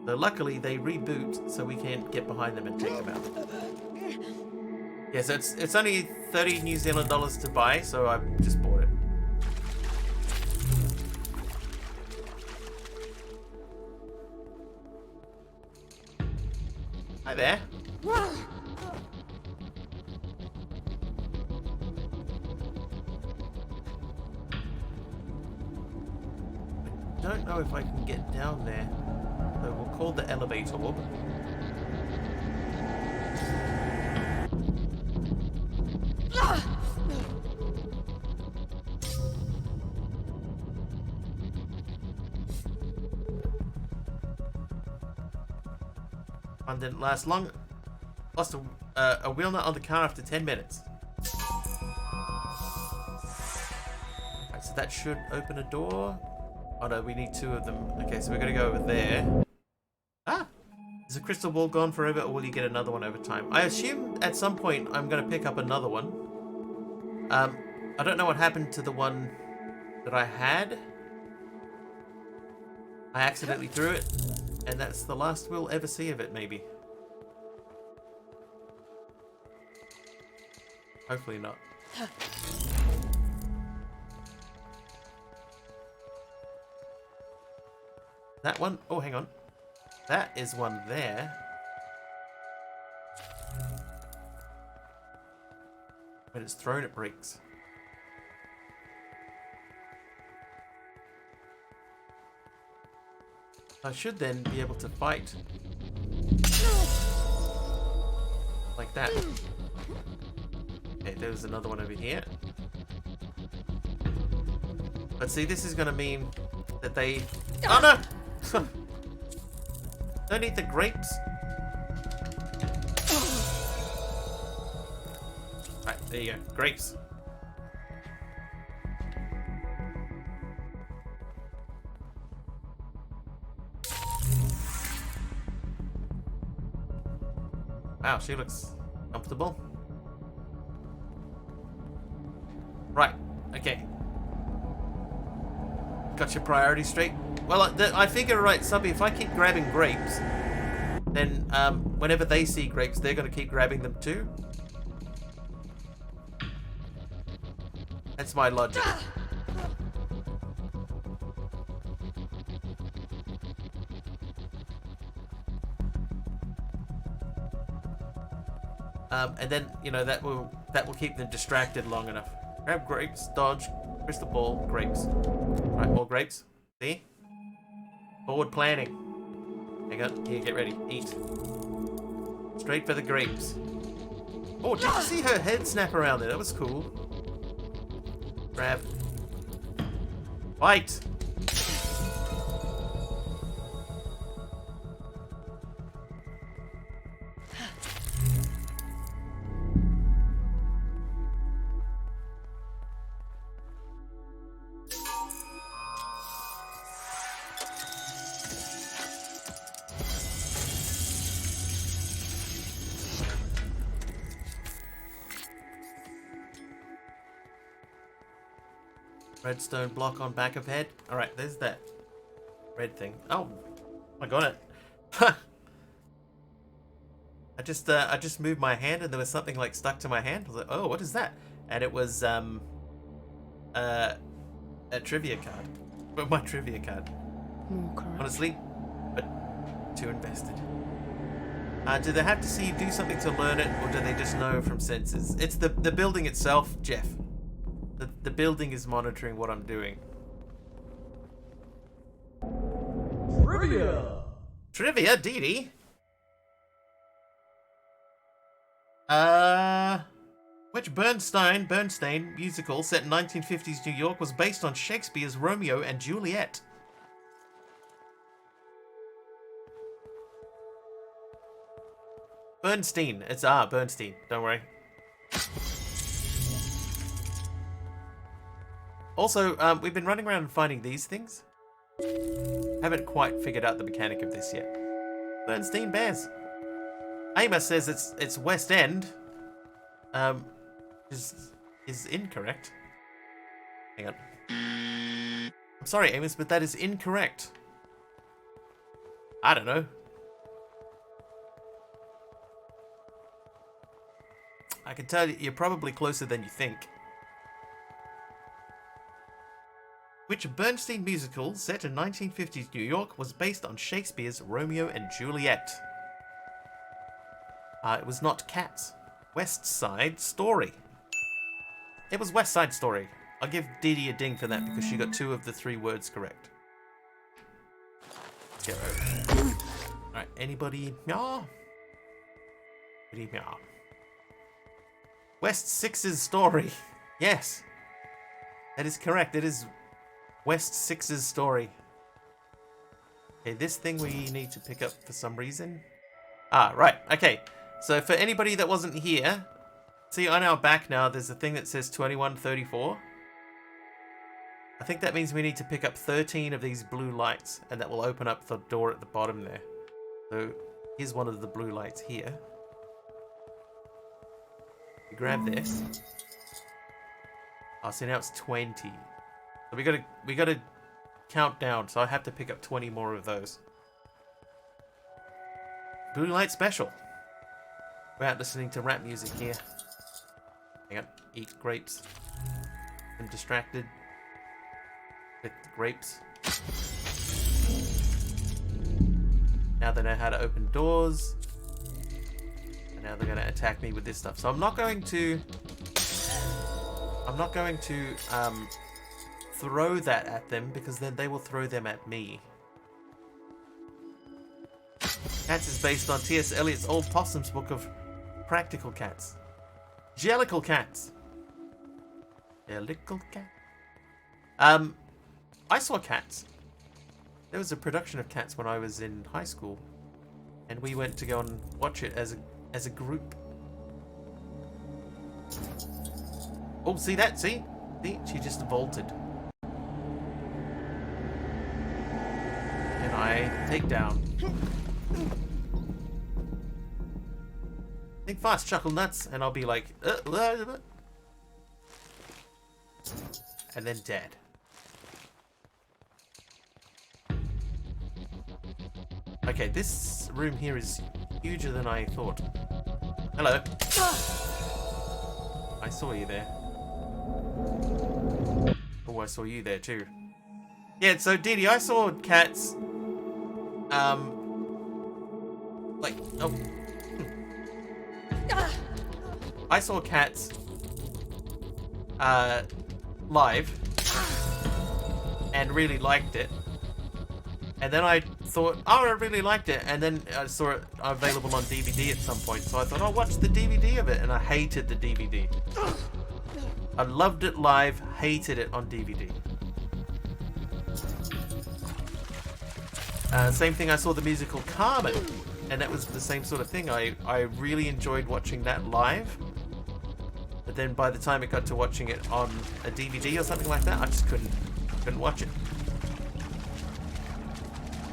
So luckily they reboot, so we can get behind them and take them out. Yeah, so it's only 30 New Zealand dollars to buy, so I just bought it. Hi there. I don't know if I can get down there. So we'll call the elevator orb. One didn't last long. Lost a wheel nut on the car after 10 minutes. Right, so that should open a door. Oh no, we need two of them. Okay, so we're gonna go over there. Ah! Is the crystal ball gone forever, or will you get another one over time? I assume at some point I'm gonna pick up another one. I don't know what happened to the one that I had. I accidentally threw it, and that's the last we'll ever see of it, maybe. Hopefully not. That one? Oh, hang on. That is one there. When it's thrown, it breaks. I should then be able to fight. Like that. Okay, there's another one over here. But see, this is going to mean that they... Oh no! Don't eat the grapes. Right, there you go. Grapes. Wow, she looks comfortable. Right, okay. Got your priorities straight. Well, I figure, right, Subby, if I keep grabbing grapes, then whenever they see grapes, they're going to keep grabbing them too. That's my logic. And then, you know, that will keep them distracted long enough. Grab grapes, dodge, crystal ball, grapes. Right, more grapes. See? Forward planning. Hang on, here, get ready. Eat. Straight for the grapes. Oh, did you see her head snap around there? That was cool. Grab. Fight! Redstone block on back of head. Alright, there's that red thing. Oh, I got it. I just moved my hand and there was something like stuck to my hand. I was like, oh, what is that? And it was a trivia card. But my trivia card. More corrupt. Honestly, but too invested. Do they have to see you do something to learn it, or do they just know from senses? It's the building itself, Jeff. The building is monitoring what I'm doing. Trivia! Trivia, Dee Dee? Which Bernstein musical set in 1950s New York was based on Shakespeare's Romeo and Juliet? Bernstein. It's Bernstein. Don't worry. Also, we've been running around and finding these things. Haven't quite figured out the mechanic of this yet. Bernstein Bears. Amos says it's West End. Is incorrect. Hang on. I'm sorry, Amos, but that is incorrect. I don't know. I can tell you, you're probably closer than you think. Which Bernstein musical set in 1950s New York was based on Shakespeare's Romeo and Juliet? It was not Cats. West Side Story. It was West Side Story. I'll give Dee Dee a ding for that because she got 2 of the 3 words correct. Let's get over. Alright, anybody? Meow? Anybody meow? West Six's Story. Yes. That is correct. It is West Six's Story. Okay, this thing we need to pick up for some reason. Right. Okay. So for anybody that wasn't here, see on our back now, there's a thing that says 2134. I think that means we need to pick up 13 of these blue lights, and that will open up the door at the bottom there. So here's one of the blue lights here. We grab this. Oh, so now it's 20. So we gotta count down, so I have to pick up 20 more of those. Blue light special. We're out listening to rap music here. Hang on, eat grapes. I'm distracted with grapes. Now they know how to open doors. And now they're gonna attack me with this stuff. So I'm not going to throw that at them because then they will throw them at me. Cats is based on T.S. Eliot's Old Possum's book of practical cats. Jellicle cats. Jellicle cat. I saw Cats. There was a production of Cats when I was in high school, and we went to go and watch it as a group. Oh, see that? See? She just vaulted. And I take down. Think fast, chuckle nuts, and I'll be like, and then dead. Okay, this room here is huger than I thought. Hello. I saw you there. Oh, I saw you there too. Yeah, so Dee Dee, I saw cats. Like, oh. I saw cats. Live. And really liked it. And then I thought, oh, I really liked it. And then I saw it available on DVD at some point. So I thought, I'll watch the DVD of it. And I hated the DVD. I loved it live, hated it on DVD. Same thing, I saw the musical Carmen. And that was the same sort of thing. I really enjoyed watching that live. But then by the time it got to watching it on a DVD or something like that, I just couldn't watch it.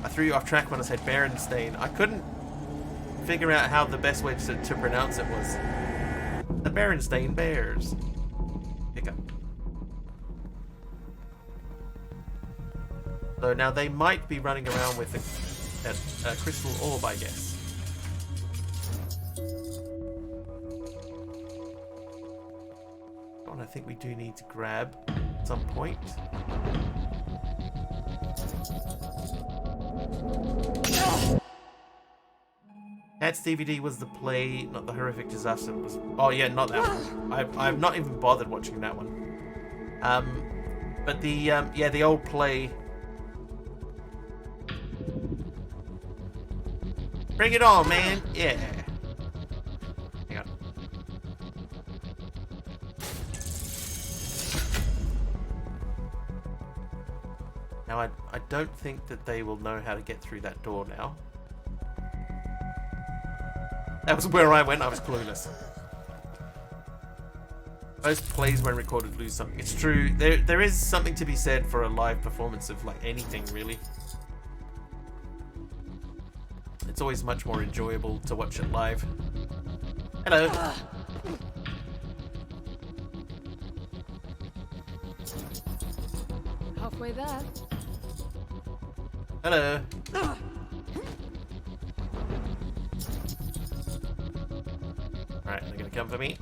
I threw you off track when I said Berenstain. I couldn't figure out how the best way to pronounce it was. The Berenstain Bears. Hiccup. So now they might be running around with a crystal orb, I guess. And I think we do need to grab at some point. Cats DVD was the play, not the horrific disaster. It was, oh yeah, not that one. I've not even bothered watching that one. But the yeah, the old play. Bring it on, man! Yeah. Hang on. Now I don't think that they will know how to get through that door now. That was where I went, I was clueless. Most plays when recorded lose something. It's true, there is something to be said for a live performance of like anything really. It's always much more enjoyable to watch it live. Hello. Halfway there. Hello. Alright, they're gonna come for me.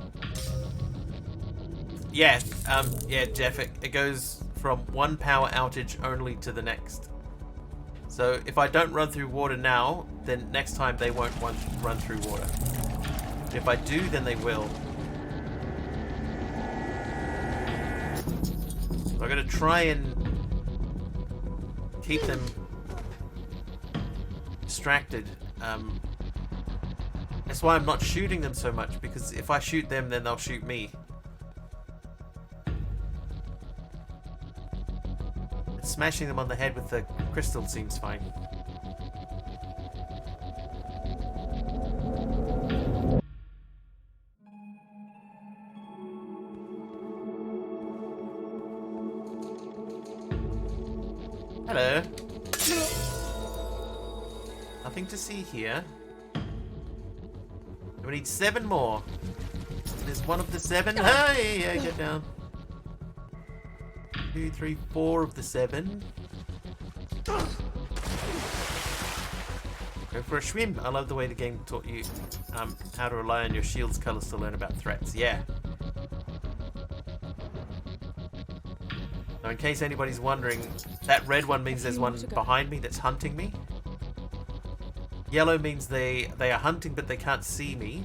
Yeah, yeah, Jeff, it goes from one power outage only to the next. So if I don't run through water now, then next time they won't run through water. If I do, then they will. So I'm gonna try and keep them distracted. That's why I'm not shooting them so much, because if I shoot them, then they'll shoot me. Smashing them on the head with the crystal seems fine. Hello. Nothing to see here. We need 7 more. There's one of the 7. Hey, yeah, get down. 2, 3, 4 of the 7. Go for a swim. I love the way the game taught you how to rely on your shield's colors to learn about threats. Yeah. Now, in case anybody's wondering, that red one means there's one behind me that's hunting me. Yellow means they are hunting but they can't see me.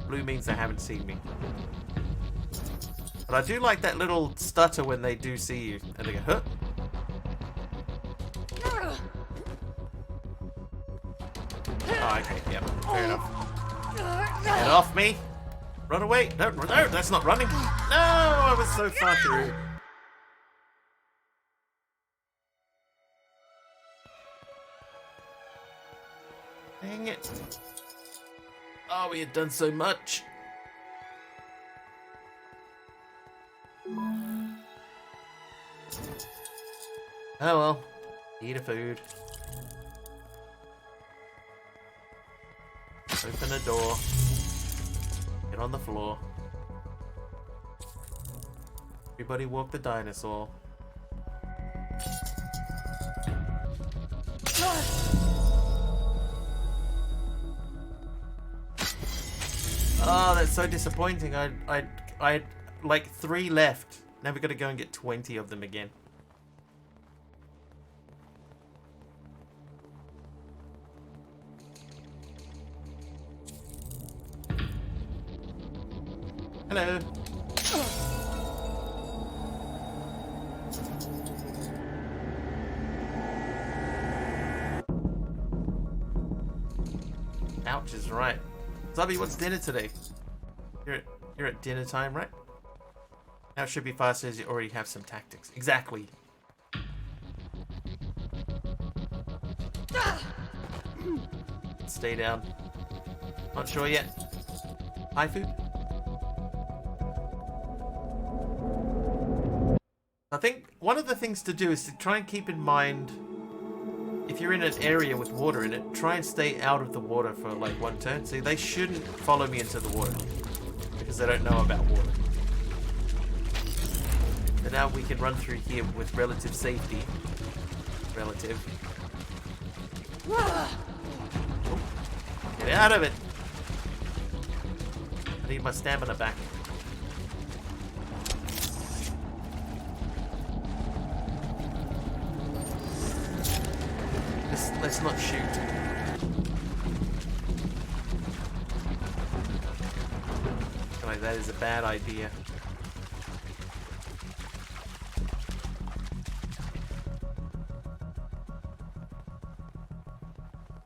Blue means they haven't seen me. But I do like that little stutter when they do see you. And they go, huh? Oh, okay, yep, fair enough. Get off me! Run away! No, no, that's not running! No, I was so far through. Dang it. Oh, we had done so much. Oh well, eat a food. Open a door. Get on the floor. Everybody walk the dinosaur. Oh, that's so disappointing. I like 3 left. Now we gotta go and get 20 of them again. Hello. Ouch is right. Zubby, what's dinner today? You're at dinner time, right? Now it should be faster as you already have some tactics. Exactly. Stay down. Not sure yet. High food? I think one of the things to do is to try and keep in mind, if you're in an area with water in it, try and stay out of the water for like 1 turn. See, they shouldn't follow me into the water because they don't know about water. So now we can run through here with relative safety. Relative. Oh, get out of it! I need my stamina back. Let's not shoot. Like, that is a bad idea.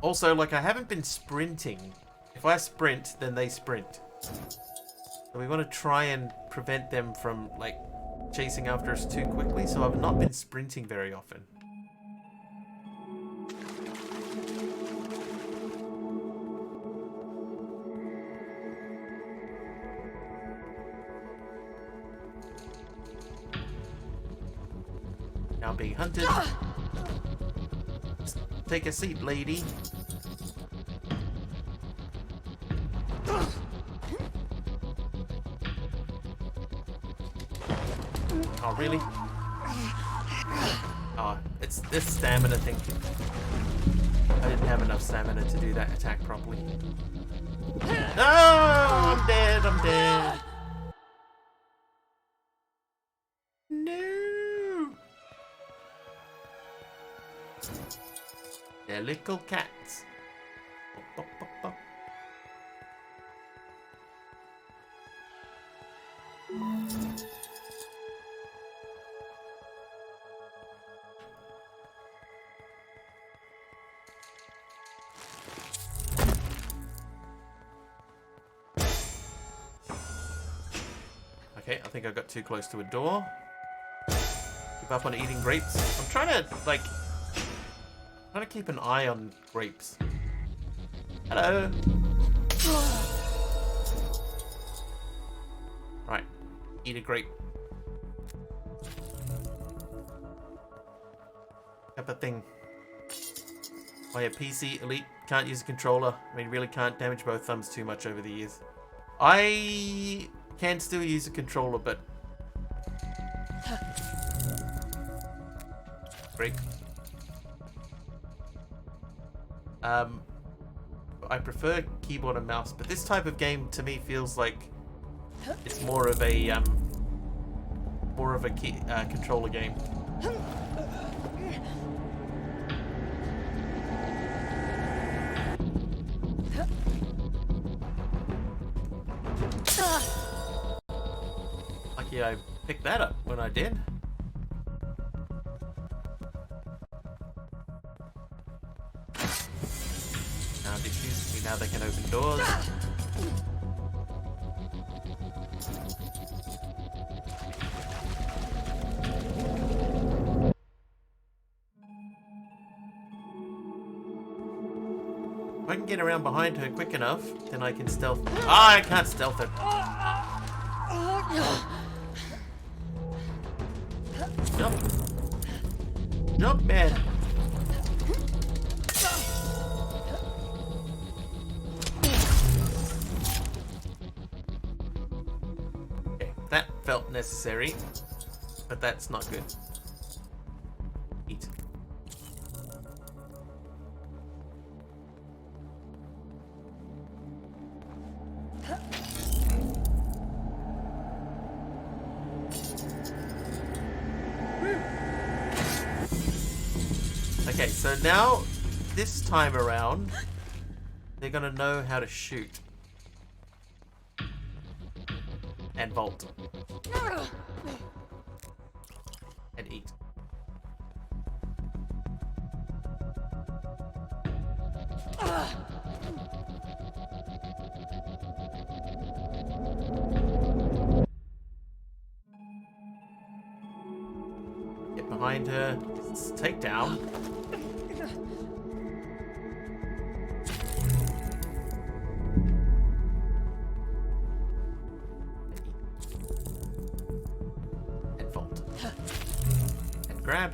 Also, like, I haven't been sprinting. If I sprint, then they sprint. So we want to try and prevent them from, like, chasing after us too quickly. So I've not been sprinting very often. Now being hunted. Take a seat, lady. Oh, really? Oh, it's this stamina thing. I didn't have enough stamina to do that attack properly. No! I'm dead, I'm dead. No! They're little cats. Bop, bop, bop, bop. Okay, I think I got too close to a door. Give up on eating grapes. I'm trying to keep an eye on grapes. Hello. Right, eat a grape. Type of thing. Why a PC Elite can't use a controller. I mean, really can't damage both thumbs too much over the years. I can still use a controller, but great. I prefer keyboard and mouse, but this type of game to me feels like it's more of a controller game. Lucky I picked that up when I did. Now diffuse me, now they can open doors. If I can get around behind her quick enough, then I can stealth. Ah, I can't stealth her. Jump. Jump, man. felt necessary, but that's not good. Eat. Okay, so now, this time around, they're gonna know how to shoot. And vault. And eat. Get behind her. Take down. And vault. And grab.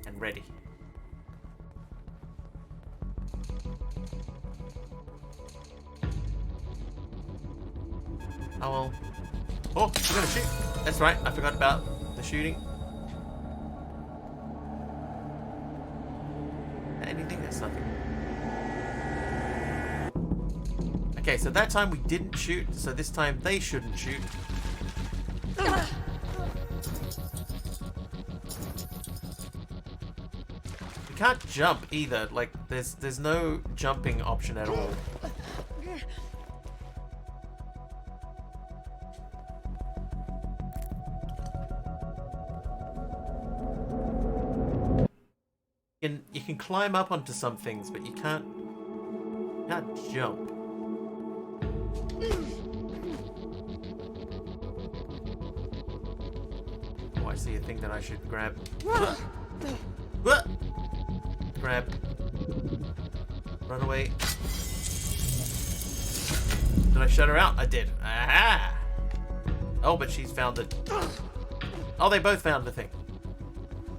And ready. Oh well. Oh, we're gonna shoot. That's right, I forgot about the shooting. Anything? That's nothing. Okay, so that time we didn't shoot, so this time they shouldn't shoot. We can't jump either, like there's no jumping option at all. You can climb up onto some things, but you can't jump. Oh, I see a thing that I should grab. Grab. Run away. Did I shut her out? I did. Aha! Oh, but she's found it. Oh, they both found the thing.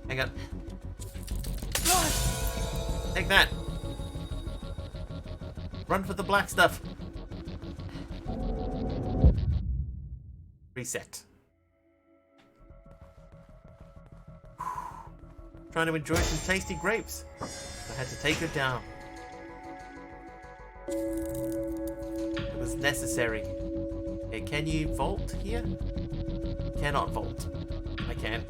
Hang on. Take that. Run for the black stuff. Reset. Trying to enjoy some tasty grapes. I had to take her down. It was necessary. Okay, can you vault here? Cannot vault. I can.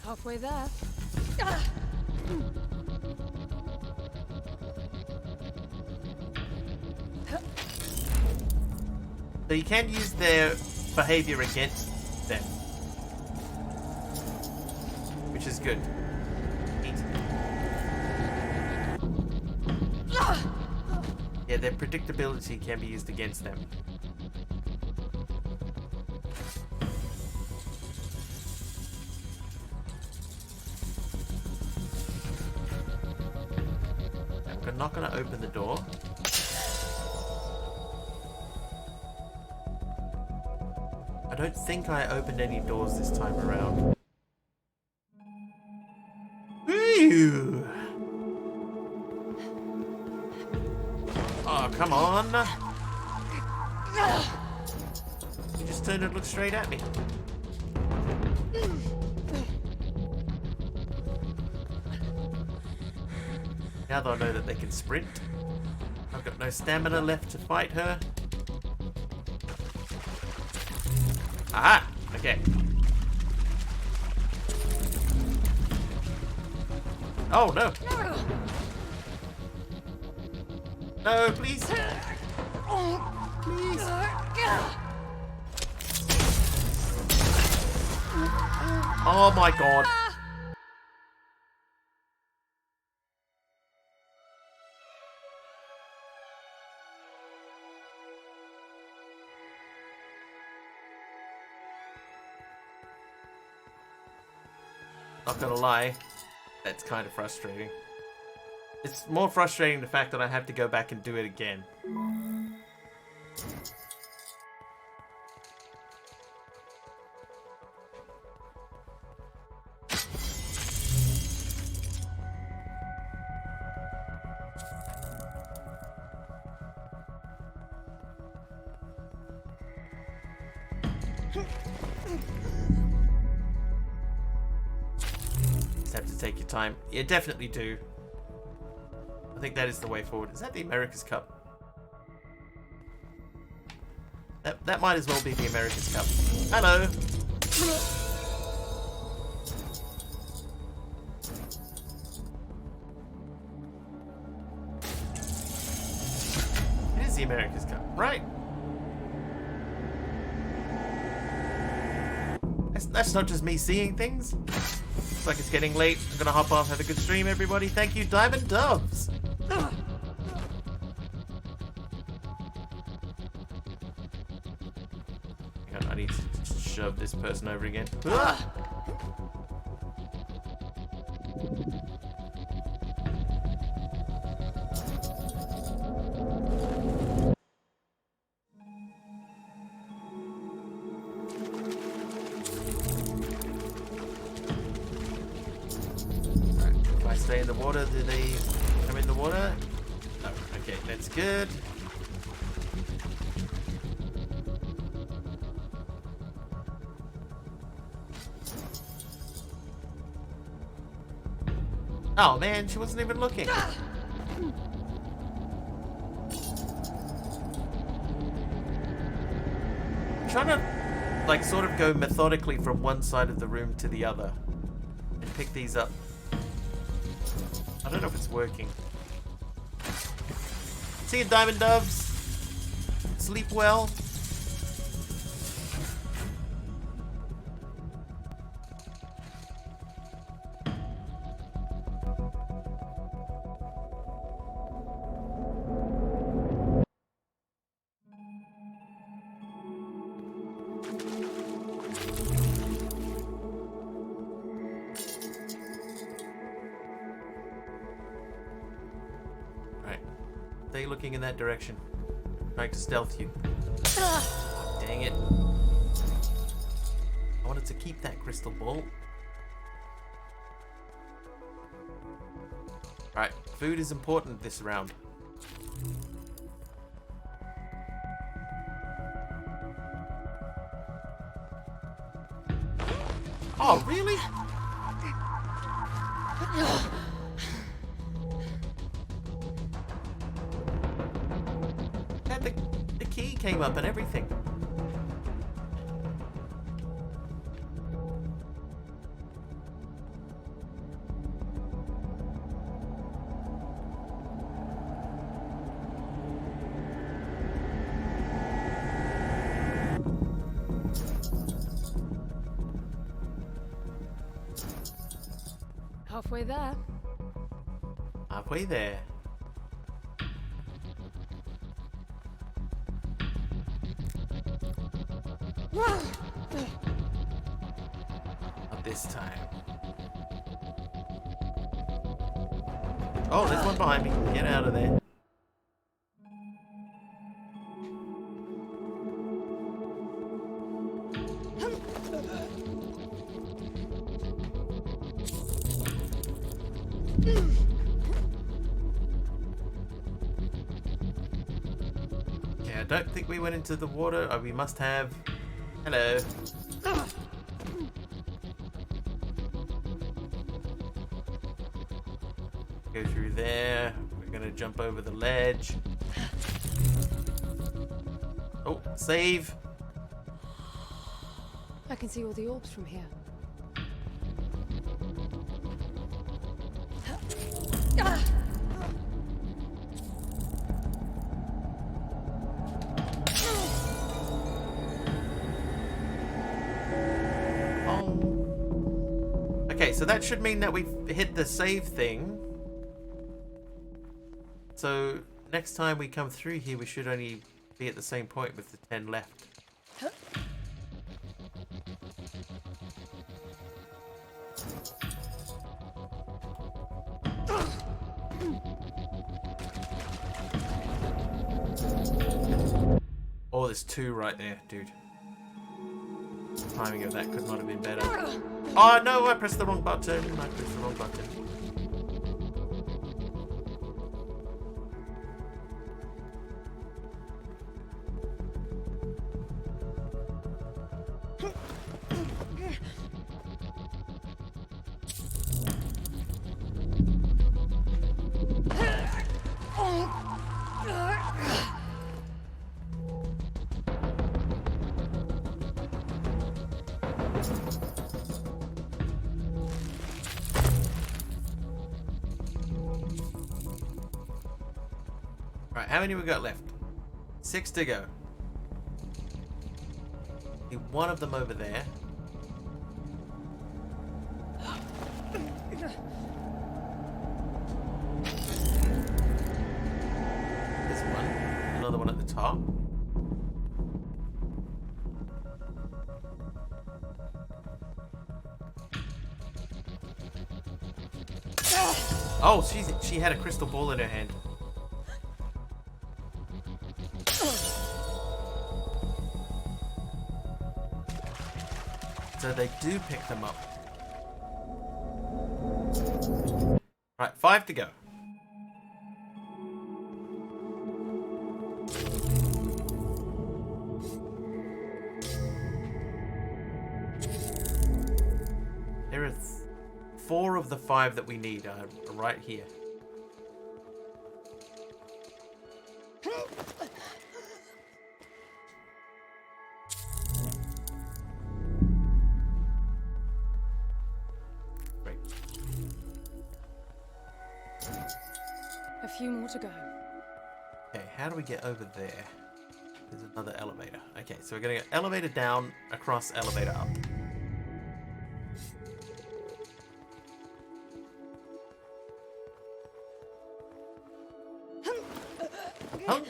Halfway there. So you can use their behavior against them, which is good. Eat. Yeah, their predictability can be used against them. I'm not going to open the door. I don't think I opened any doors this time around. Ooh. Oh, come on. You just turned and looked straight at me. Now they'll know that they can sprint. I've got no stamina left to fight her. Aha! Okay. Oh, no. No, please. Please. Oh my god. Not gonna lie, that's kind of frustrating. It's more frustrating the fact that I have to go back and do it again. Just have to take your time. You definitely do. I think that is the way forward. Is that the America's Cup? That might as well be the America's Cup. Hello. It is the America's Cup, right? That's not just me seeing things. Looks like it's getting late. I'm gonna hop off. Have a good stream, everybody. Thank you, Diamond Doves. Hang on, I need to shove this person over again. If I stay in the water, do they come in the water? No. Okay, that's good. Oh man, she wasn't even looking. Trying to, like, sort of go methodically from one side of the room to the other and pick these up. I don't know if it's working. See you, Diamond Doves. Sleep well. Stay looking in that direction. Trying to stealth you. Oh, dang it. I wanted to keep that crystal ball. Alright, food is important this round. Oh, really? The key came up and everything. Halfway there. Halfway there. Not this time. Oh, there's one behind me. Get out of there. Okay, I don't think we went into the water. Oh, we must have. Hello. Go through there. We're gonna jump over the ledge. Oh, save. I can see all the orbs from here. Okay, so that should mean that we've hit the save thing. So next time we come through here, we should only be at the same point with the 10 left. Oh, there's 2 right there, dude. The timing of that could not have been better. Oh no, I pressed the wrong button. I pressed the wrong button. Right, how many we got left? 6 to go. Need one of them over there. There's one. Another one at the top. Oh, she had a crystal ball in her hand. So they do pick them up. Right, 5 to go. There are 4 of the 5 that we need are right here. Great. A few more to go. Okay, how do we get over there? There's another elevator. Okay, so we're gonna go elevator down, across, elevator up. Oh.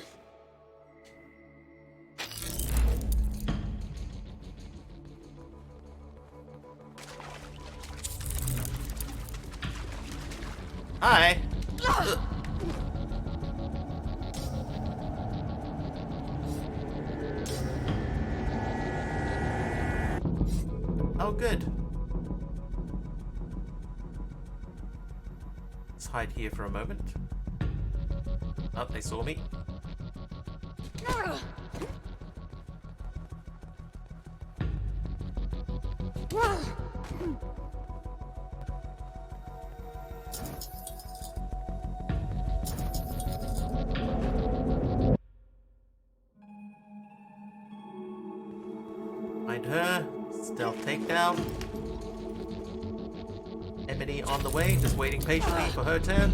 Hi. Oh, good. Let's hide here for a moment. Oh, they saw me. Find her. Stealth takedown. Emily on the way, just waiting patiently for her turn.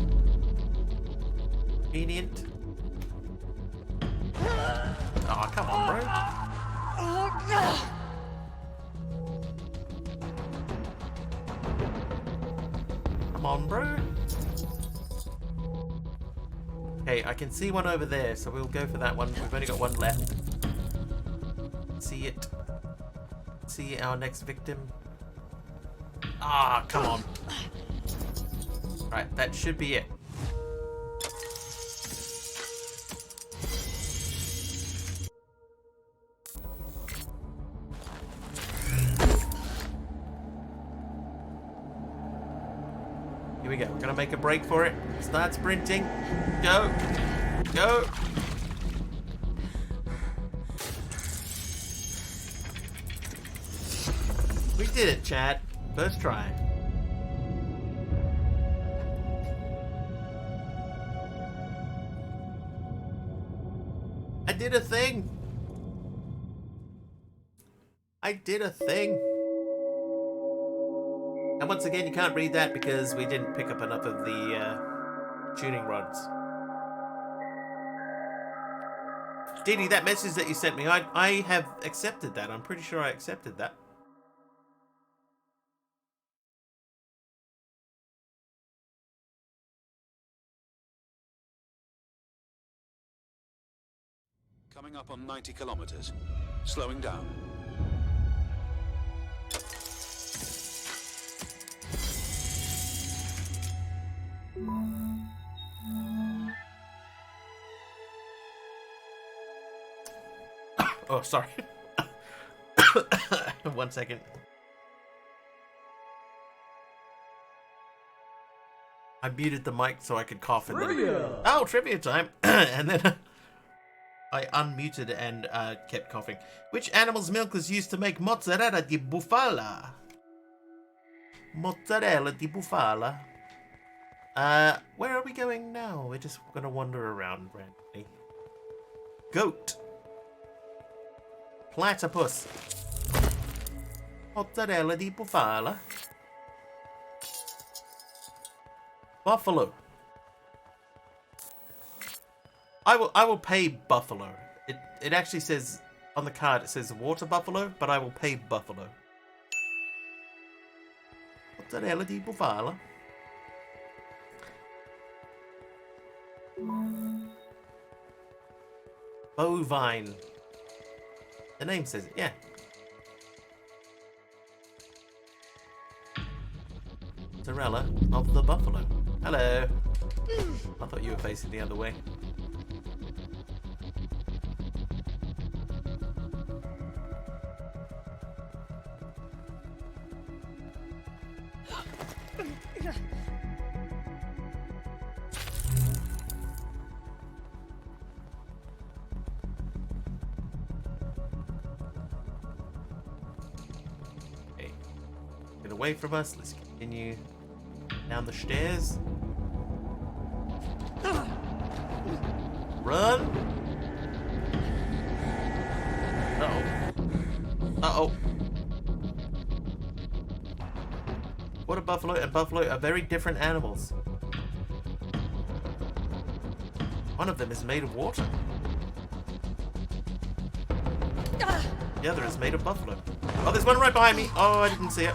Convenient. Oh, come on, bro. Come on, bro. Okay, I can see one over there, so we'll go for that one. We've only got one left. See it. See our next victim. Ah, come on. Right, that should be it. Here we go. We're gonna make a break for it. Start sprinting. Go. Go. We did it, Chad. First try. I did a thing. I did a thing. And once again, you can't read that because we didn't pick up enough of the tuning rods. Dee Dee, that message that you sent me, I have accepted that. I'm pretty sure I accepted that. Coming up on 90 kilometers. Slowing down. Oh, sorry. 1 second. I muted the mic so I could cough in Trivia! Oh, trivia time. And then I unmuted and kept coughing. Which animal's milk is used to make mozzarella di bufala? Mozzarella di bufala. Where are we going now? We're just gonna wander around randomly. Goat. Platypus. Mozzarella di bufala. Buffalo. I will pay buffalo. It actually says on the card, it says water buffalo, but I will pay buffalo. Mozzarella di bufala. Bovine. The name says it, yeah. Mozzarella of the buffalo. Hello. I thought you were facing the other way. Okay. Get away from us. Let's continue down the stairs. Run! Uh-oh. Uh-oh. Water buffalo and buffalo are very different animals. One of them is made of water. The other is made of buffalo. Oh, there's one right behind me. Oh, I didn't see it.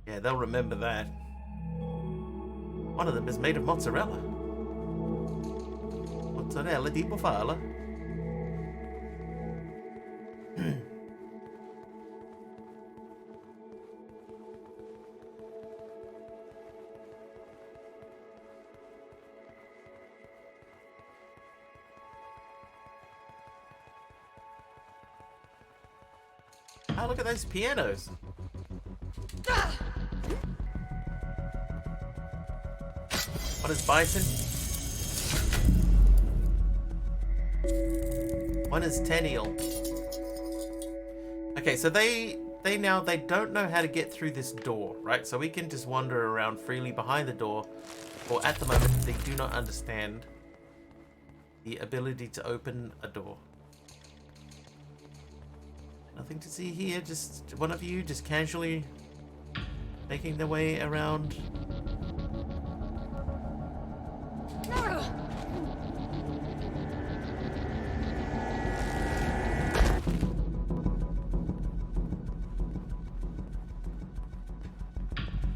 Yeah, they'll remember that. One of them is made of mozzarella. Mozzarella di bufala. Oh, look at those pianos. What is bison? One is Tenniel. Okay, so they don't know how to get through this door, right? So we can just wander around freely behind the door, or at the moment they do not understand the ability to open a door. Nothing to see here, just one of you just casually making their way around.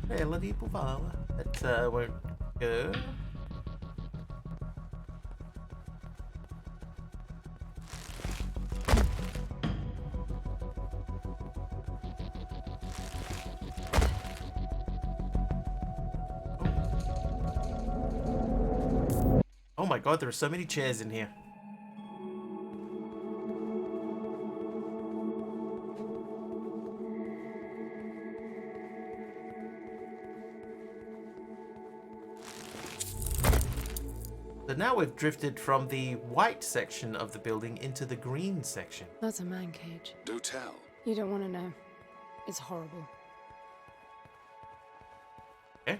Melody Bufala. That won't go. Oh my god, there are so many chairs in here. So now we've drifted from the white section of the building into the green section. That's a man cage. Do tell. You don't want to know. It's horrible. Okay.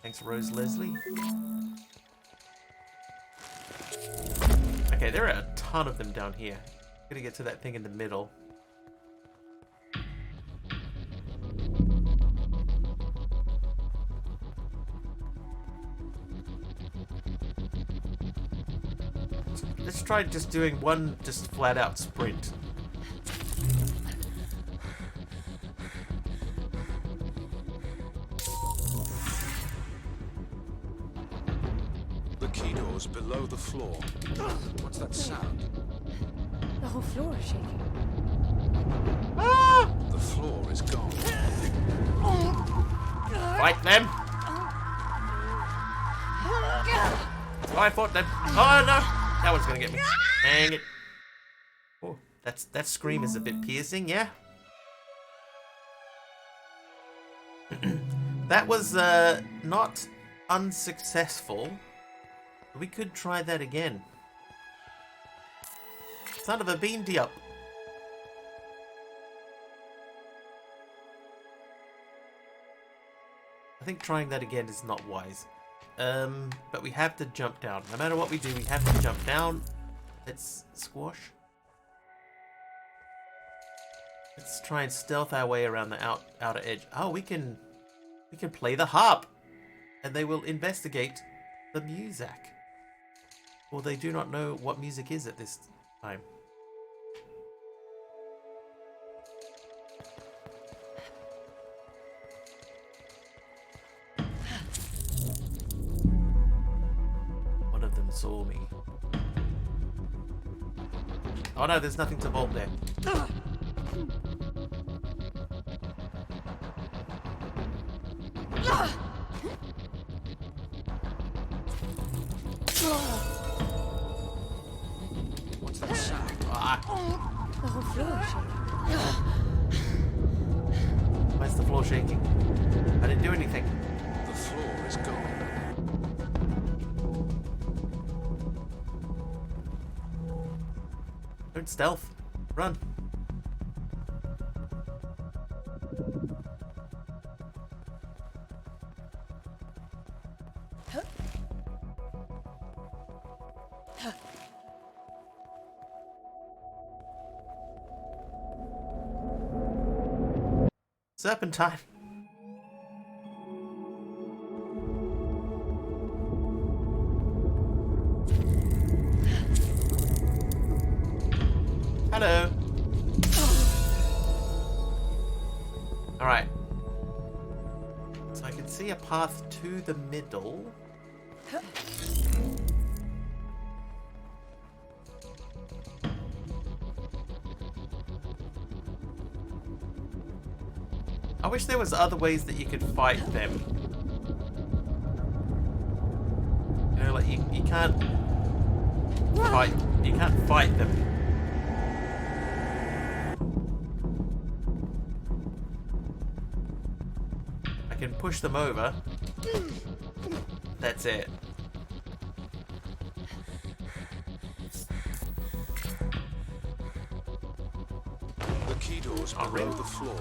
Thanks, Rose Leslie. Okay, there are a ton of them down here. Gotta get to that thing in the middle. Let's try just doing one just flat out sprint. The key door's below the floor. What's that sound? The whole floor is shaking. Ah! The floor is gone. Fight them! Oh, I fought them. Oh no! That one's gonna get me. Dang it. Oh, that scream is a bit piercing, yeah? That was not unsuccessful. We could try that again. Son of a bean diop. I think trying that again is not wise. But we have to jump down. No matter what we do, we have to jump down. Let's squash. Let's try and stealth our way around the outer edge. Oh, we can play the harp, and they will investigate the music. Or they do not know what music is at this time. One of them saw me. Oh no, there's nothing to vault there. What's that sound? The whole floor is shaking. Why's the floor shaking? I didn't do anything. The floor is gone. Don't stealth. Run. Serpentine. Hello. Alright. So I can see a path to the middle. I wish there was other ways that you could fight them. You know, like you can't fight them. I can push them over. That's it. The key doors Oh, below really? the floor.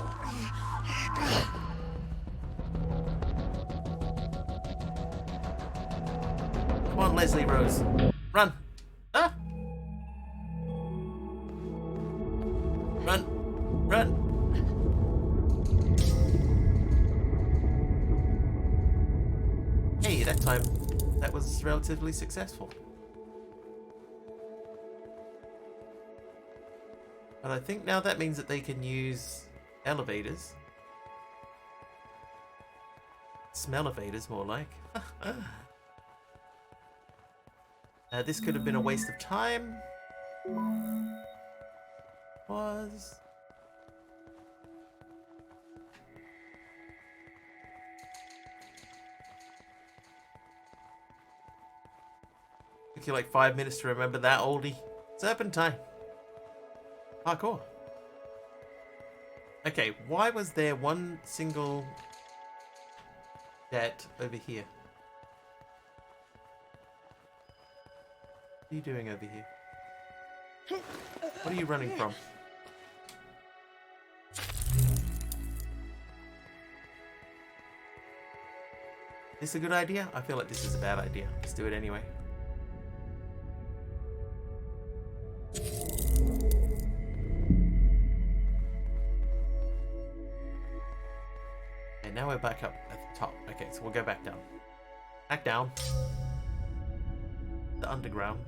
Come on, Leslie Rose. Run. Ah! Run. Run. Hey, that time, that was relatively successful. But I think now that means that they can use elevators. Smell elevators, more like. This could have been a waste of time. Was. Took you like 5 minutes to remember that, oldie. Serpentine. Parkour. Okay, why was there one single jet over here? What are you doing over here? What are you running from? Is this a good idea? I feel like this is a bad idea. Let's do it anyway. Okay, now we're back up at the top. Okay, so we'll go back down. Back down. The underground.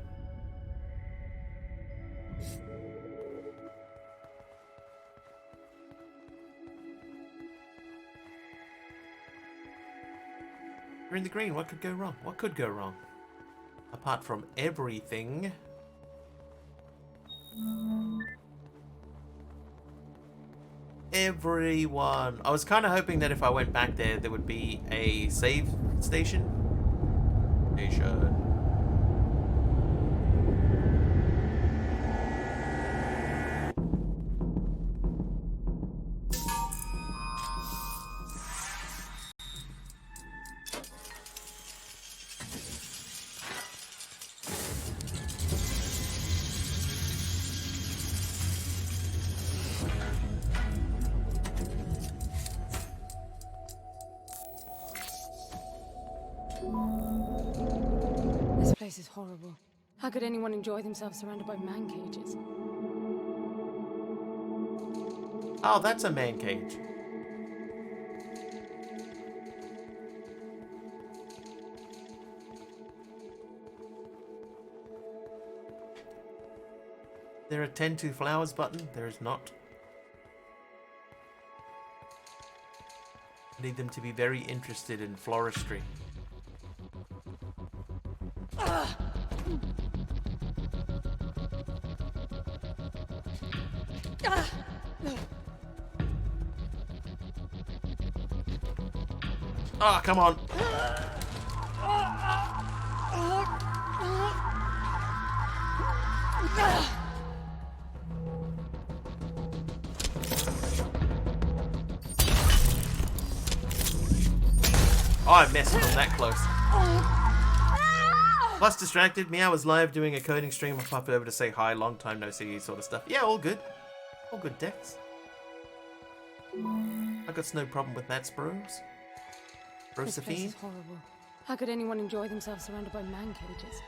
You're in the green. What could go wrong? What could go wrong? Apart from everything. Everyone. I was kind of hoping that if I went back there, there would be a save station. Station. place is horrible. How could anyone enjoy themselves surrounded by man cages? Oh, that's a man cage. There a tend to flowers button? There is not. I need them to be very interested in floristry. Ah, come on. Oh, I messed from that close. Plus distracted. Meow was live doing a coding stream. I popped over to say hi. Long time no see, sort of stuff. Yeah, all good. All good, Dex. I got no problem with that, Spros. This place Brosephine. is horrible. How could anyone enjoy themselves surrounded by man cages?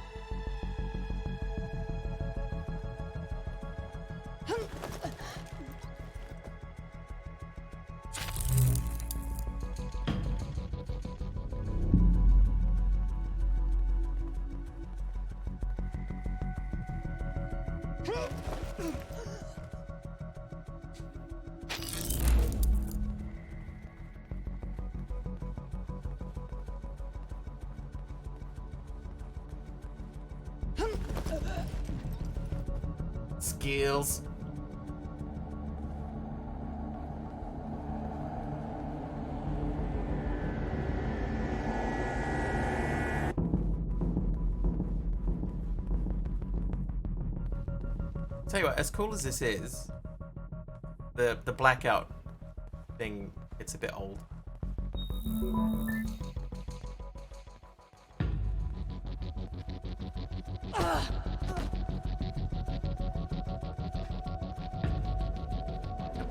Skills. Tell you what, as cool as this is, the blackout thing, it's a bit old.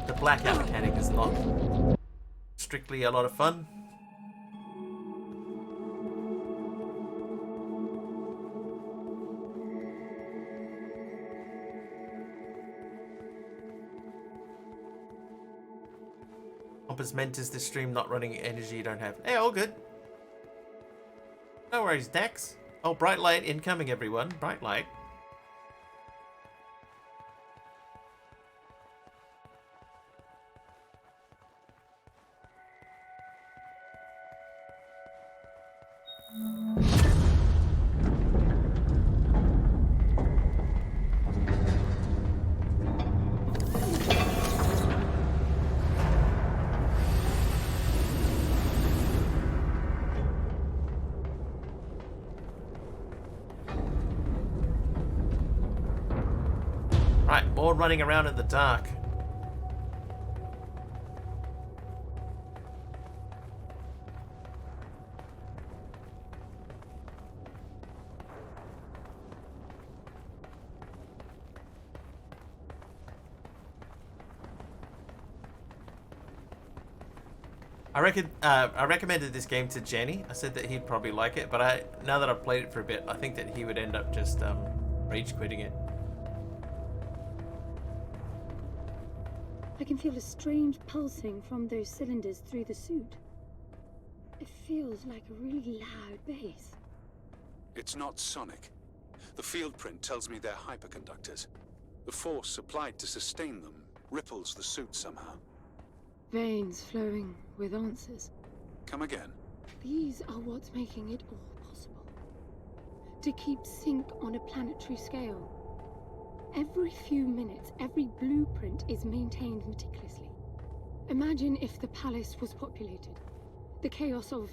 The blackout mechanic is not strictly a lot of fun. Compass Mentis, this stream not running energy you don't have. Hey, all good. No worries, Dax. Oh, bright light incoming, everyone. Bright light. Right, more running around in the dark. I recommended this game to Jenny. I said that he'd probably like it, but now that I've played it for a bit, I think that he would end up just rage quitting it. I can feel a strange pulsing from those cylinders through the suit. It feels like a really loud bass. It's not sonic. The field print tells me they're hyperconductors. The force applied to sustain them ripples the suit somehow. Veins flowing with answers. Come again. These are what's making it all possible. To keep sync on a planetary scale. Every few minutes, every blueprint is maintained meticulously. Imagine if the palace was populated. The chaos of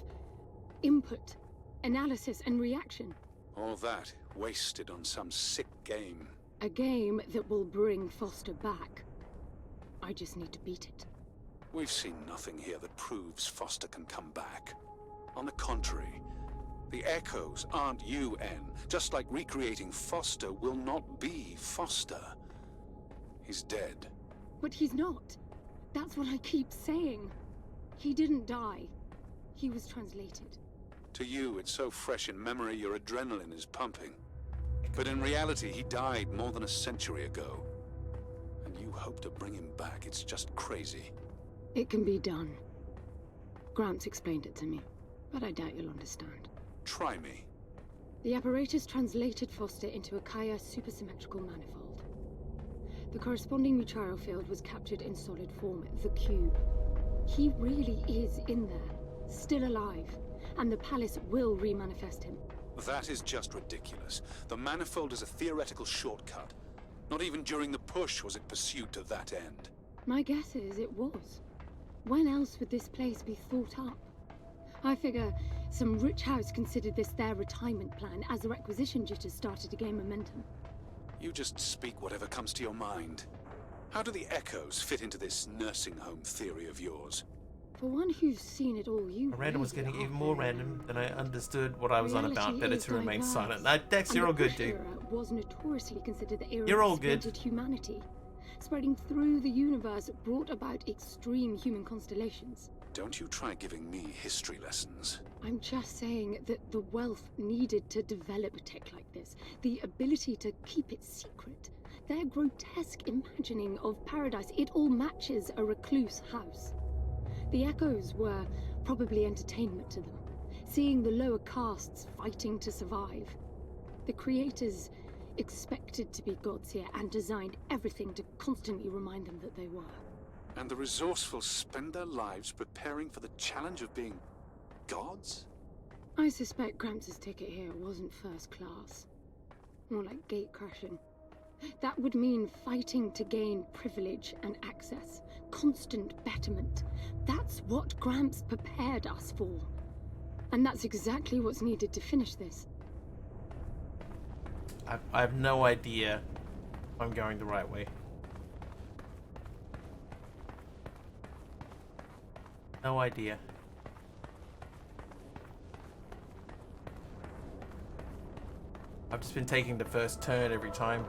input, analysis, and reaction. All that wasted on some sick game. A game that will bring Foster back. I just need to beat it. We've seen nothing here that proves Foster can come back. On the contrary, the echoes aren't UN, just like recreating Foster will not be Foster. He's dead. But he's not. That's what I keep saying. He didn't die. He was translated. To you, it's so fresh in memory your adrenaline is pumping. But in reality, he died more than a century ago. And you hope to bring him back. It's just crazy. It can be done. Gramps explained it to me, but I doubt you'll understand. Try me. The apparatus translated Foster into a Kaya supersymmetrical manifold. The corresponding Mucharo field was captured in solid form, the cube. He really is in there, still alive, and the palace will remanifest him. That is just ridiculous. The manifold is a theoretical shortcut. Not even during the push was it pursued to that end. My guess is it was. When else would this place be thought up? I figure some rich house considered this their retirement plan as the requisition jitters started to gain momentum. You just speak whatever comes to your mind. How do the echoes fit into this nursing home theory of yours? For one who's seen it all, you Random was really getting are even more very random than I understood what I was on about. Reality Better is to remain diverse. silent. No, Dex, And you're the all good, Push dude. era was notoriously considered the era You're all of good. splintered humanity. Spreading through the universe brought about extreme human constellations. Don't you try giving me history lessons. I'm just saying that the wealth needed to develop tech like this, the ability to keep it secret, their grotesque imagining of paradise, it all matches a recluse house. The echoes were probably entertainment to them, seeing the lower castes fighting to survive. The creators expected to be gods here and designed everything to constantly remind them that they were. And the resourceful spend their lives preparing for the challenge of being gods? I suspect Gramps' ticket here wasn't first class. More like gate crashing. That would mean fighting to gain privilege and access. Constant betterment. That's what Gramps prepared us for. And that's exactly what's needed to finish this. I have no idea if I'm going the right way. No idea. I've just been taking the first turn every time.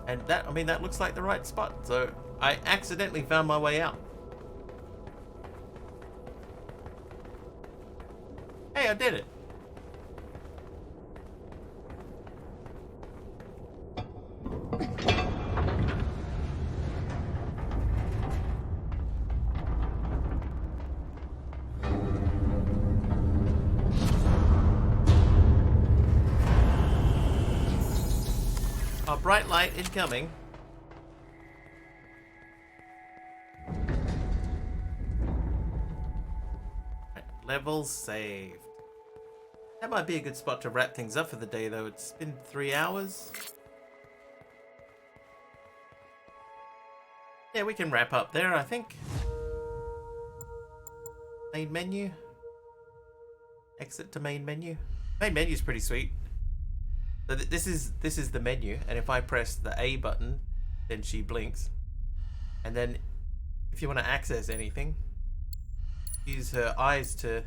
And that, I mean, that looks like the right spot. So I accidentally found my way out. Hey, I did it. Bright light incoming. Right, levels saved. That might be a good spot to wrap things up for the day, though. It's been 3 hours. Yeah, we can wrap up there, I think. Main menu. Exit to main menu. Main menu's pretty sweet. So this is the menu, and if I press the A button, then she blinks. And then if you want to access anything, use her eyes to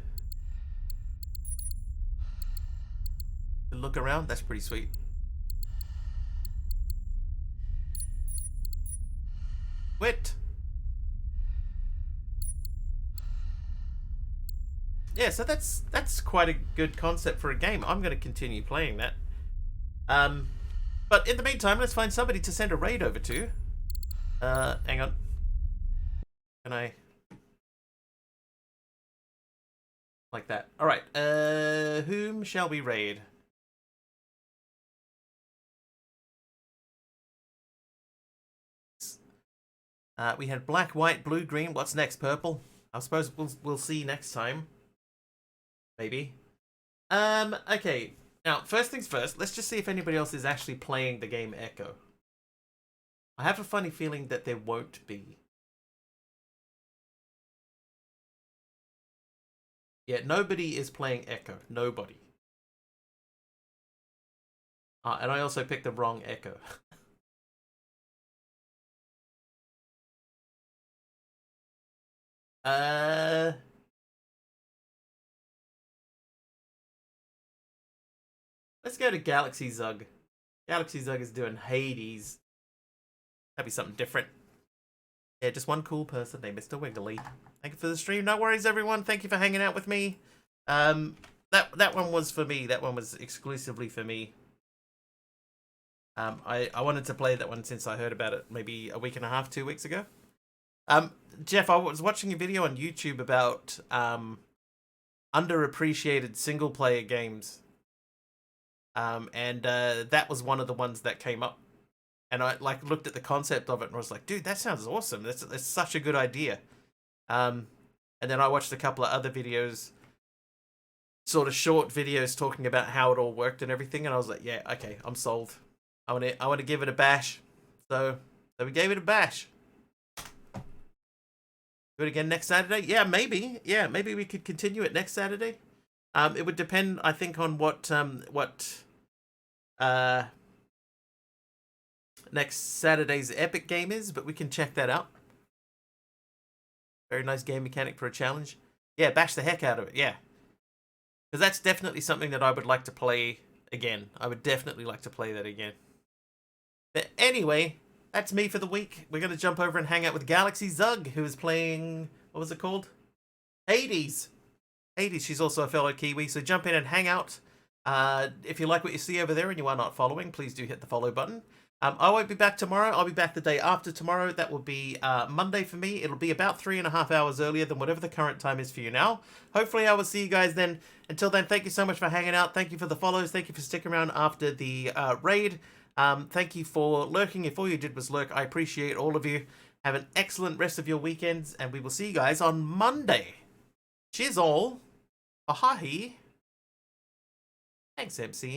look around. That's pretty sweet. Quit. Yeah, so that's quite a good concept for a game. I'm going to continue playing that. But in the meantime, let's find somebody to send a raid over to. Hang on. Can I? Like that. Alright, whom shall we raid? We had black, white, blue, green. What's next? Purple? I suppose we'll see next time. Maybe. Okay. Now, first things first, let's just see if anybody else is actually playing the game Echo. I have a funny feeling that there won't be. Yeah, nobody is playing Echo. Nobody. And I also picked the wrong Echo. Let's go to Galaxy Zug. Galaxy Zug is doing Hades. That'd be something different. Yeah, just one cool person named Mr. Wiggly. Thank you for the stream. No worries, everyone. Thank you for hanging out with me. That one was for me. That one was exclusively for me. I wanted to play that one since I heard about it maybe a week and a half, 2 weeks ago. Jeff, I was watching a video on YouTube about underappreciated single player games. And that was one of the ones that came up. And I like looked at the concept of it and was like, dude, that sounds awesome. That's such a good idea. And then I watched a couple of other videos, sort of short videos talking about how it all worked and everything, and I was like, yeah, okay, I'm sold. I want to give it a bash. So we gave it a bash. Do it again next Saturday? Yeah, maybe. Yeah, maybe we could continue it next Saturday. It would depend, I think, on what next Saturday's Epic game is, but we can check that out. Very nice game mechanic for a challenge. Yeah, bash the heck out of it, yeah. Because that's definitely something that I would like to play again. I would definitely like to play that again. But anyway, that's me for the week. We're going to jump over and hang out with Galaxy Zug, who is playing, what was it called? Hades. Hades, she's also a fellow Kiwi, so jump in and hang out. If you like what you see over there and you are not following, please do hit the follow button. I won't be back tomorrow. I'll be back the day after tomorrow. That will be Monday for me. It'll be about 3.5 hours earlier than whatever the current time is for you now. Hopefully I will see you guys then. Until then, thank you so much for hanging out. Thank you for the follows. Thank you for sticking around after the raid. Thank you for lurking. If all you did was lurk, I appreciate all of you. Have an excellent rest of your weekends, and we will see you guys on Monday. Cheers all. Ahahi. Thanks, MC.